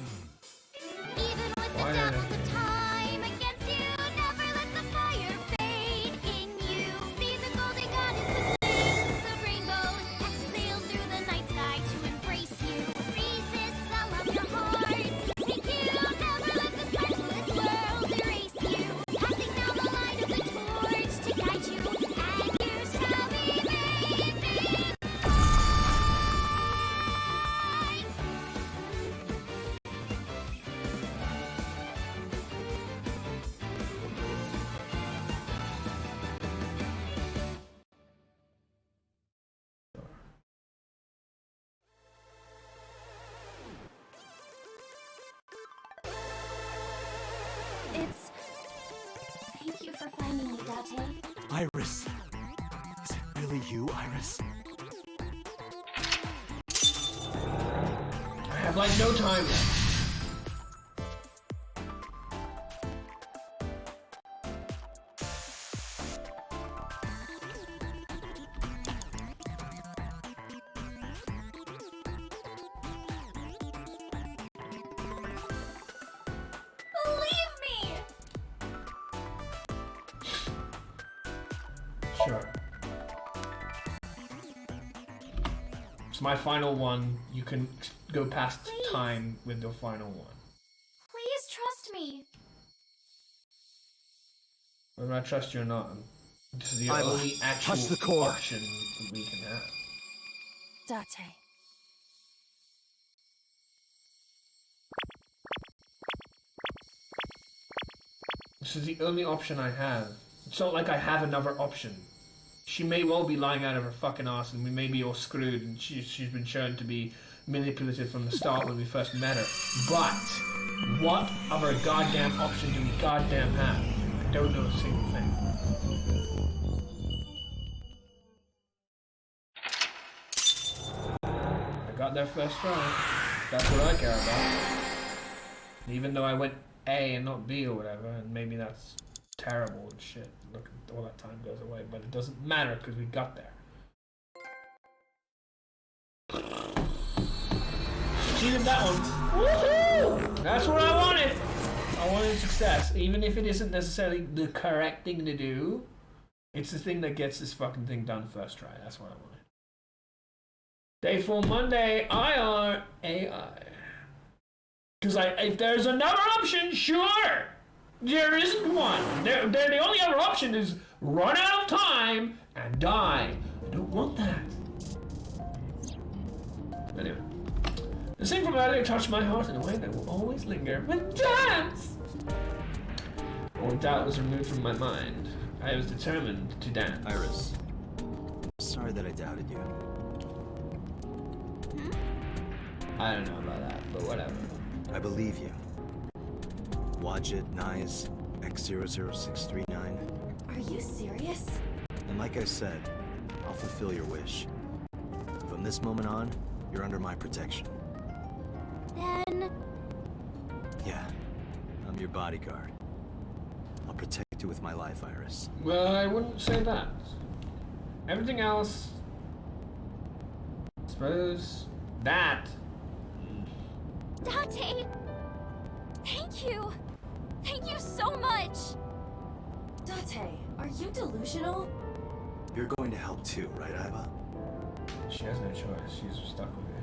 Even with Why the not? devils of time against you, never let the fire fade in you. See the golden goddess with wings of rainbows exhale through the night sky to embrace you. Resist all of your heart. Take you, never let the sparkless world erase you. Passing down the light of the torch to guide you, and you shall be made big. It's... Thank you for finding me, Date. Iris! Is it really you, Iris? I have like no time left. Believe me! Sure. It's my final one. You can go past time with the final one. Please trust me. Whether I trust you or not, this is the Iva, only actual touch the core. option that we can have. Date. This is the only option I have. It's not like I have another option. She may well be lying out of her fucking ass and we may be all screwed and she's been shown to be manipulative from the start when we first met her. But what other goddamn option do we goddamn have? I don't know a single thing. I got there first try. That's what I care about. Even though I went A and not B or whatever, and maybe that's terrible and shit. Look, all that time goes away, but it doesn't matter because we got there. Cheated that one. Woohoo! That's what I wanted. I wanted success, even if it isn't necessarily the correct thing to do. It's the thing that gets this fucking thing done first try. That's what I wanted. Day 4 Monday, IR AI. Because if there's another option, sure. There isn't one. The only other option is run out of time and die. I don't want that. Anyway. The scene from earlier touched my heart in a way that will always linger. But dance! All doubt was removed from my mind. I was determined to dance. Iris. Sorry that I doubted you. I don't know about that, but whatever. I believe you. Wadjet, Naix, X00639. Are you serious? And like I said, I'll fulfill your wish. From this moment on, you're under my protection. Then... Yeah, I'm your bodyguard. I'll protect you with my life, Iris. Well, I wouldn't say that. Everything else... I suppose... that... Date! Thank you! Thank you so much! Date, are you delusional? You're going to help too, right, Iva? She has no choice. She's stuck with you.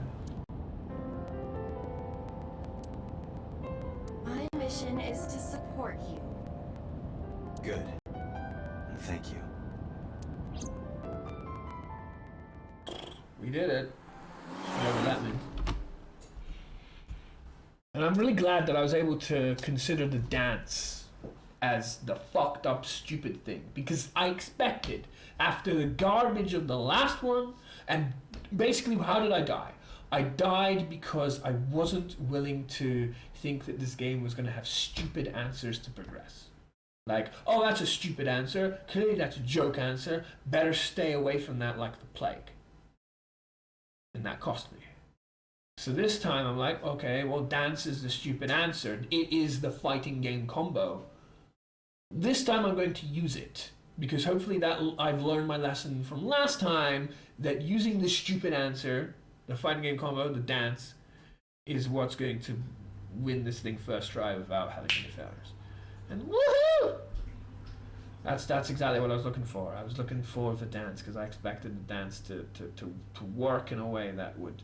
My mission is to support you. Good. And thank you. We did it. She never let me. And I'm really glad that I was able to consider the dance as the fucked up stupid thing. Because I expected, after the garbage of the last one, and basically how did I die? I died because I wasn't willing to think that this game was going to have stupid answers to progress. Like, oh, that's a stupid answer. Clearly that's a joke answer. Better stay away from that like the plague. And that cost me. So this time I'm like, okay, well, dance is the stupid answer. It is the fighting game combo. This time I'm going to use it. Because hopefully that I've learned my lesson from last time that using the stupid answer, the fighting game combo, the dance, is what's going to win this thing first try without having any failures. And woohoo! That's exactly what I was looking for. I was looking for the dance because I expected the dance to work in a way that would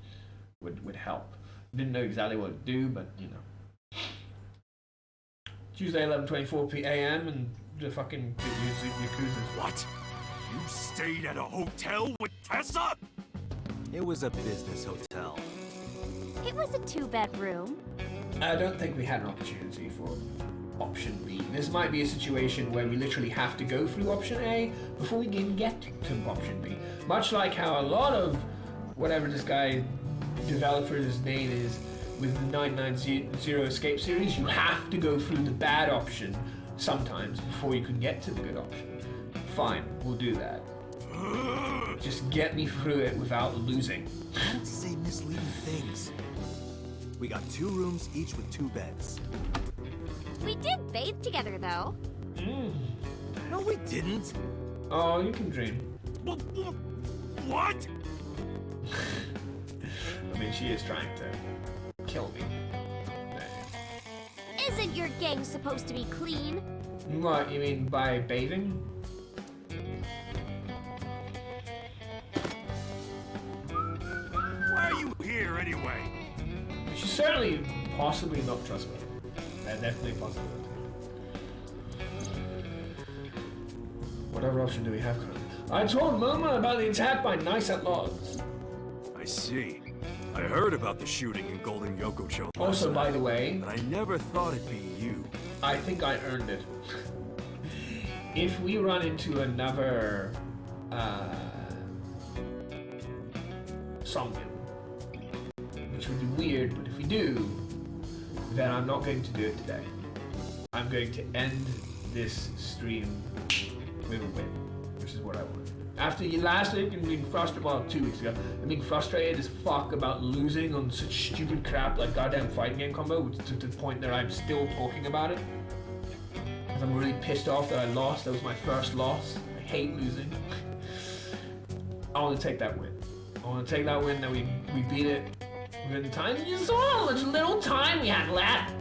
help. Didn't know exactly what to do, but you know. Tuesday 11:24 p.m. and the fucking Yakuza. What? You stayed at a hotel with Tessa? It was a business hotel. It was a 2-bedroom. I don't think we had an opportunity for option B. This might be a situation where we literally have to go through option A before we can get to option B. Much like how a lot of whatever this guy developer's name is with the 990 Escape series, you have to go through the bad option sometimes before you can get to the good option. Fine, we'll do that. Just get me through it without losing. Don't say misleading things. We got 2 rooms, each with 2 beds. We did bathe together, though. No, we didn't. Oh, you can dream. What? I mean, she is trying to kill me. Isn't your gang supposed to be clean? What, you mean by bathing? Why are you here anyway? She's certainly possibly not trustworthy. Definitely possible. Whatever option do we have currently? I told Momo about the attack by Naix at Lodz. I see. I heard about the shooting in Golden Yokocho. Also, by the way, but I never thought it'd be you. I think I earned it. If we run into another Somnium, which would be weird, but if we do, then I'm not going to do it today. I'm going to end this stream with a win, which is what I want. After last week and being frustrated, well, 2 weeks ago, and being frustrated as fuck about losing on such stupid crap like goddamn fighting game combo, to the point that I'm still talking about it. Because I'm really pissed off that I lost. That was my first loss. I hate losing. I want to take that win. I want to take that win that we beat it within the time. You saw how much little time we had left.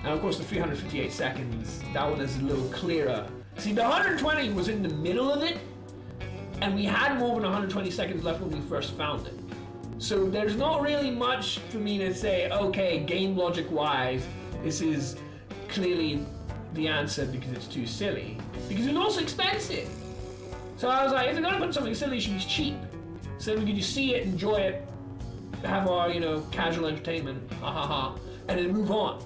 And of course the 358 seconds, that one is a little clearer. See, the 120 was in the middle of it, and we had more than 120 seconds left when we first found it. So there's not really much for me to say, okay, game logic wise, this is clearly the answer because it's too silly. Because it's also expensive. So I was like, if they're gonna put something silly, it should be cheap. So we can just see it, enjoy it, have our, casual entertainment, ha ha ha, and then move on.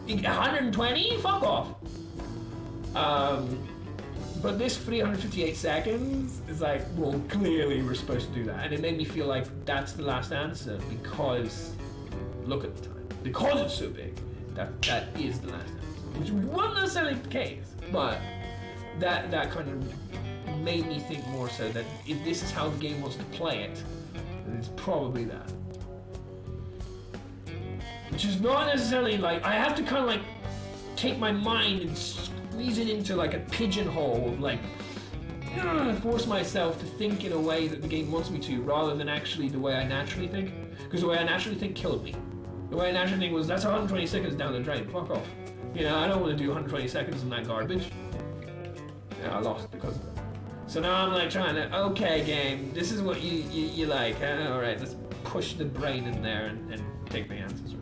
120? Fuck off. But this 358 seconds is like, well, clearly we're supposed to do that. And it made me feel like that's the last answer because, look at the time. Because it's so big, that is the last answer. Which wasn't necessarily the case, but that kind of made me think more so that if this is how the game wants to play it, then it's probably that. Which is not necessarily like, I have to kind of like take my mind and squeeze it into like a pigeonhole of like, force myself to think in a way that the game wants me to, rather than actually the way I naturally think. Because the way I naturally think killed me. The way I naturally think was, that's 120 seconds down the drain, fuck off. I don't want to do 120 seconds in that garbage. Yeah, I lost because of it. So now I'm like trying to, okay game, this is what you like, huh? Alright, let's push the brain in there and take the answers.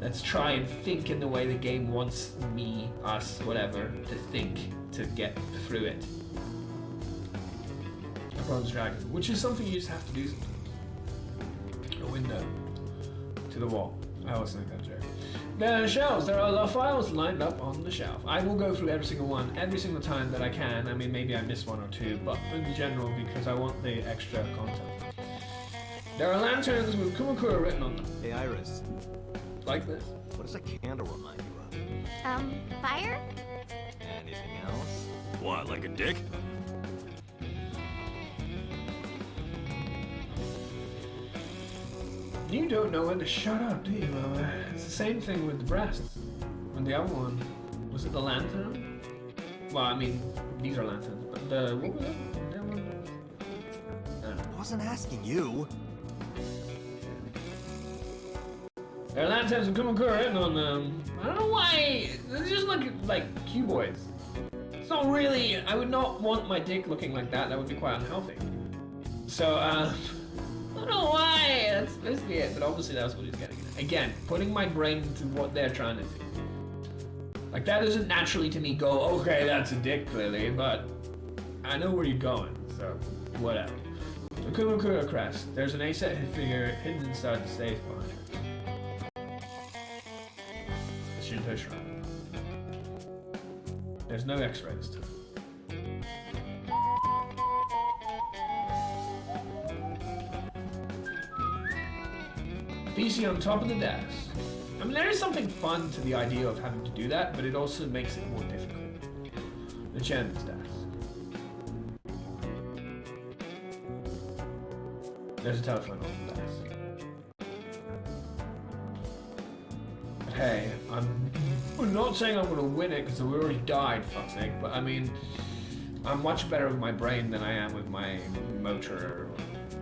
Let's try and think in the way the game wants me, us, whatever, to think to get through it. A bronze dragon, which is something you just have to do sometimes. A window to the wall. I always think that's right. The shelves, there are the files lined up on the shelf. I will go through every single one, every single time that I can. I mean, maybe I miss one or two, but in general, because I want the extra content. There are lanterns with Kumakura written on them. Hey, Iris. Like this. What does a candle remind you of? Fire? Anything else? What, like a dick? You don't know when to shut up, do you, Mama? It's the same thing with the breasts. And the other one, was it the lantern? Well, I mean, these are lanterns, but the, what was it? I wasn't asking you. There are lanterns and Kumakura written on them. I don't know why. They just look like cuboids. It's not really. I would not want my dick looking like that. That would be quite unhealthy. So, I don't know why. That's basically it. But obviously, that's what he's getting at. Again, putting my brain into what they're trying to do. Like, that doesn't naturally to me go, okay, that's a dick, clearly, but I know where you're going, so whatever. The Kumakura crest. There's an A-set figure hidden inside the safe behind it. The Shinto shrine. There's no X-ray this time. PC on top of the desk. I mean, there is something fun to the idea of having to do that, but it also makes it more difficult. The chairman's desk. There's a telephone on the desk. But hey, I'm not saying I'm gonna win it because we already died, fuck's sake, but I mean, I'm much better with my brain than I am with my motor or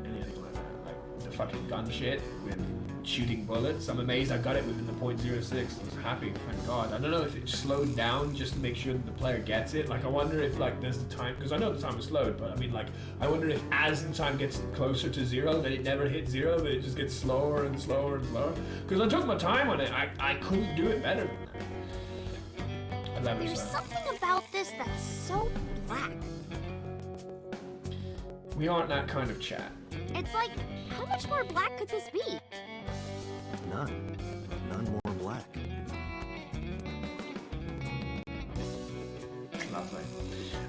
anything like that. Like the fucking gun shit with shooting bullets. I'm amazed I got it within the .06. I was happy, thank God. I don't know if it slowed down just to make sure that the player gets it. Like I wonder if like there's the time, because I know the time is slowed, but I mean like I wonder if as the time gets closer to 0, then it never hits 0, but it just gets slower and slower and slower. Because I took my time on it. I couldn't do it better than that. There's something about this that's so black. We aren't that kind of chat. It's like, how much more black could this be? None. None more black. Lovely.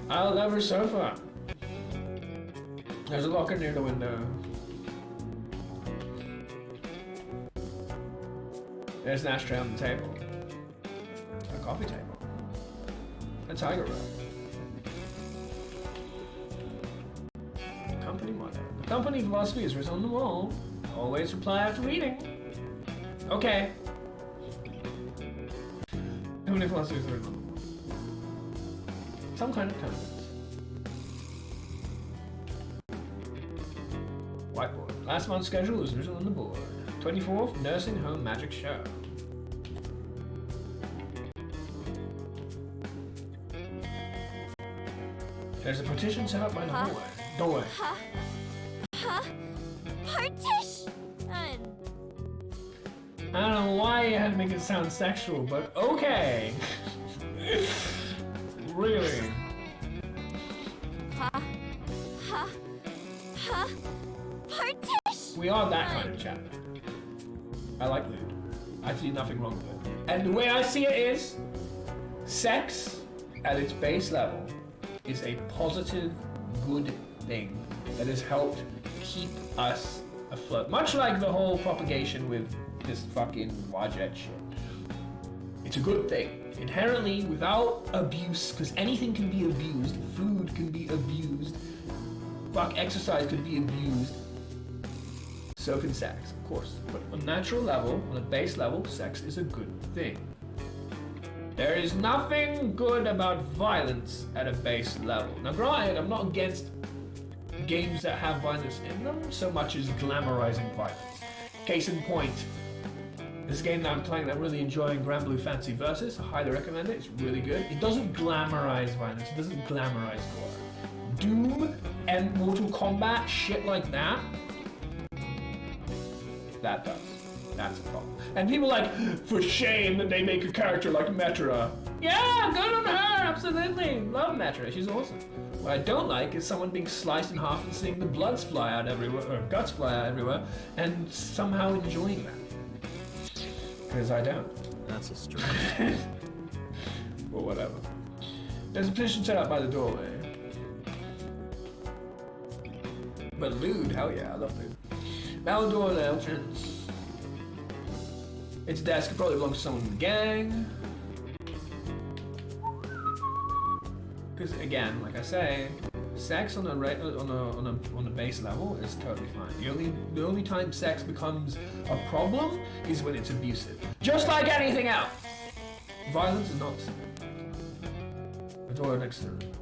I'll love her sofa. There's a locker near the window. There's an ashtray on the table. A coffee table. A tiger rug. Company motto. The company philosophy is written on the wall. Always reply after reading. Okay. Company philosophy is written on the wall. Some kind of confidence. Whiteboard. Last month's schedule is written on the board. 24th Nursing Home Magic Show. There's a partition set up by the hallway. Doorway. Partition! I don't know why you had to make it sound sexual, but okay. Really? Partition! We are that kind of chat. I like lewd. I see nothing wrong with it. And the way I see it is, sex at its base level is a positive, good thing that has helped keep us afloat. Much like the whole propagation with this fucking Wajet shit. It's a good thing. Inherently, without abuse, because anything can be abused, food can be abused, exercise could be abused, so can sex, of course. But on a natural level, on a base level, sex is a good thing. There is nothing good about violence at a base level. Now granted, I'm not against games that have violence in them so much as glamorizing violence. Case in point, this game that I'm playing that I'm really enjoying, Grand Blue Fantasy Versus, I highly recommend it, it's really good. It doesn't glamorize violence, it doesn't glamorize gore. Doom and Mortal Kombat, shit like that, that does. That's a problem. And people like, for shame that they make a character like Metra. Yeah, good on her, absolutely. Love Metra, she's awesome. What I don't like is someone being sliced in half and seeing the bloods fly out everywhere, or guts fly out everywhere, and somehow enjoying that. Because I don't. That's a stretch. Or whatever. There's a petition set up by the doorway. But lewd, hell yeah, I love lewd. Now door the entrance. Its desk could probably belong to someone in the gang. Because again, like I say, sex on a base level is totally fine. The only time sex becomes a problem is when it's abusive. Just like anything else. Violence is not. The door next to the room.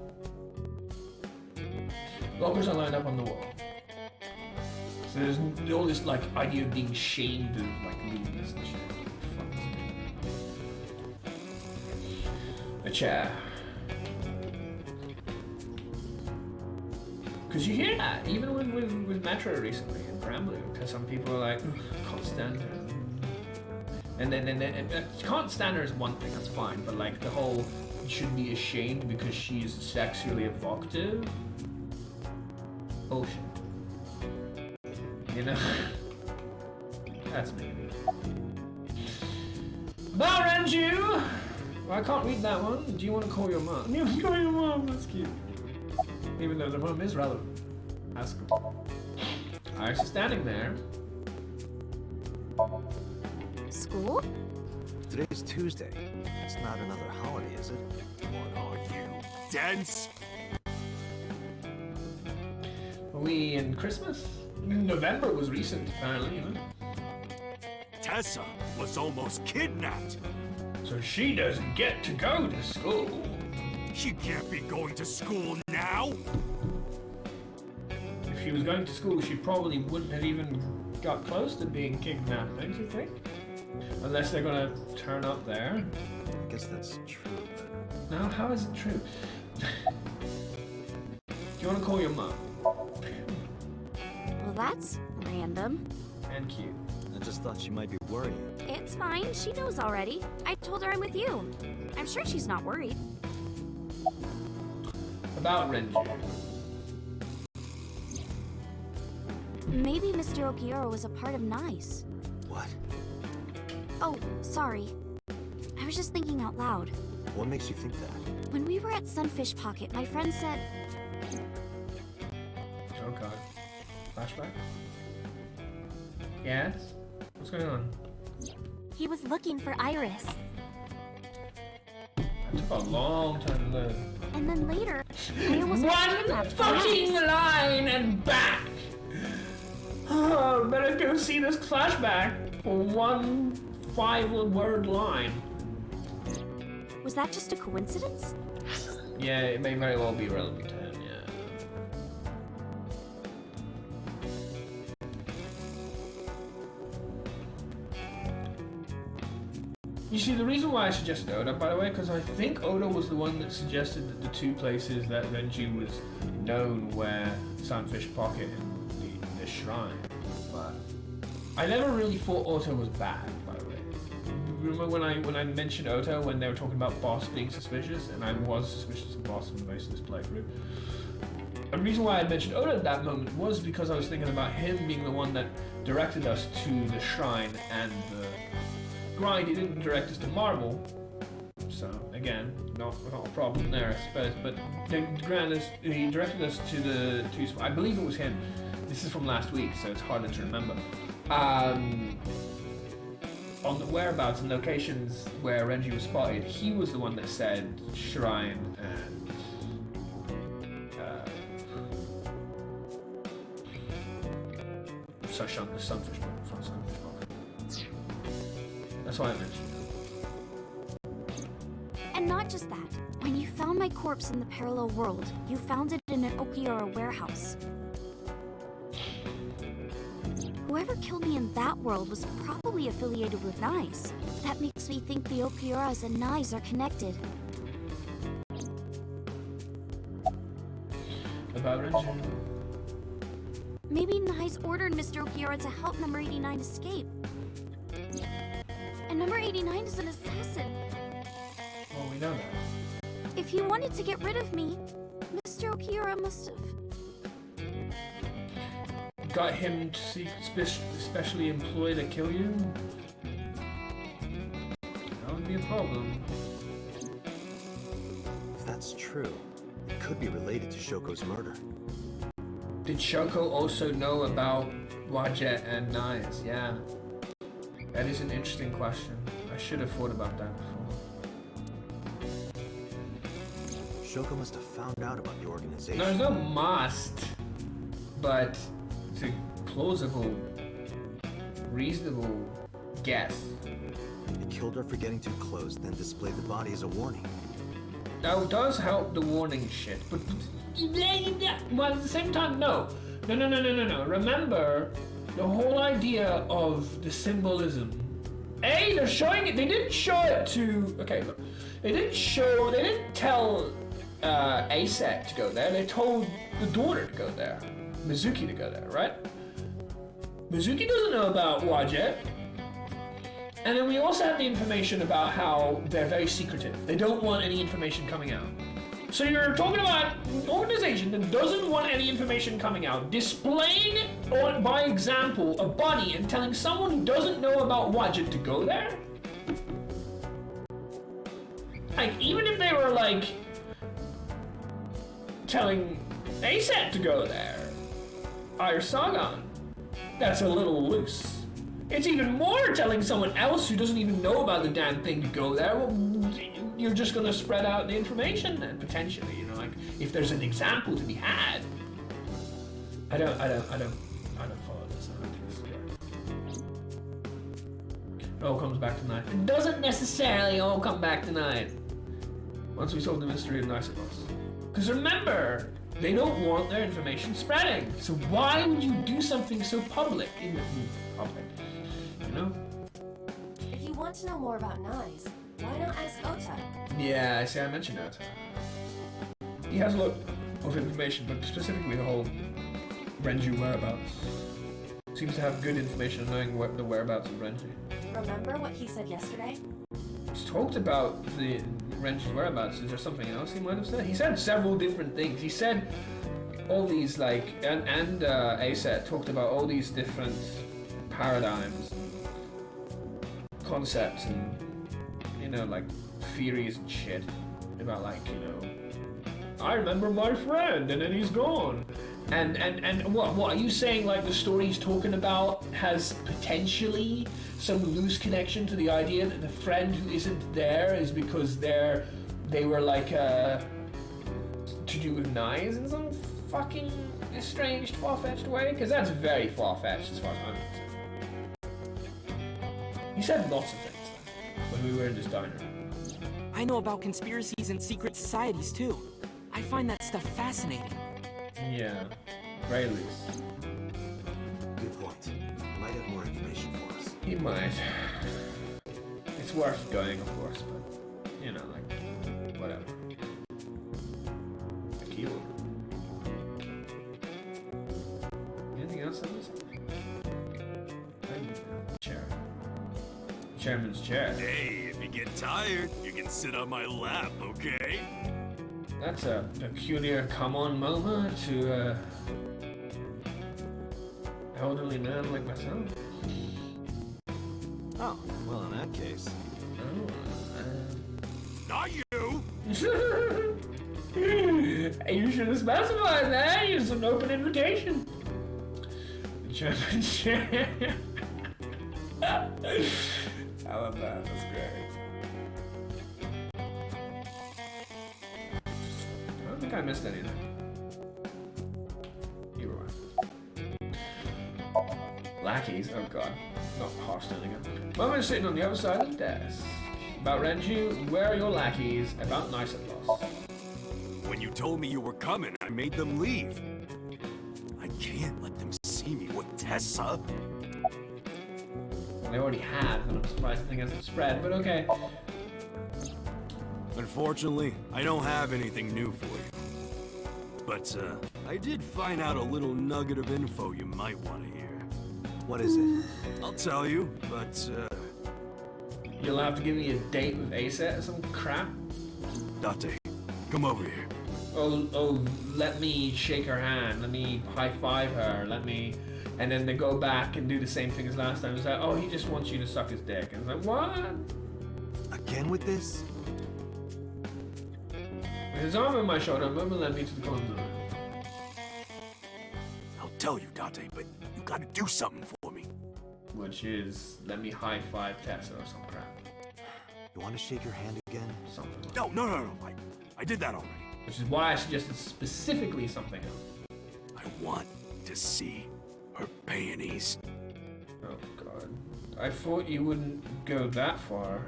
Lockers are lined up on the wall. So there's all this like idea of being shamed of like leaving this and shit. A chair. Because you hear that, even with Metro recently in Brambley, because some people are like, can't stand her. And then can't stand her is one thing, that's fine, but like the whole, you shouldn't be ashamed because she's sexually evocative. Bullshit. You know? That's maybe. About Renju! Well, I can't read that one. Do you want to call your mom? You want to call your mom, that's cute. Even though the mom is relevant. That's cool. Alright, so standing there. School? Today's Tuesday. It's not another holiday, is it? What are you, dense? Are we in Christmas? November was recent, apparently, you know? Tessa was almost kidnapped. So she doesn't get to go to school. She can't be going to school now. If she was going to school, she probably wouldn't have even got close to being kidnapped, don't you think? Unless they're gonna turn up there. I guess that's true, but... No, how is it true? Do you want to call your mom? Well, that's random. And cute. I just thought she might be worried. It's fine, she knows already. I told her I'm with you. I'm sure she's not worried. About Renju. Maybe Mr. Okiura was a part of Naix. What? Oh, sorry. I was just thinking out loud. What makes you think that? When we were at Sunfish Pocket, my friend said... Oh god. Flashback? Yes? What's going on? he was looking for Iris. That took a long time to learn. And then later, I almost got One kidnapped. fucking line and back! Oh, better go see this flashback for one 5-word line. Was that just a coincidence? Yeah, it may very well be relevant to him, yeah. You see, the reason why I suggested Oda, by the way, because I think Oda was the one that suggested that the two places that Renji was known were Sunfish Pocket and the shrine. But I never really thought Oda was bad, by the way. Remember when I mentioned Oda when they were talking about Boss being suspicious, and I was suspicious of Boss in most of this playthrough. The reason why I mentioned Oda at that moment was because I was thinking about him being the one that directed us to the shrine and the grind. He didn't direct us to Marble, so again, not a problem there, I suppose. But he directed us to the two. I believe it was him. This is from last week, so it's harder to remember. On the whereabouts and locations where Renji was spotted, he was the one that said shrine and the sunfish book from Sunfish Book. That's why I mentioned it. And not just that. When you found my corpse in the parallel world, you found it in an Okiura warehouse. Whoever killed me in that world was probably affiliated with Naix. That makes me think the Okiuras and Naix are connected. About Renji. Maybe Naix ordered Mr. Okiura to help number 89 escape. And number 89 is an assassin. Well, we know that. If he wanted to get rid of me, Mr. Okiura must have... Got him to seek specially employed to kill you? That would be a problem. If that's true, it could be related to Shoko's murder. Did Shoko also know about Wadjet and Naix? Yeah. That is an interesting question. I should have thought about that before. Shoko must have found out about the organization. No, there's no must, but it's a plausible, reasonable guess. They killed her for getting too close, then displayed the body as a warning. Now, it does help the warning shit, but well, at the same time, no. No. Remember, the whole idea of the symbolism. They're showing it. They didn't show it to. Okay, look. They didn't tell Aset to go there. They told the daughter to go there. Mizuki to go there, right? Mizuki doesn't know about Wadjet. And then we also have the information about how they're very secretive. They don't want any information coming out. So you're talking about an organization that doesn't want any information coming out, displaying, by example, a bunny and telling someone who doesn't know about Wadjet to go there? Like, even if they were, like, telling Aset to go there, or Sagan, that's a little loose. It's even more telling someone else who doesn't even know about the damn thing to go there. Well, you're just gonna spread out the information then, potentially, you know, like, if there's an example to be had. I don't follow this. I don't think this is right. It all comes back tonight. It doesn't necessarily all come back tonight. Once we solve the mystery of Naix. Because remember, they don't want their information spreading. So why would you do something so public in the public? You know? If you want to know more about Naix, why not ask Ota? Yeah, I see, I mentioned that. He has a lot of information, but specifically the whole Renju whereabouts. Seems to have good information on knowing what the whereabouts of Renju. Remember what he said yesterday? He's talked about the Renju's whereabouts. Is there something else he might have said? He said several different things. He said all these, like, and Aset talked about all these different paradigms, concepts, and, you know, like, theories and shit about, like, you know, I remember my friend and then he's gone. And what are you saying, like, the story he's talking about has potentially some loose connection to the idea that the friend who isn't there is because they were like to do with Naix in some fucking estranged, far-fetched way? Because that's very far-fetched as far as I'm concerned. He said lots of things when we were in this diner. I know about conspiracies and secret societies too. I find that stuff fascinating. Yeah, very loose. Good point. He might have more information for us. He might. It's worth going, of course, but, you know, like, whatever. Akio. Anything else on this? Chair. Chairman's chair. Hey, if you get tired, you can sit on my lap, okay? That's a peculiar come-on moment to a elderly man like myself. Oh, well, in that case. Not you! You should have specified that. It's an open invitation. The German chair. I love that. That's great. I don't think I missed anything. You were right. Lackeys? Oh god. Not Hearthstone again. Mama is sitting on the other side of the desk. About Renju, where are your lackeys? About Naix. When you told me you were coming, I made them leave. I can't let them see me with Tessa. They already have, and I'm surprised the thing hasn't spread, but okay. Unfortunately, I don't have anything new for you. But, I did find out a little nugget of info you might want to hear. What is it? I'll tell you, but, You'll have to give me a date with Aset or some crap? Date, come over here. Oh, let me shake her hand, let me high-five her, let me... And then they go back and do the same thing as last time. It's like, oh, he just wants you to suck his dick. And it's like, what? Again with this? With his arm on my shoulder, Mama led me to the corner of the room. I'll tell you, Date, but you gotta do something for me. Which is, let me high-five Tessa or some crap. You want to shake your hand again? Something. No. I did that already. Which is why I suggested specifically something else. I want to see her peonies. Oh god. I thought you wouldn't go that far.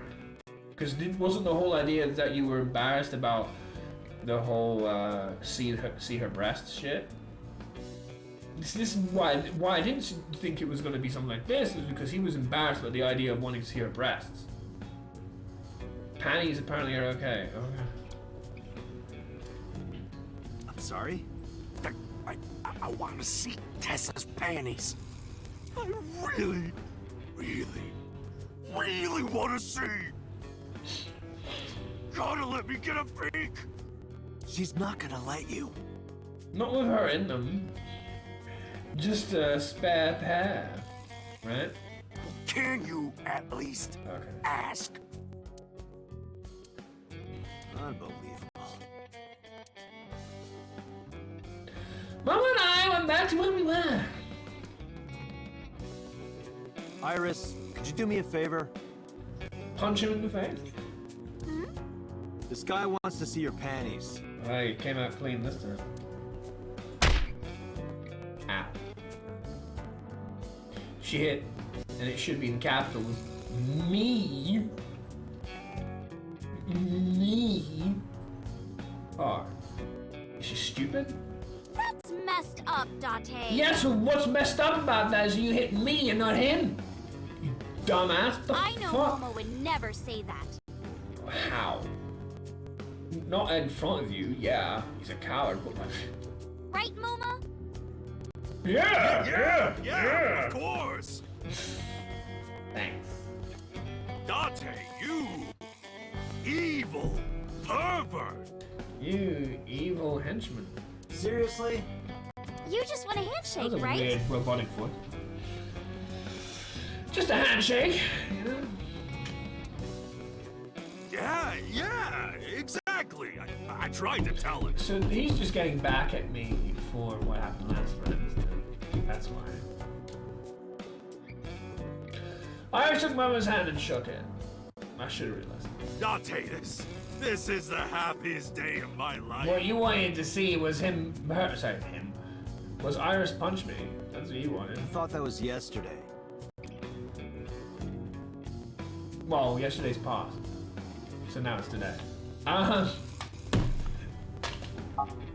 Because wasn't the whole idea that you were embarrassed about the whole see her breasts shit? This is why I didn't think it was going to be something like this, is because he was embarrassed by the idea of wanting to see her breasts. Panties apparently are okay. Okay. I'm sorry? I want to see Tessa's panties. I really want to see. Gotta let me get a peek. She's not gonna let you. Not with her in them. Just a spare pair, right? Can you at least ask? Unbelievable. Mama and I went back to where we were. Iris, could you do me a favor? Punch him in the face. This guy wants to see your panties. Oh, you came out clean this time. Ow. She hit, and it should be in capitals. Me. Oh. Is she stupid? That's messed up, Date. Yes, well, what's messed up about that is you hit me and not him. You dumbass. The I know fuck? Momo would never say that. How? Not in front of you, yeah. He's a coward, but like... Right, Momo? Yeah, of course. Thanks. Date, you evil pervert. You evil henchman. Seriously? You just want a That handshake, was a right? weird robotic voice. Just a handshake, you know? Yeah, exactly. I tried to tell him. So he's just getting back at me for what happened last Friday. That's why. I took Mama's hand and shook it. I should have realized. Date, this is the happiest day of my life. What you wanted to see was him, was Iris punch me. That's what you wanted. I thought that was yesterday. Well, yesterday's past. So now it's today.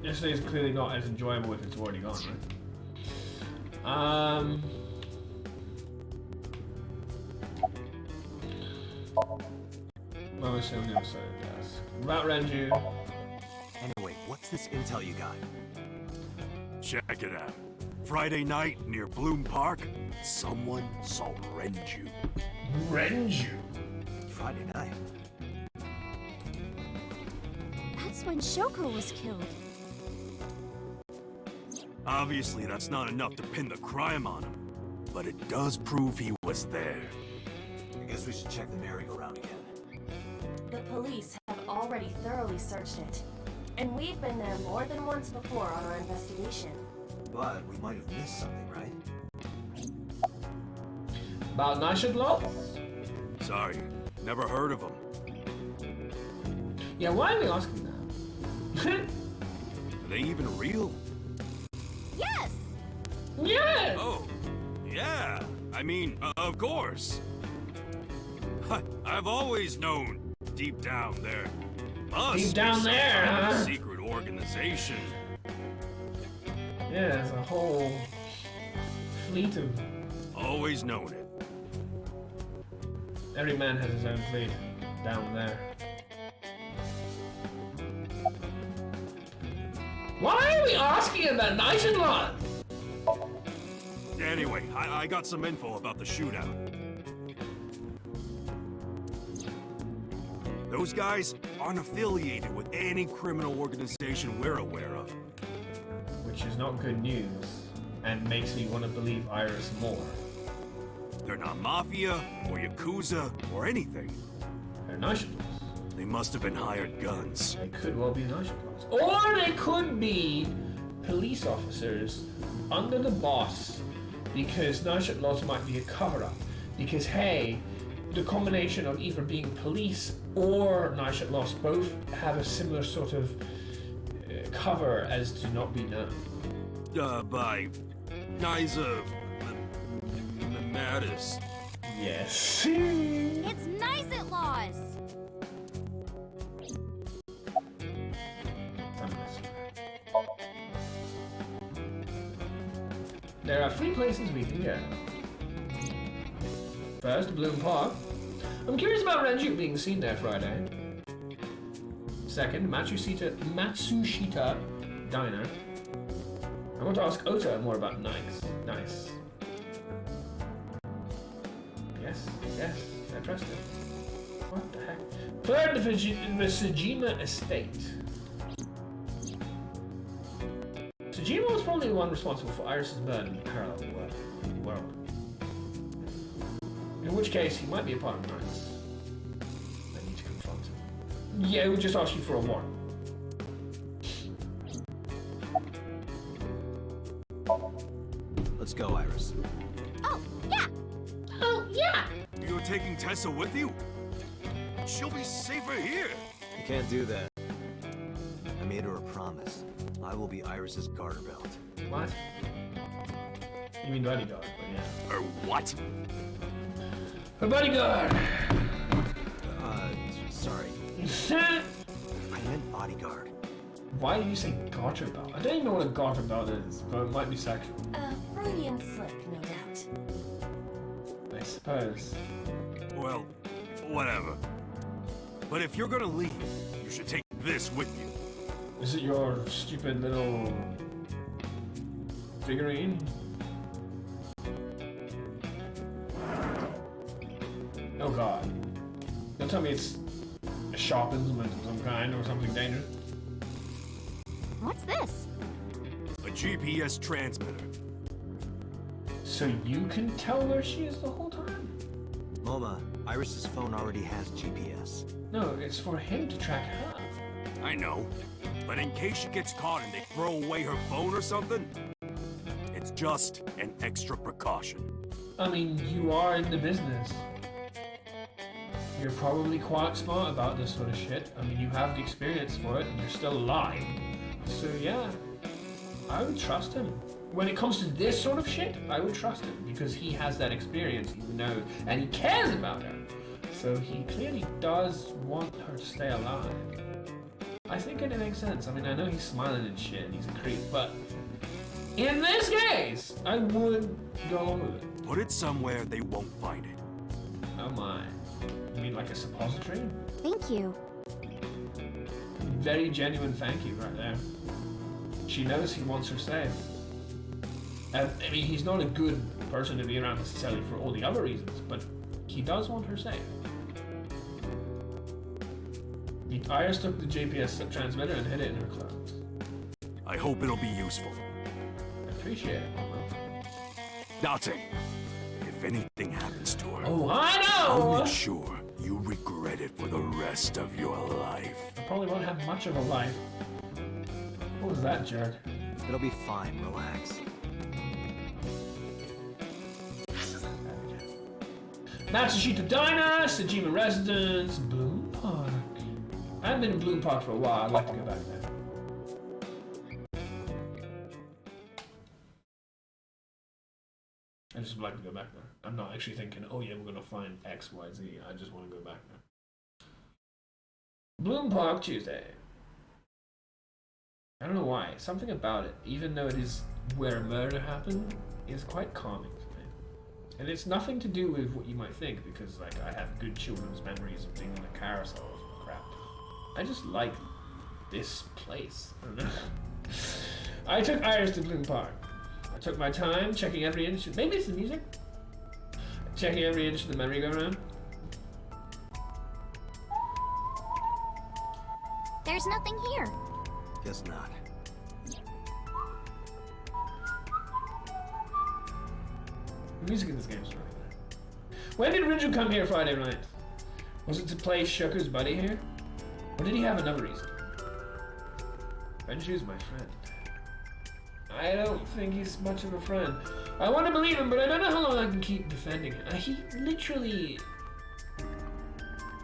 Yesterday's clearly not as enjoyable if it's already gone, right? Mama Somnium said yes. About Renju. Anyway, what's this intel you got? Check it out. Friday night near Bloom Park, someone saw Renju. Renju? Friday night? That's when Shoko was killed. Obviously, that's not enough to pin the crime on him, but it does prove he was there. I guess we should check the merry-go-round again. The police have already thoroughly searched it, and we've been there more than once before on our investigation. But we might have missed something, right? About Naix Lots? Sorry, never heard of him. Yeah, why are we asking that? Are they even real? Yes! Yeah! Oh, yeah. I mean, of course. I've always known, deep down there, must Deep down be some there, kind of huh? secret organization. Yeah, there's a whole fleet of... Always known it. Every man has his own fleet down there. Why are we asking about Naix Lots? Anyway, I got some info about the shootout. Those guys aren't affiliated with any criminal organization we're aware of. Which is not good news, and makes me want to believe Iris more. They're not Mafia, or Yakuza, or anything. They're Naix Lots. They must have been hired guns. They could well be Naix Lots. Or they could be police officers under the boss, because Naix Lots might be a cover-up. Because, hey, the combination of either being police or Naix Lots both have a similar sort of cover as to not be known. By Niza Mattis. Yes. It's Naix Laws! There are 3 places we can go. First, Bloom Park. I'm curious about Renju being seen there Friday. Second, Matsushita Diner. I want to ask Ota more about Naix. Nice. Yes, I trust him. What the heck? Third, the Sejima Estate. Sejima was probably the one responsible for Iris's burn in the parallel world. In which case, he might be a part of Naix. I need to confront him. Yeah, we just asked you for a warrant. Let's go, Iris. Oh, yeah! Oh, yeah! You're taking Tessa with you? She'll be safer here. You can't do that. I made her a promise. I will be Iris's garter belt. What? You mean bodyguard, but yeah. Or what? Her bodyguard! Sorry. I meant bodyguard. Why did you say garter belt? I don't even know what a garter belt is, but it might be sexual. Freudian slip, no doubt. I suppose. Well, whatever. But if you're gonna leave, you should take this with you. Is it your stupid little figurine? Oh god. Don't tell me it's a sharp implement of some kind or something dangerous. What's this? A GPS transmitter. So you can tell where she is the whole time? Moma, Iris's phone already has GPS. No, it's for him to track her. I know. But in case she gets caught and they throw away her phone or something, it's just an extra precaution. I mean, you are in the business. You're probably quite smart about this sort of shit. I mean, you have the experience for it and you're still alive. So yeah, I would trust him. When it comes to this sort of shit, I would trust him because he has that experience, he knows, and he cares about her. So he clearly does want her to stay alive. I think it makes sense. I mean, I know he's smiling and shit and he's a creep, but in this case, I would go along with it. Put it somewhere they won't find it. Oh my. You mean like a suppository? Thank you. Very genuine thank you right there. She knows he wants her safe. I mean, he's not a good person to be around necessarily for all the other reasons, but he does want her safe. Iris took the GPS transmitter and hid it in her clothes. I hope it'll be useful. I appreciate it, Mama. Nothing. If anything happens to her, Oh, I know! I'll make sure you regret it for the rest of your life. I probably won't have much of a life. What was that, jerk? It'll be fine, relax. Matsushita Diner, Sejima Residence, Bloom Park. I haven't been in Bloom Park for a while. I'd like to go back there. I just would like to go back there. I'm not actually thinking, oh yeah, we're gonna find X, Y, Z. I just want to go back there. Bloom Park Tuesday. I don't know why. Something about it, even though it is where a murder happened, is quite calming to me. And it's nothing to do with what you might think, because like I have good children's memories of being on a carousel and crap. I just like this place. I don't know. I took Iris to Bloom Park. I took my time checking every inch. Maybe it's the music. Checking every inch of the merry-go-round. There's nothing here. Guess not. The music in this game is really good. When did Rinju come here Friday night? Was it to play Shoku's buddy here? Or did he have another reason? Renju's my friend. I don't think he's much of a friend. I want to believe him, but I don't know how long I can keep defending him. He literally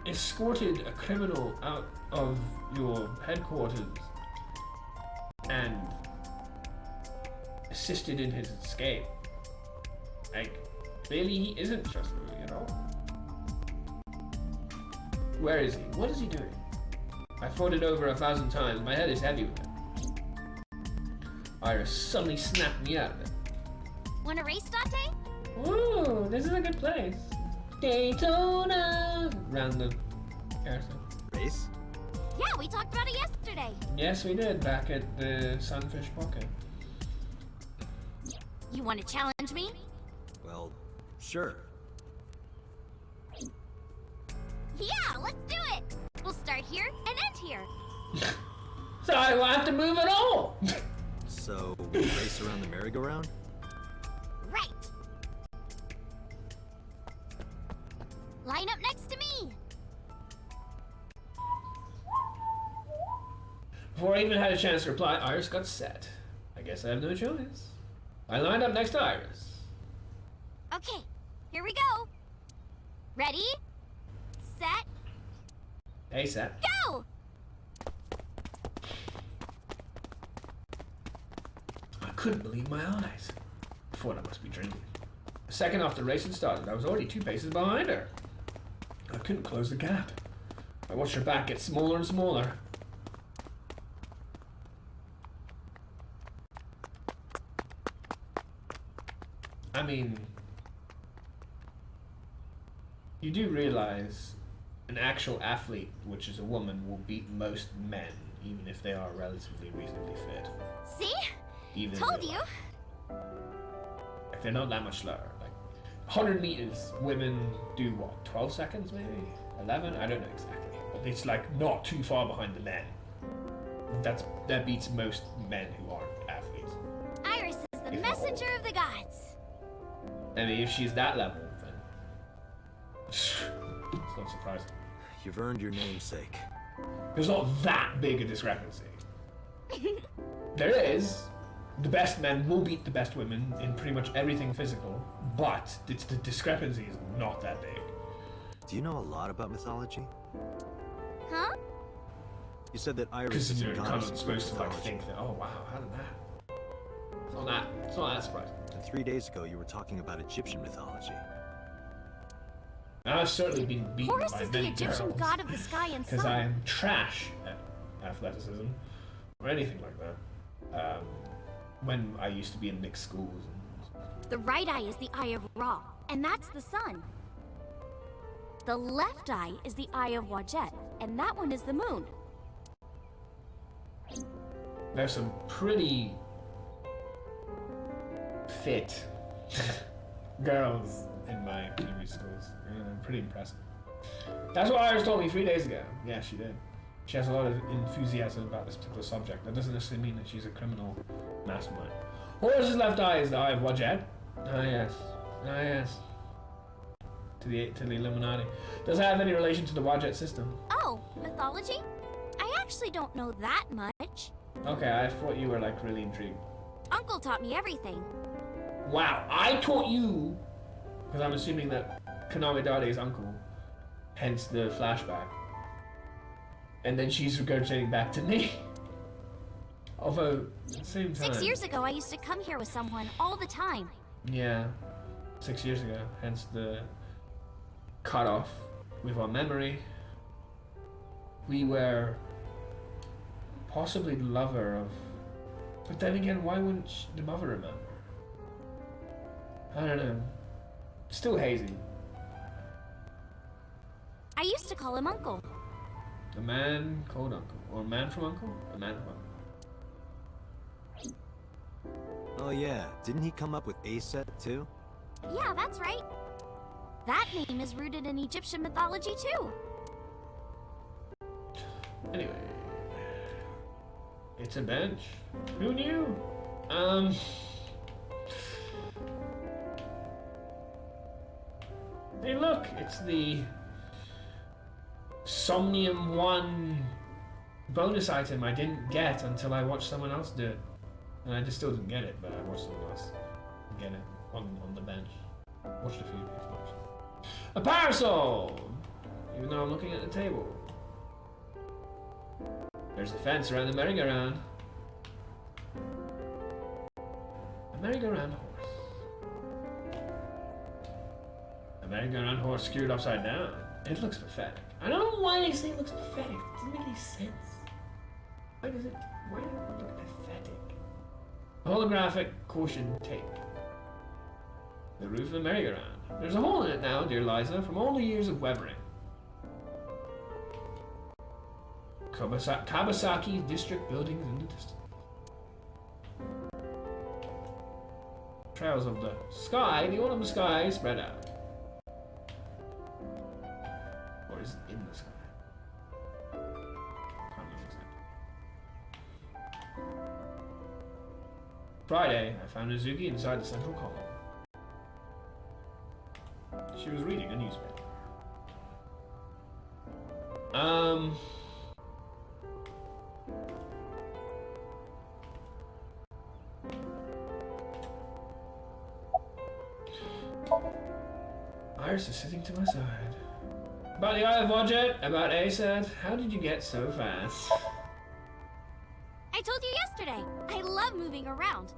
escorted a criminal out of your headquarters and assisted in his escape. Like, clearly he isn't trustworthy at all. Where is he? What is he doing? I fought it over 1,000 times. My head is heavy with it. Iris suddenly snapped me out of it. Want a race, Dante? Ooh, this is a good place. Daytona! Round the carousel. Race? Yeah, we talked about it yesterday. Yes, we did, back at the Sunfish Pocket. You want to challenge me? Well, sure. Yeah, let's do it. We'll start here and end here. So I will have to move at all! So, we race around the merry-go-round? Right. Line up next to me. Before I even had a chance to reply, Iris got set. I guess I have no choice. I lined up next to Iris. Okay, here we go. Ready? Set. Hey, set. Go! I couldn't believe my eyes. I thought I must be drinking. A second after the race had started, I was already 2 paces behind her. I couldn't close the gap. I watched her back get smaller and smaller. I mean, you do realize an actual athlete, which is a woman, will beat most men, even if they are relatively reasonably fit. See? Even Told in real you. life. Like, they're not that much slower. Like, 100 meters, women do what, 12 seconds maybe? 11? I don't know exactly. But it's like not too far behind the men. That beats most men who aren't athletes. Iris is the If not messenger of the gods. I mean, if she's that level, then it's not surprising. You've earned your namesake. There's not that big a discrepancy. There is. The best men will beat the best women in pretty much everything physical, but the discrepancy is not that big. Do you know a lot about mythology? Huh? You said that Iris Because is you're kind goddess of of supposed to like mythology. think that, oh wow, how did that? It's not that surprising. And 3 days ago, you were talking about Egyptian mythology. I've certainly been beaten Horus by is the many Egyptian girls, god of the sky and because I sun. am trash at athleticism or anything like that. When I used to be in mixed schools. The right eye is the eye of Ra, and that's the sun. The left eye is the eye of Wadjet, and that one is the moon. There's some pretty fit girls in my previous schools. Pretty impressive. That's what Iris told me 3 days ago. Yeah, she did. She has a lot of enthusiasm about this particular subject. That doesn't necessarily mean that she's a criminal mastermind. Horus's left eye is the eye of Wadjet. Ah yes. Ah yes. To the Illuminati. Does it have any relation to the Wadjet system? Oh, mythology? I actually don't know that much. Okay, I thought you were like really intrigued. Uncle taught me everything. Wow, I taught you, because I'm assuming that Konami Dade's uncle, hence the flashback. And then she's regurgitating back to me. Although, at the same time... 6 years ago, I used to come here with someone all the time. Yeah, 6 years ago, hence the cutoff with our memory. We were possibly the lover of... But then again, why wouldn't the mother remember? I don't know. Still hazy. I used to call him Uncle. A man called Uncle. Or a man from Uncle? A man from Uncle. Oh yeah, didn't he come up with Aset too? Yeah, that's right. That name is rooted in Egyptian mythology too. Anyway. It's a bench. Who knew? Hey look, it's the Somnium 1 bonus item I didn't get until I watched someone else do it. And I just still didn't get it, but I watched someone else get it on the bench. Watched a few people actually. A parasol! Even though I'm looking at the table. There's a fence around the merry-go-round. A merry-go-round horse. A merry-go-round horse screwed upside down. It looks pathetic. I don't know why they say it looks pathetic. It doesn't make any sense. Why does it look pathetic? Holographic caution tape. The roof of the merry-go-round. There's a hole in it now, dear Liza, from all the years of weathering. Kawasaki district buildings in the distance. Trails of the sky, the autumn sky spread out. Or is it in the sky? Can't remember exactly. Friday, I found Azuki inside the central column. She was reading a newspaper. Iris is sitting to my side. About the Eye of Wadjet, about Aset, how did you get so fast? I told you yesterday, I love moving around.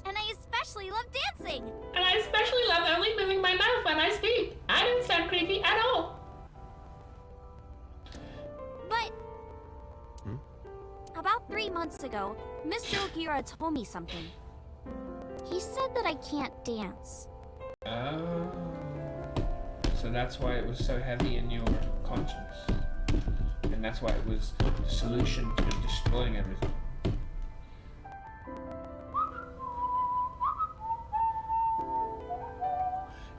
And I especially love dancing. And I especially love only moving my mouth when I speak. I don't sound creepy at all. But about 3 months ago, Mr. Ogira told me something. He said that I can't dance. Oh. So that's why it was so heavy in your conscience. And that's why it was the solution to destroying everything.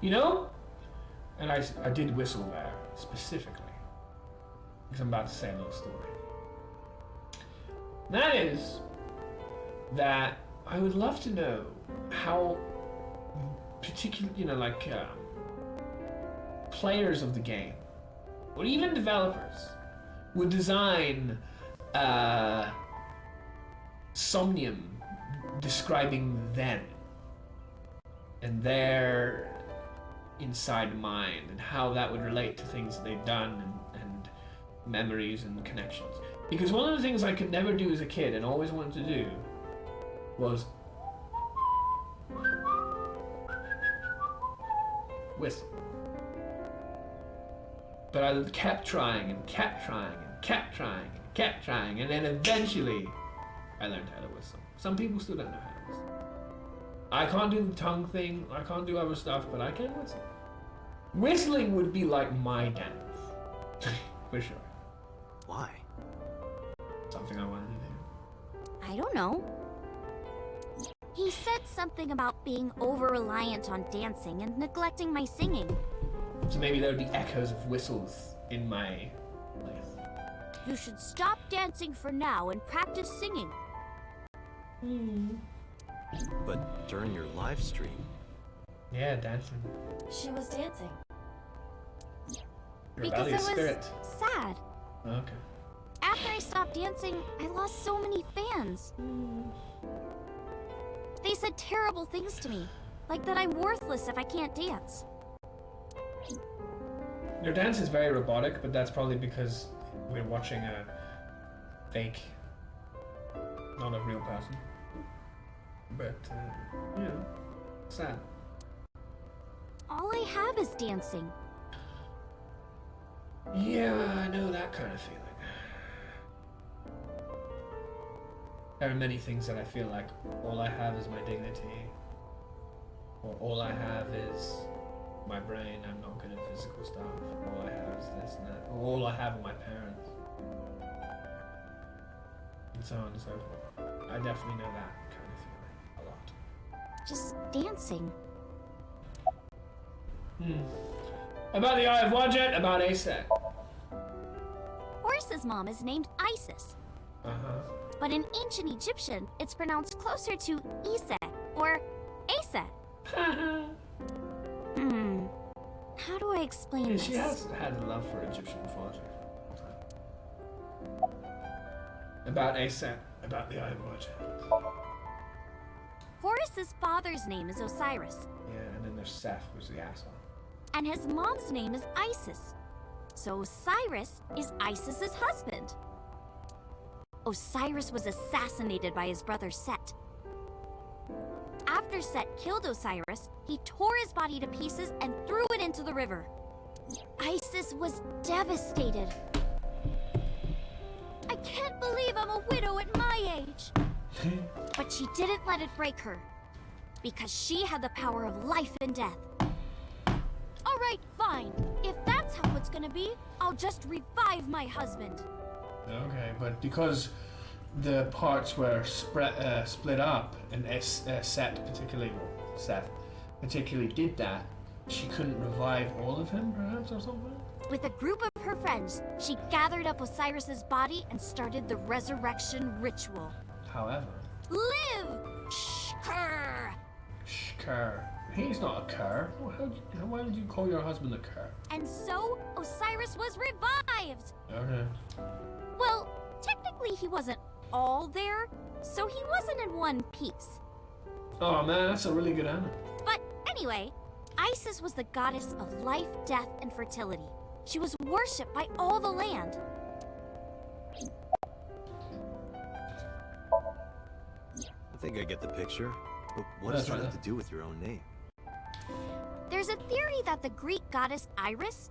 You know, and I did whistle there, specifically, because I'm about to say a little story. That is, that I would love to know how particular, players of the game, or even developers, would design Somnium describing them and their inside mind, and how that would relate to things they've done and memories and connections. Because one of the things I could never do as a kid and always wanted to do was whistle. But I kept trying and kept trying and kept trying and kept trying, and then eventually I learned how to whistle. Some people still don't know how to whistle. I can't do the tongue thing, I can't do other stuff, but I can whistle. Whistling would be like my dance. For sure. Why? Something I wanted to do. I don't know. He said something about being over-reliant on dancing and neglecting my singing. So maybe there would be echoes of whistles in my place. You should stop dancing for now and practice singing. But during your live stream... Yeah, dancing. She was dancing. Because I Rebellious was spirit. sad. Okay. After I stopped dancing, I lost so many fans. They said terrible things to me, like that I'm worthless if I can't dance. Your dance is very robotic, but that's probably because we're watching a fake, not a real person. But, sad. All I have is dancing. Yeah, I know that kind of feeling. There are many things that I feel like all I have is my dignity, or all I have is my brain, I'm not good at physical stuff, all I have is this and that, or all I have are my parents, and so on and so forth. I definitely know that kind of feeling a lot. Just dancing. About the Eye of Wadjet, about Aset. Horse's mom is named Isis, but in ancient Egyptian, it's pronounced closer to Iset or Aset. How do I explain Yeah, this? she has had a love for Egyptian mythology. About Aset, about the Eye of Wadjet. Horus's father's name is Osiris, Yeah, and then there's Seth, who's the asshole. and his mom's name is Isis. So Osiris is Isis's husband. Osiris was assassinated by his brother Set. After Set killed Osiris, he tore his body to pieces and threw it into the river. Isis was devastated. I can't believe I'm a widow at my age. But she didn't let it break her, because she had the power of life and death. Alright, fine. If that's how it's gonna be, I'll just revive my husband. Okay, but because the parts were split up, and Seth particularly did that, she couldn't revive all of him, perhaps, or something? With a group of her friends, she gathered up Osiris's body and started the resurrection ritual. However... Live! Shkur! Shkur. He's not a cur. Why would you call your husband a cur? And so, Osiris was revived! Okay. Well, technically he wasn't all there, so he wasn't in one piece. Oh man, that's a really good anime. But anyway, Isis was the goddess of life, death, and fertility. She was worshipped by all the land. I think I get the picture. But what does that have to do with your own name? There's a theory that the Greek goddess Iris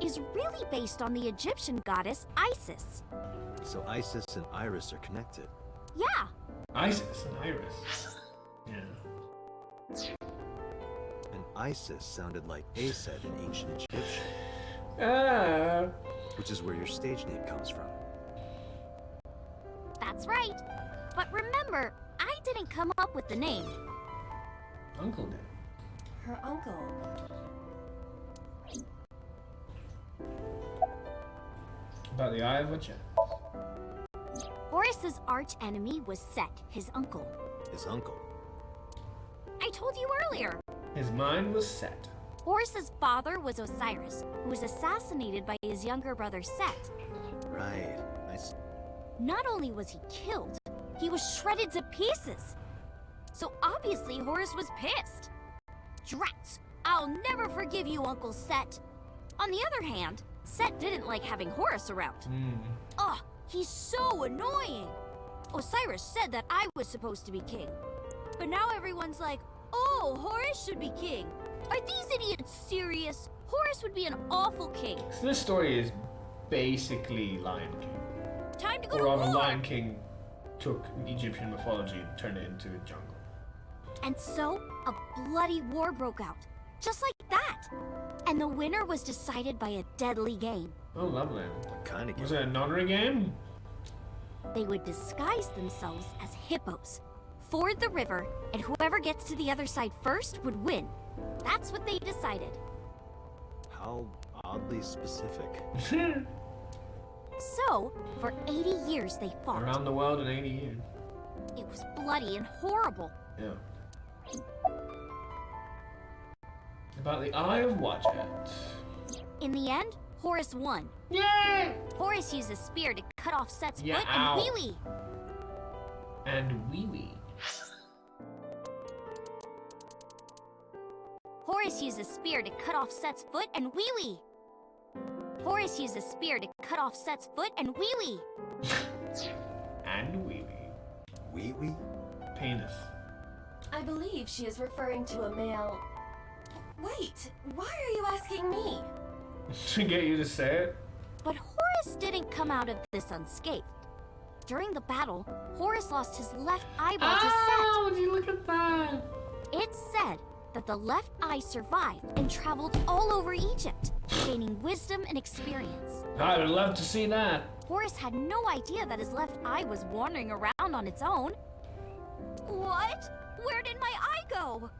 is really based on the Egyptian goddess Isis. So Isis and Iris are connected. Yeah. Isis and Iris. Yeah. And Isis sounded like Aset in ancient Egyptian. Which is where your stage name comes from. That's right. But remember, I didn't come up with the name. Uncle did. Her uncle. About the Eye of Witcher. Horus's arch enemy was Set, his uncle. His uncle? I told you earlier. His mind was set. Horus's father was Osiris, who was assassinated by his younger brother Set. Right. Not only was he killed, he was shredded to pieces. So obviously Horus was pissed. Drats! I'll never forgive you, Uncle Set. On the other hand, Set didn't like having Horus around. Ugh, he's so annoying. Osiris said that I was supposed to be king. But now everyone's like, oh, Horus should be king. Are these idiots serious? Horus would be an awful king. So this story is basically Lion King. Time to go or to rather, war! Lion King took Egyptian mythology and turned it into a jungle. And so, a bloody war broke out. Just like that. And the winner was decided by a deadly game. Oh, lovely. What kind of game? Was it a nunnery game? They would disguise themselves as hippos, ford the river, and whoever gets to the other side first would win. That's what they decided. How oddly specific. So, for 80 years they fought. Around the world in 80 years. It was bloody and horrible. Yeah. About the Eye of Wadjet. In the end, Horus won. Yeah! Horus used a spear to cut off Set's Yeah, foot ow. and wee-wee. And wee-wee. Horus used a spear to cut off Set's foot and wee-wee. Horus used a spear to cut off Set's foot and wee-wee. And wee-wee. Wee-wee? Penis. I believe she is referring to a male... Wait, why are you asking me? To get you to say it? But Horus didn't come out of this unscathed. During the battle, Horus lost his left eyeball to Set. Oh, would you look at that? It's said that the left eye survived and traveled all over Egypt, gaining wisdom and experience. I would love to see that. Horus had no idea that his left eye was wandering around on its own. What? Where did my eye go?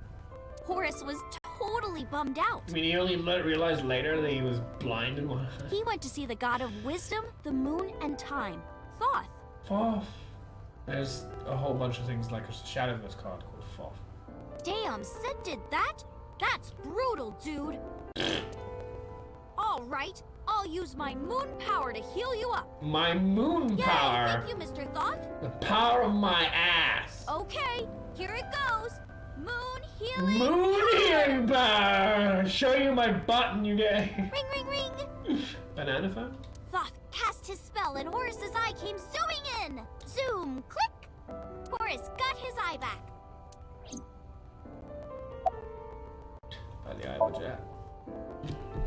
Horus was totally bummed out. I mean, he only realized later that he was blind and what? He went to see the god of wisdom, the moon, and time, Thoth. Thoth. There's a whole bunch of things like a shadowless card called Thoth. Damn, Sid did that? That's brutal, dude. All right, I'll use my moon power to heal you up. My moon Yay, power. thank you, Mr. Thoth. The power of my ass. Okay, here it goes. Moon healing. Moon healing power. Show you my button, you get. Ring, ring, ring. Banana phone. Thoth cast his spell and Horus's eye came zooming in. Zoom, click. Horus got his eye back. By the Eye of Wadjet.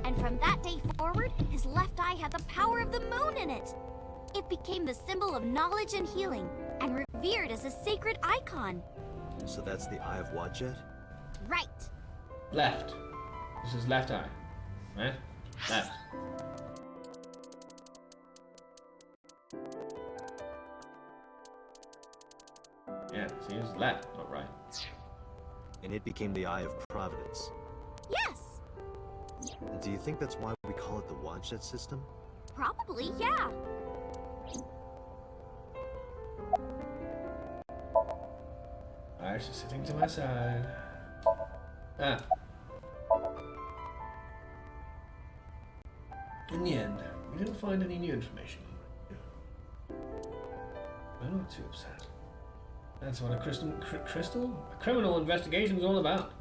And from that day forward, his left eye had the power of the moon in it. It became the symbol of knowledge and healing, and revered as a sacred icon. So that's the Eye of Wadjet? Right. Left. This is left eye. Right? Left. Yeah, see, it's left, not right. And it became the Eye of Providence. Yes! Do you think that's why we call it the Wadjet system? Probably, yeah. Iris is sitting to my side. Ah. In the end, we didn't find any new information. I'm not too upset. That's what a criminal investigation is all about.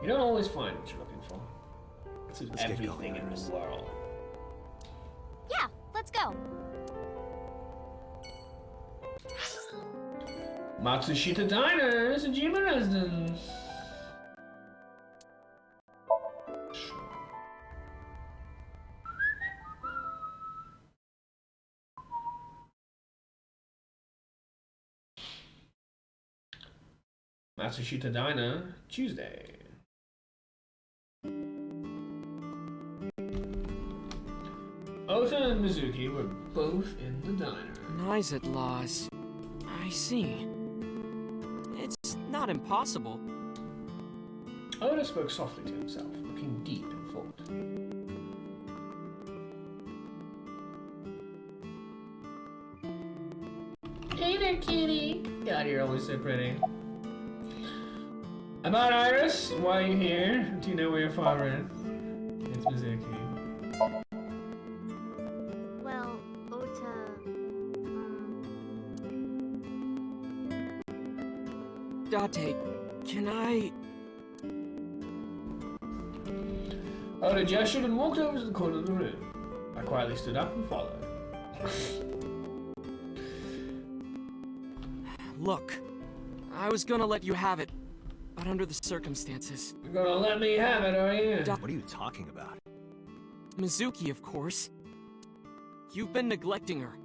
You don't always find what you're looking for. This is everything in the world. Yeah, let's go. Matsushita Diner is a Jima residence. Matsushita Diner, Tuesday. Ota and Mizuki were both in the diner. Naix at Laws. I see. It's not impossible. Ota spoke softly to himself, looking deep in thought. Hey there, kitty. God, you're always so pretty. About Iris, why are you here? Do you know where your father is? It's Mizuki. Well, Ota, Date, can I... Ota gestured and walked over to the corner of the room. I quietly stood up and followed. Look, I was gonna let you have it, but under the circumstances. You're gonna let me have it, are you? What are you talking about? Mizuki, of course. You've been neglecting her.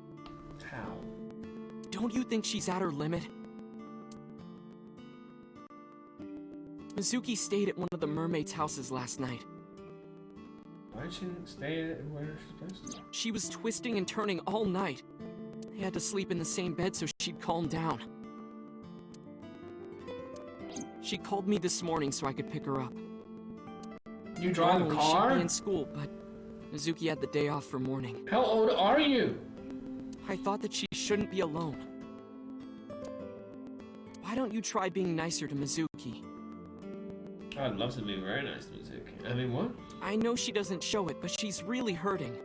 How? Don't you think she's at her limit? Mizuki stayed at one of the mermaids' houses last night. Why did she stay where she's supposed to? She was twisting and turning all night. They had to sleep in the same bed so she'd calm down. She called me this morning so I could pick her up. You drive a Normally car? she'd be in school, but Mizuki had the day off for mourning. How old are you? I thought that she shouldn't be alone. Why don't you try being nicer to Mizuki? I'd love to be very nice to Mizuki. I mean, what? I know she doesn't show it, but she's really hurting.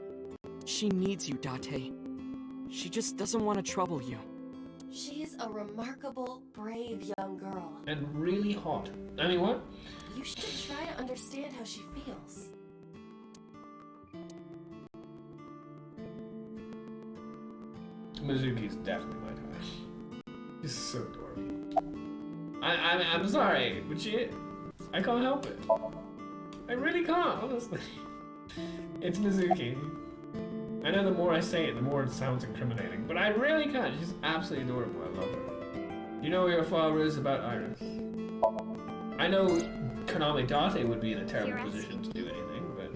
She needs you, Date. She just doesn't want to trouble you. She's a remarkable, brave young girl. And really hot. I mean, what? You should try to understand how she feels. Mizuki's definitely my type. She's so adorable. I'm sorry, but I can't help it. I really can't, honestly. It's Mizuki. I know the more I say it, the more it sounds incriminating, but I really can't. She's absolutely adorable. I love her. You know where your father is about Iris? I know Konami Date would be in a terrible position to do anything, but...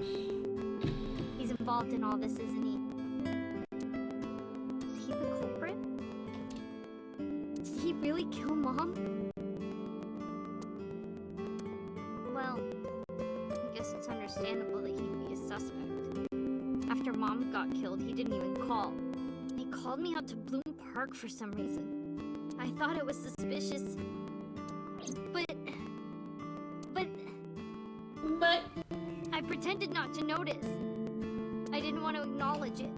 he's involved in all this, isn't he? Is he the culprit? Did he really kill Mom? Well, I guess it's understandable that he'd be a suspect. After Mom got killed, he didn't even call. He called me out to Bloom Park for some reason. I thought it was suspicious. But I pretended not to notice. I didn't want to acknowledge it.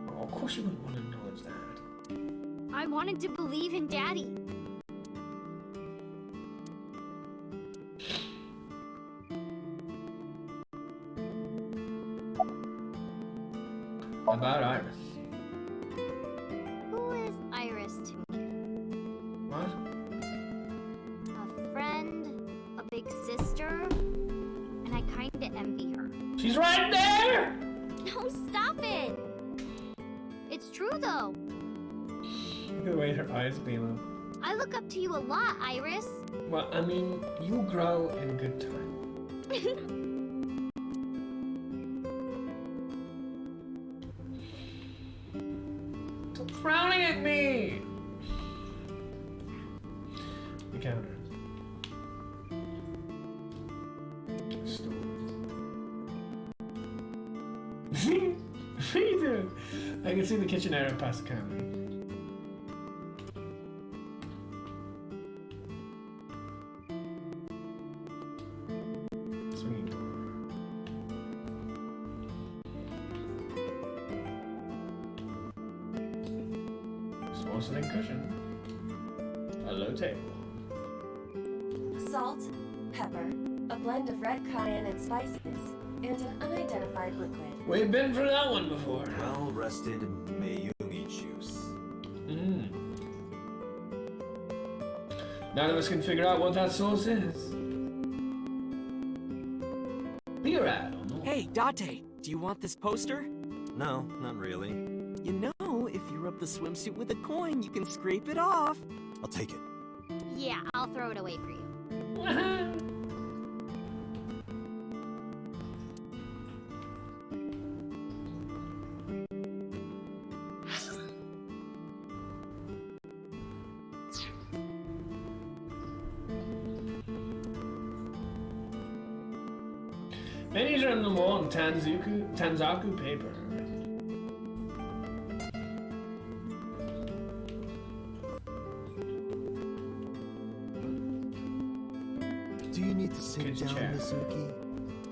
Oh, of course you wouldn't want to acknowledge that. I wanted to believe in Daddy. About Iris. Who is Iris to me? What? A friend, a big sister, and I kinda envy her. She's right there! No, stop it! It's true though. Look at the way her eyes beam up. I look up to you a lot, Iris. Well, I mean, you grow in good time. What are you doing? I can see the kitchen area past the camera. Swinging door. Porcelain cushion. A low table. Salt, pepper, a blend of red cayenne and spices, and an unidentified liquid. We've been through that one before. Well-rested Mayumi juice. None of us can figure out what that sauce is. Beer ad on the wall. Hey, Date, do you want this poster? No, not really. You know, if you rub the swimsuit with a coin, you can scrape it off. I'll take it. Yeah, I'll throw it away for you. Menus are on the wall in Tanzaku paper. Do you need to sit Good down, chair. Mizuki?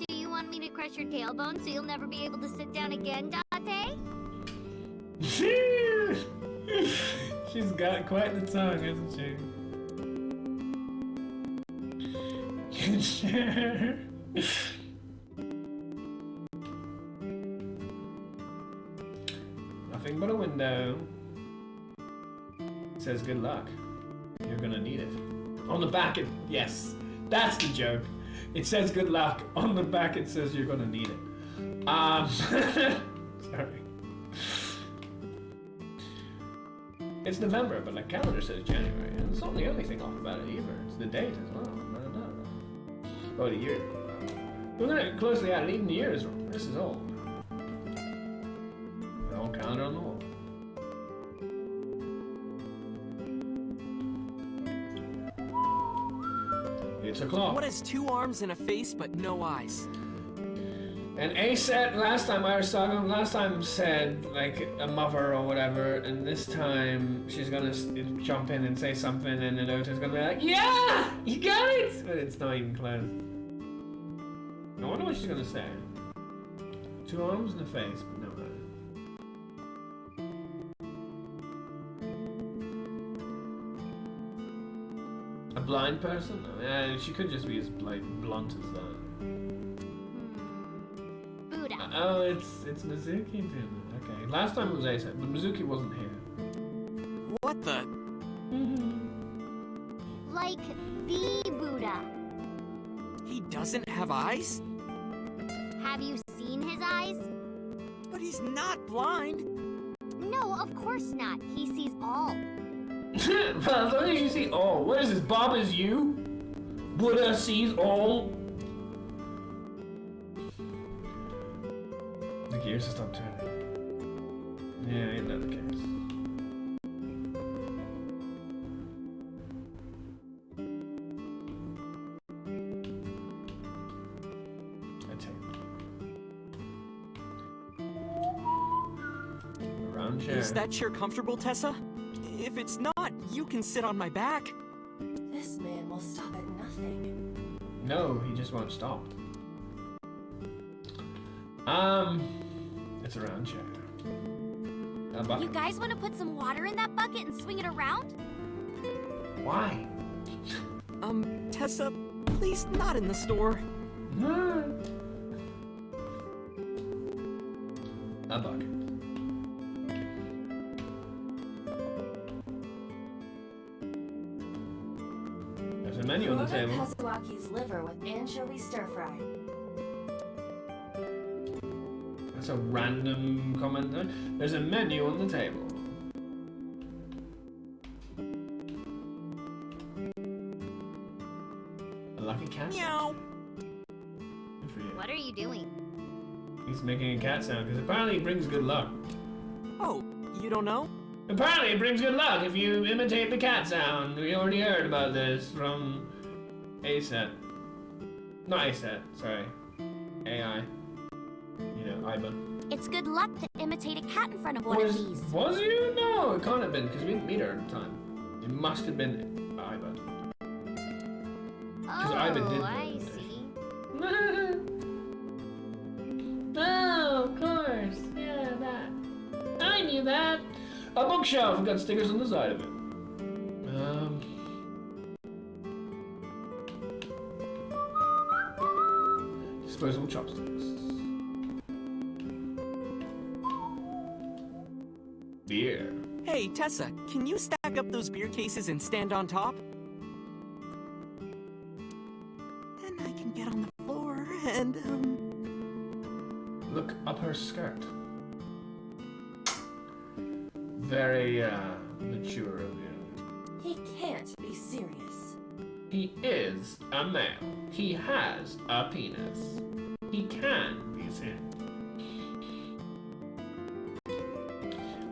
Do you want me to crush your tailbone so you'll never be able to sit down again, Date? She's got quite the tongue, hasn't she? Good chair. Nothing but a window. It says good luck. You're gonna need it. On the back it, yes, that's the joke. It says good luck. On the back it says you're gonna need it. Sorry. It's November, but the calendar says January. And it's not the only thing off about it either. It's the date as well. No. Oh, the year. Looking at it closely at it, even the year is wrong. This is old. An old calendar on the wall. It's a clock. What has 2 arms and a face but no eyes? And A said last time last time said like a mother or whatever, and this time she's gonna jump in and say something, and then Ota's gonna be like, "Yeah, you got it!" But it's not even close. I wonder what she's gonna say. 2 arms and a face, but no eyes. A blind person? Yeah, she could just be as blunt as that. Buddha. Oh, it's Mizuki doing it. Okay. Last time it was Asa, but Mizuki wasn't here. What the? Like the Buddha. He doesn't have eyes? Have you seen his eyes? But he's not blind. No, of course not. He sees all. Well, as long as you see all. What is this? Bob is you? Buddha sees all? The gears have stopped turning. Yeah, ain't that the case? I take a round chair. Is that chair comfortable, Tessa? If it's not, you can sit on my back. This man will stop at nothing. No, he just won't stop. It's a round chair. A bucket. You guys want to put some water in that bucket and swing it around? Why? Tessa, please not in the store. A bucket. There's a menu on the Order table. Kazuaki's liver with anchovy stir fry. That's a random comment there. There's a menu on the table. A lucky cat. Meow. Good for you. What are you doing? He's making a cat sound because apparently it brings good luck. Oh, you don't know? Apparently it brings good luck if you imitate the cat sound. We already heard about this from ASET. Not ASET, sorry. AI. You know, Ivan. It's good luck to imitate a cat in front of one of these. Was you? No, it can't have been, because we didn't meet her at the time. It must have been Ivan. Oh, Ivan did I the see. Oh, of course. Yeah, that. I knew that. A bookshelf. We've got stickers on the side of it. Disposable chopsticks. Beer. Hey, Tessa, can you stack up those beer cases and stand on top? Then I can get on the floor and, Look up her skirt. Very, mature of you. He can't be serious. He is a male. He has a penis. He can be seen.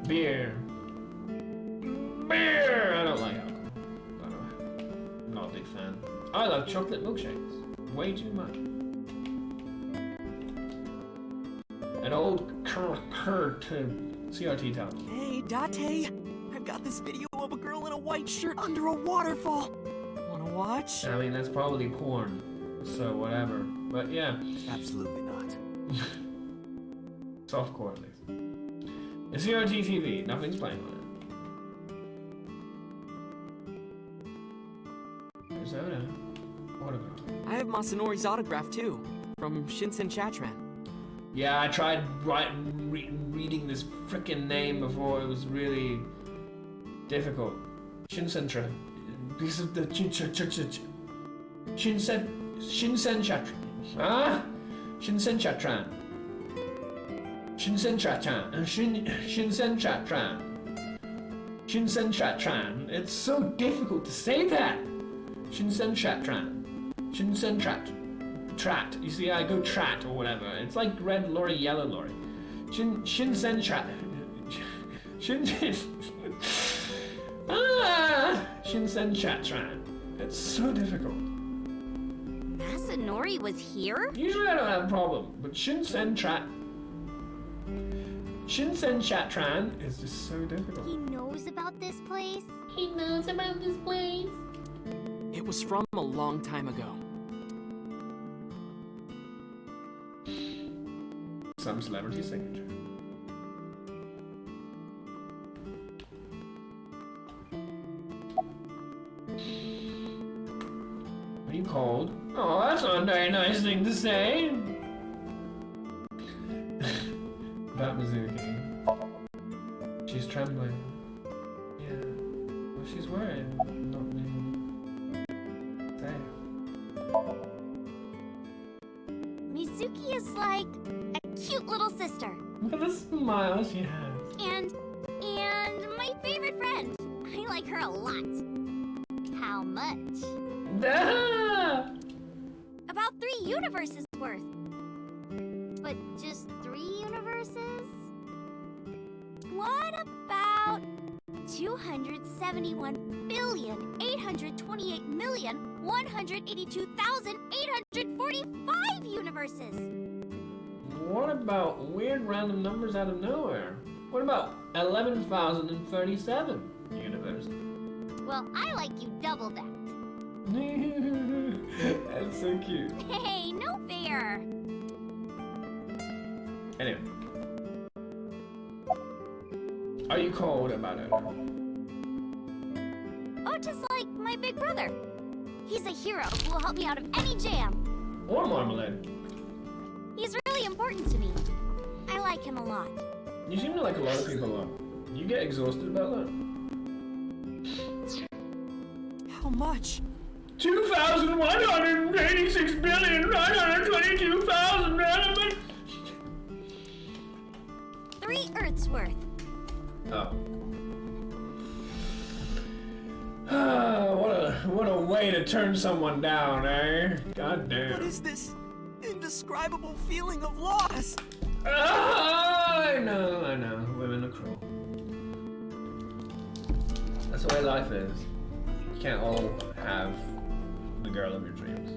Beer. Beer! I don't like alcohol. I'm not a big fan. I love chocolate milkshakes. Way too much. An old curd to CRT town. Hey, Date, I've got this video of a girl in a white shirt under a waterfall. Wanna watch? I mean, that's probably porn. So, whatever. But yeah. Absolutely not. Softcore, at least. It's CRT TV. Nothing's playing on it. Arizona. Autograph. I have Masanori's autograph too, from Shinsen Chatran. Yeah, I tried reading this frickin' name before. It was really difficult. Shinsentra. Because of the Shinsen Chatran. Ah? Shinsen Chatran. Shinsen Chatran. Shinsen Chatran. Shinsen Chatran. It's so difficult to say that. Shinsen Chatran. Shinsen Chat. Trat. You see, I go trat or whatever. It's like red lorry, yellow lorry. Shinsen Chat. Shinsen Chatran. It's so difficult. Masanori was here? Usually I don't have a problem, but Shinsen Chatran is just so difficult. He knows about this place? He knows about this place? It was from a long time ago. Some celebrity signature. Are you cold? Oh, that's not a very nice thing to say. About Mizuki. She's trembling. Yeah. Well, she's worried. Not me. Mizuki is like a cute little sister. What a smile she has. And my favorite friend. I like her a lot. How much? About 3 universes worth. But just 3 universes? What about 271,828,182,845 universes? What about weird random numbers out of nowhere? What about 11,037 universes? Well, I like you double that. That's so cute. Hey, no fair. Anyway. Are you cold about it? Oh, just like my big brother. He's a hero who will help me out of any jam. Or marmalade. He's really important to me. I like him a lot. You seem to like a lot of people a lot. You get exhausted about that? How much? 2,186,922,000. 3 Earths worth. Oh. What a way to turn someone down, eh? God damn. What is this indescribable feeling of loss? I know. Women are cruel. That's the way life is. You can't all have the girl of your dreams.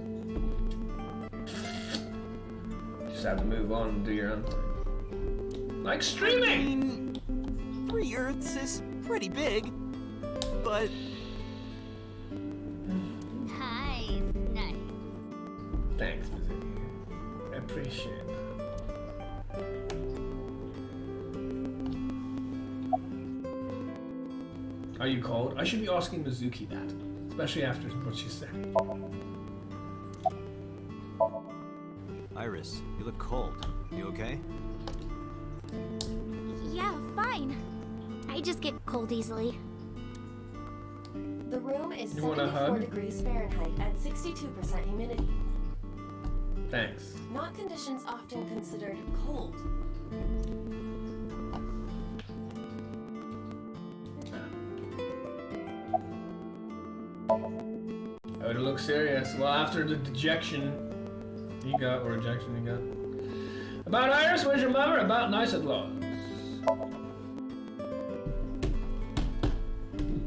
Just have to move on and do your own thing. Like streaming! 3 Earths is pretty big, but... Nice, nice. Thanks, Mizuki. I appreciate it. Are you cold? I should be asking Mizuki that, especially after what she said. Iris, you look cold. You okay? Yeah, fine. I just get cold easily. The room is You want a 74 hug? degrees Fahrenheit at 62% humidity. Thanks. Not conditions often considered cold. Oh, to look serious. Well, after the dejection he got, or rejection he got. About Iris, where's your mother? About Naix at law.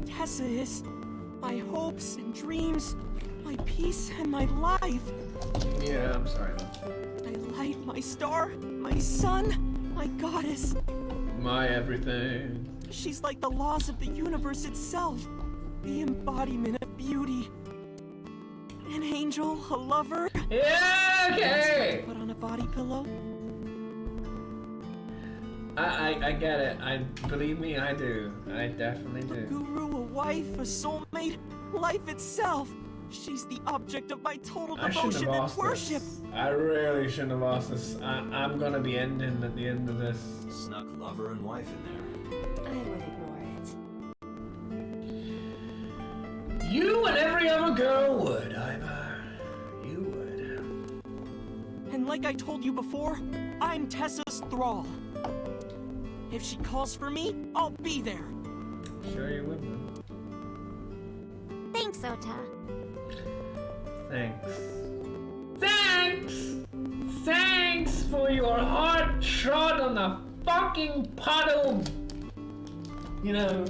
Tessa is my hopes and dreams, my peace and my life. Yeah, I'm sorry. My light, my star, my sun, my goddess. My everything. She's like the laws of the universe itself, the embodiment of beauty. An angel, a lover. Yeah, okay. Put on a body pillow. I get it. Believe me, I do. I definitely A do. guru, a wife, a soulmate, life itself. She's the object of my total I shouldn't devotion have and asked worship. this. I really shouldn't have asked this. I'm gonna be ending at the end of this. Snuck lover and wife in there. I would ignore it. You and every other girl would, Ibar. You would. And like I told you before, I'm Tessa's thrall. If she calls for me, I'll be there. Sure you would, man. Thanks, Ota. Thanks. Thanks! Thanks for your heart shot on the fucking puddle! You know,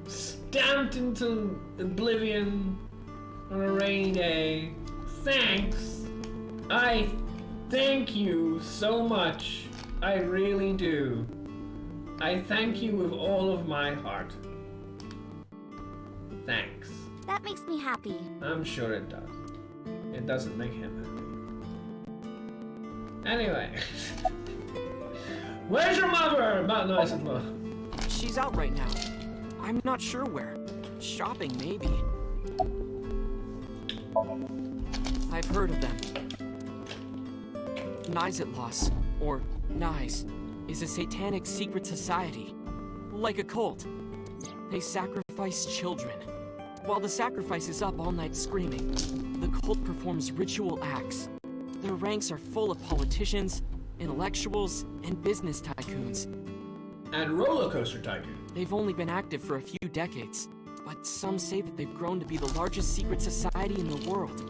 stamped into oblivion on a rainy day. Thanks! I thank you so much. I really do. I thank you with all of my heart. Thanks. That makes me happy. I'm sure it does. It doesn't make him happy. Anyway. Where's your mother? About nice and low. She's out right now. I'm not sure where. Shopping, maybe. I've heard of them. Naix, or Naix, is a satanic secret society. Like a cult. They sacrifice children. While the sacrifice is up all night screaming, the cult performs ritual acts. Their ranks are full of politicians, intellectuals, and business tycoons. And roller coaster tycoon. They've only been active for a few decades, but some say that they've grown to be the largest secret society in the world.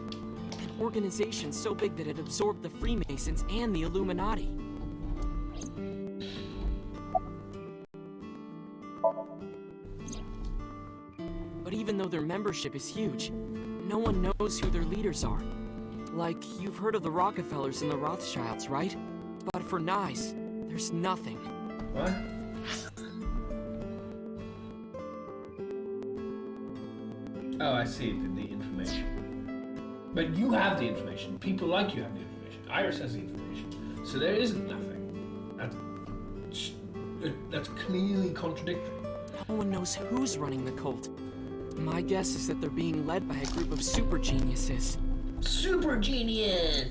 An organization so big that it absorbed the Freemasons and the Illuminati. But even though their membership is huge, no one knows who their leaders are. Like, you've heard of the Rockefellers and the Rothschilds, right? But for Naix, there's nothing. What? Oh, I see the information. But you have the information. People like you have the information. Iris has the information. So there isn't nothing. That's clearly contradictory. No one knows who's running the cult. My guess is that they're being led by a group of super geniuses. Super genius!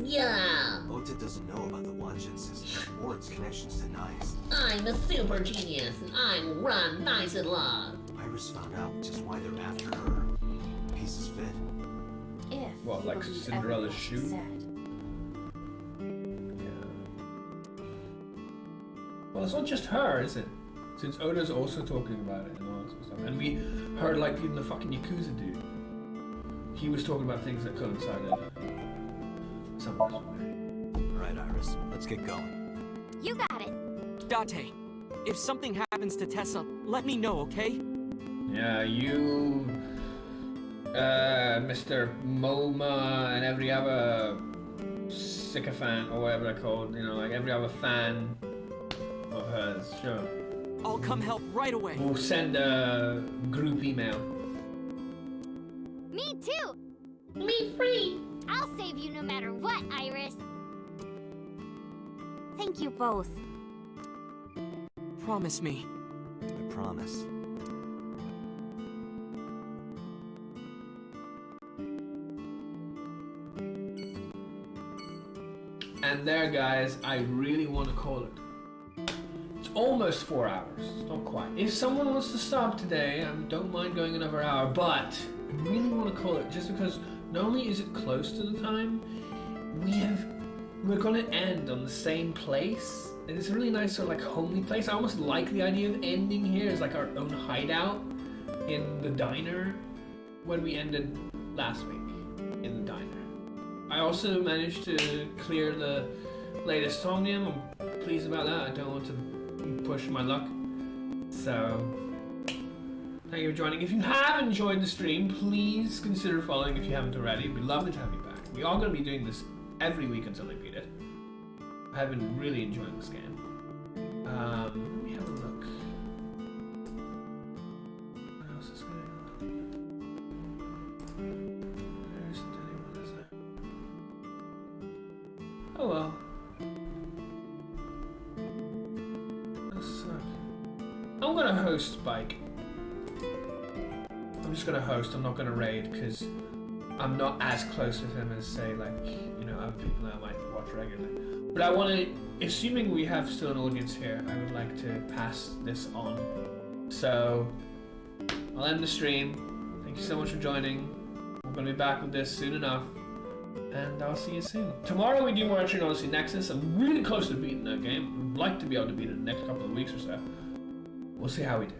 Yeah! Ota doesn't know about the Watchet system or its connections to Naix. I'm a super genius, and I run Naix at law. Iris found out just why they're after her. Pieces fit. If What, you like believe Cinderella's everything she shoe? said. Yeah. Well, it's not just her, is it? Since Oda's also talking about it and all that sort of stuff. And we heard, like, even the fucking Yakuza dude. He was talking about things that coincided. Some of this way. Alright, Iris, let's get going. You got it. Date, if something happens to Tessa, let me know, okay? Yeah, you, Mr. MoMA, and every other sycophant or whatever they're called, you know, like every other fan of hers, sure. I'll come help right away. We'll send a group email. Me too! Me free. I'll save you no matter what, Iris. Thank you both. Promise me. I promise. And there, guys, I really want to call it. It's almost 4 hours. It's not quite. If someone wants to stop today, I don't mind going another hour, but I really want to call it just because not only is it close to the time, we're going to end on the same place. And it's a really nice sort of like homely place. I almost like the idea of ending here as like our own hideout in the diner when we ended last week in the diner. I also managed to clear the latest Somnium. I'm pleased about that. I don't want to push my luck. So, thank you for joining. If you have enjoyed the stream, please consider following if you haven't already. It'd be lovely to have you back. We are going to be doing this every week until they beat it. I have been really enjoying this game. Let me have a look. What else is going on? There isn't anyone, is there? Oh well. That sucks. I'm gonna host Spike. I'm just gonna host, I'm not gonna raid because I'm not as close with him as say like, you know, other people that I might watch regularly. But I want to, assuming we have still an audience here, I would like to pass this on. So, I'll end the stream. Thank you so much for joining. We're going to be back with this soon enough. And I'll see you soon. Tomorrow we do more Entry Odyssey Nexus. I'm really close to beating that game. I'd like to be able to beat it in the next couple of weeks or so. We'll see how we do.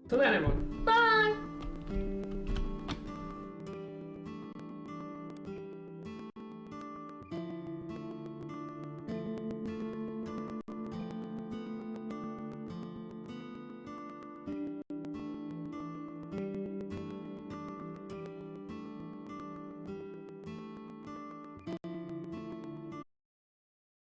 Till then, everyone. Bye!